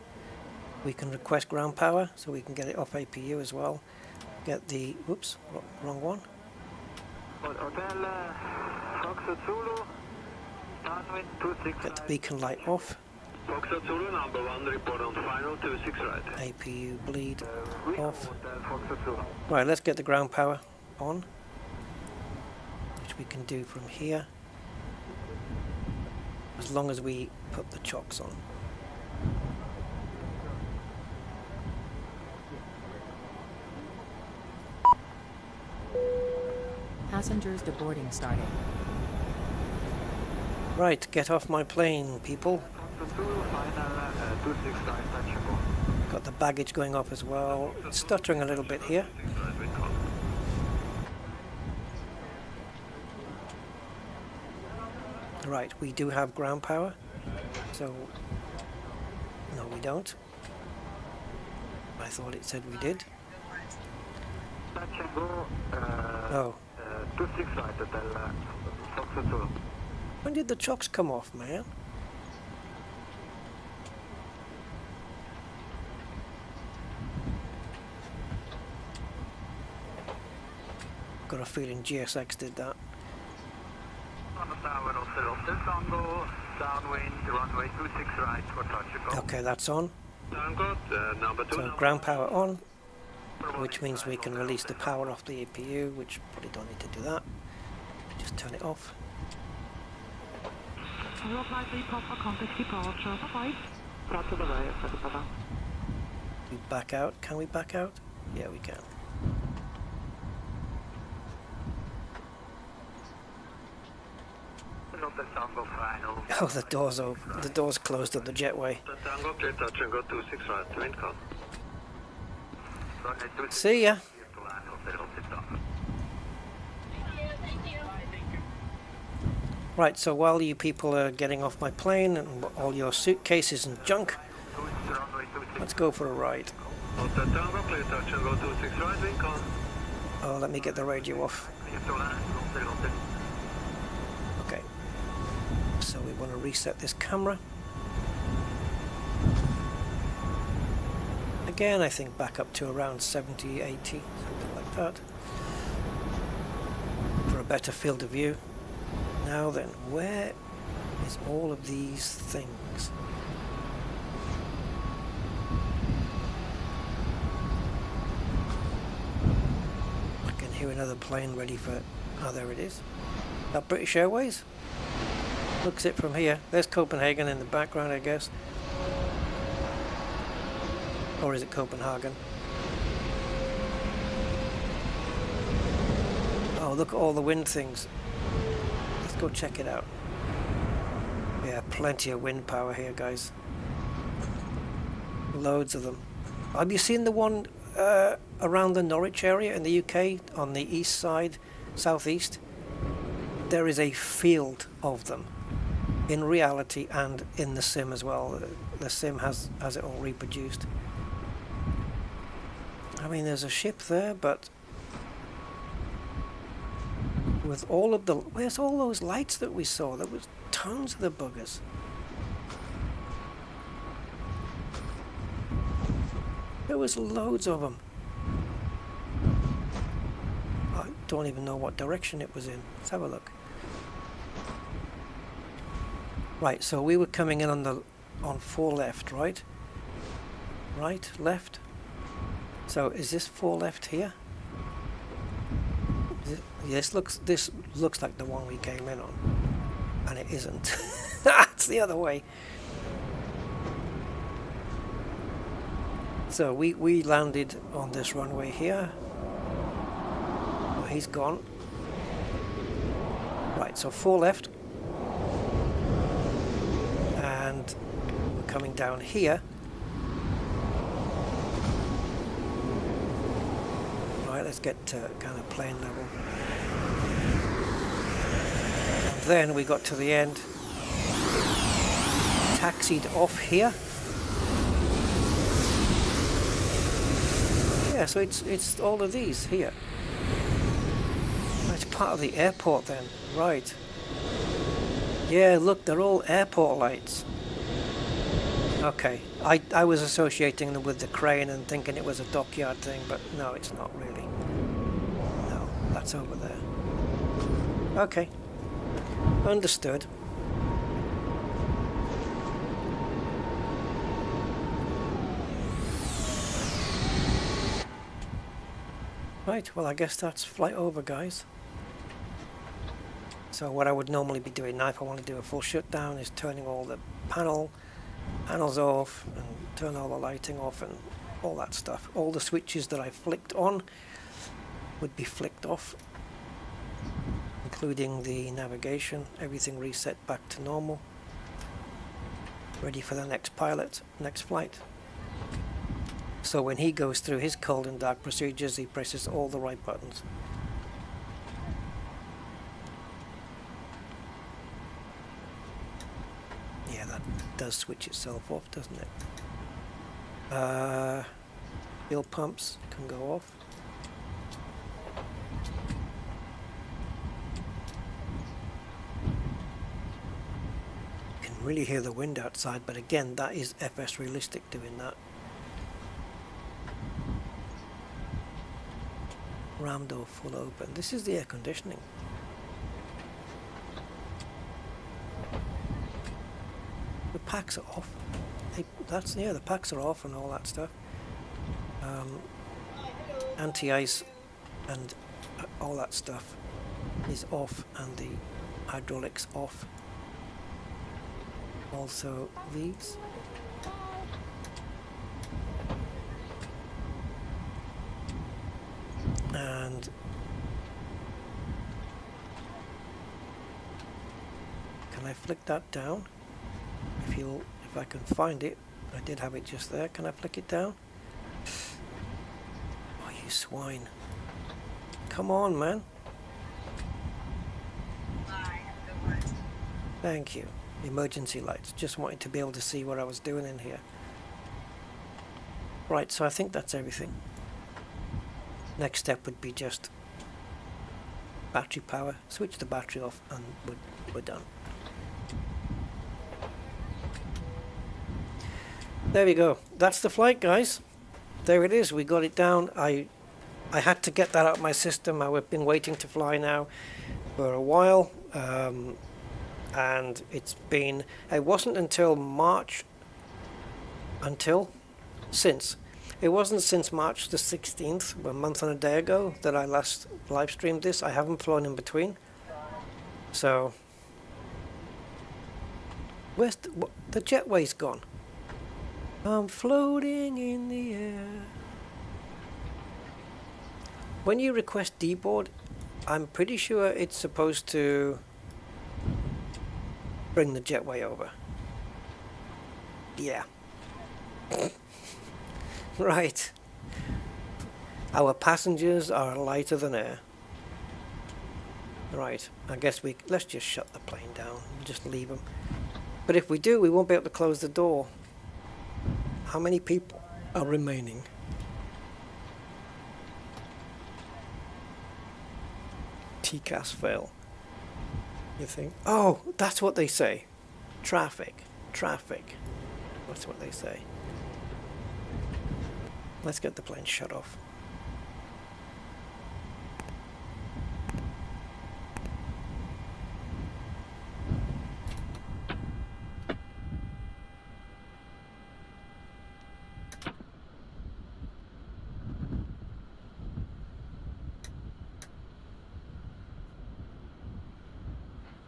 we can request ground power, so we can get it off APU as well. Get the, whoops, wrong one. Hotel Fox Zulu, downwind 26 Get the beacon light off. Fox Zulu, number 1, report on final 26 right. APU bleed off. Hotel Fox Zulu. Right, let's get the ground power on, which we can do from here, as long as we put the chocks on. Passengers deboarding starting. Right, get off my plane, people. Fox Zulu, final 26 right, touch and go. Got the baggage going off as well. It's stuttering a little bit here. 26 right, wind calm. Right, we do have ground power, so we don't. I thought it said we did. Touch and go. Oh. 26 right, Hotel Fox 2. When did the chocks come off, man? Got a feeling GSX did that. On the tower of the Rotterdam, Tango, downwind, runway 26 right for touch and go. Okay, that's on. Tango, number 2. So ground power on, which means we can release the power off the APU, which probably don't need to do that. Just turn it off. We back out. Can we back out? Yeah, we can. Oh, the door's open. The door's closed on the jetway. Tango, clear touch and go 26 right, wind calm. See ya. Right, so while you people are getting off my plane and all your suitcases and junk, let's go for a ride. Tango, clear touch and go 26 right, wind calm. Oh, let me get the radio off. Okay. So we want to reset this camera. Again, I think back up to around 70, 80, something like that. For a better field of view. Now then, where is all of these things? I can hear another plane ready for... Oh, there it is. That British Airways? Looks it from here. There's Copenhagen in the background, I guess. Or is it Copenhagen? Oh, look at all the wind things. Let's go check it out. Yeah, plenty of wind power here, guys. Loads of them. Have you seen the one around the Norwich area in the UK on the east side, southeast? There is a field of them in reality and in the sim as well. The sim has it all reproduced. I mean, there's a ship there, but with all of the... Where's all those lights that we saw? There was tons of the buggers. There was loads of them. I don't even know what direction it was in. Let's have a look. Right, so we were coming in on 4 left, right? Right, left. So is this 4 left here? This looks like the one we came in on, and it isn't. It's the other way. So we landed on this runway here. Oh, he's gone. Right, so 4 left, and we're coming down here. Let's get to kind of plane level. And then we got to the end, taxied off here. Yeah, so it's all of these here. It's part of the airport then, right? Yeah, look, they're all airport lights. Okay, I was associating them with the crane and thinking it was a dockyard thing, but no, it's not really. No, that's over there. Okay, understood. Right, well I guess that's flight over, guys. So what I would normally be doing now if I want to do a full shutdown is turning all the panels off and turn all the lighting off and all that stuff. All the switches that I flicked on would be flicked off, including the navigation, everything reset back to normal, ready for the next pilot, next flight. So when he goes through his cold and dark procedures, he presses all the right buttons. Yeah, that does switch itself off, doesn't it? Fuel pumps can go off. You can really hear the wind outside, but again, that is FS Realistic doing that. Ram door full open. This is the air conditioning. The packs are off. The packs are off and all that stuff. Anti-ice and all that stuff is off, and the hydraulics off. Also these. And can I flick that down? If I can find it. I did have it just there. Can I flick it down? Oh, you swine. Come on, man. Thank you. Emergency lights. Just wanted to be able to see what I was doing in here. Right, so I think that's everything. Next step would be just battery power. Switch the battery off and we're done. There we go. That's the flight, guys. There it is. We got it down. I had to get that out of my system. I've been waiting to fly now for a while, and it wasn't until March. It wasn't since March the 16th, a month and a day ago, that I last live streamed this. I haven't flown in between. So where's the jetway's gone? I'm floating in the air. When you request deboard, I'm pretty sure it's supposed to bring the jetway over. Yeah. Right. Our passengers are lighter than air. Right. I guess let's just shut the plane down. Just leave them. But if we do, we won't be able to close the door. How many people are remaining? TCAS fail. You think? Oh, that's what they say. Traffic. That's what they say. Let's get the plane shut off.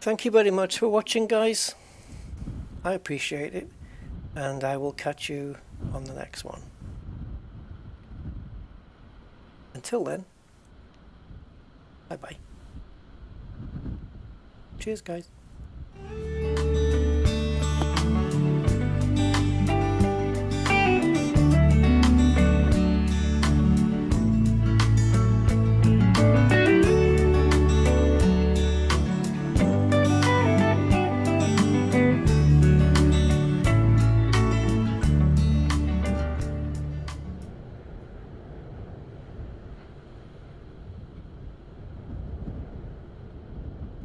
Thank you very much for watching, guys. I appreciate it, and I will catch you on the next one. Until then, bye-bye. Cheers, guys.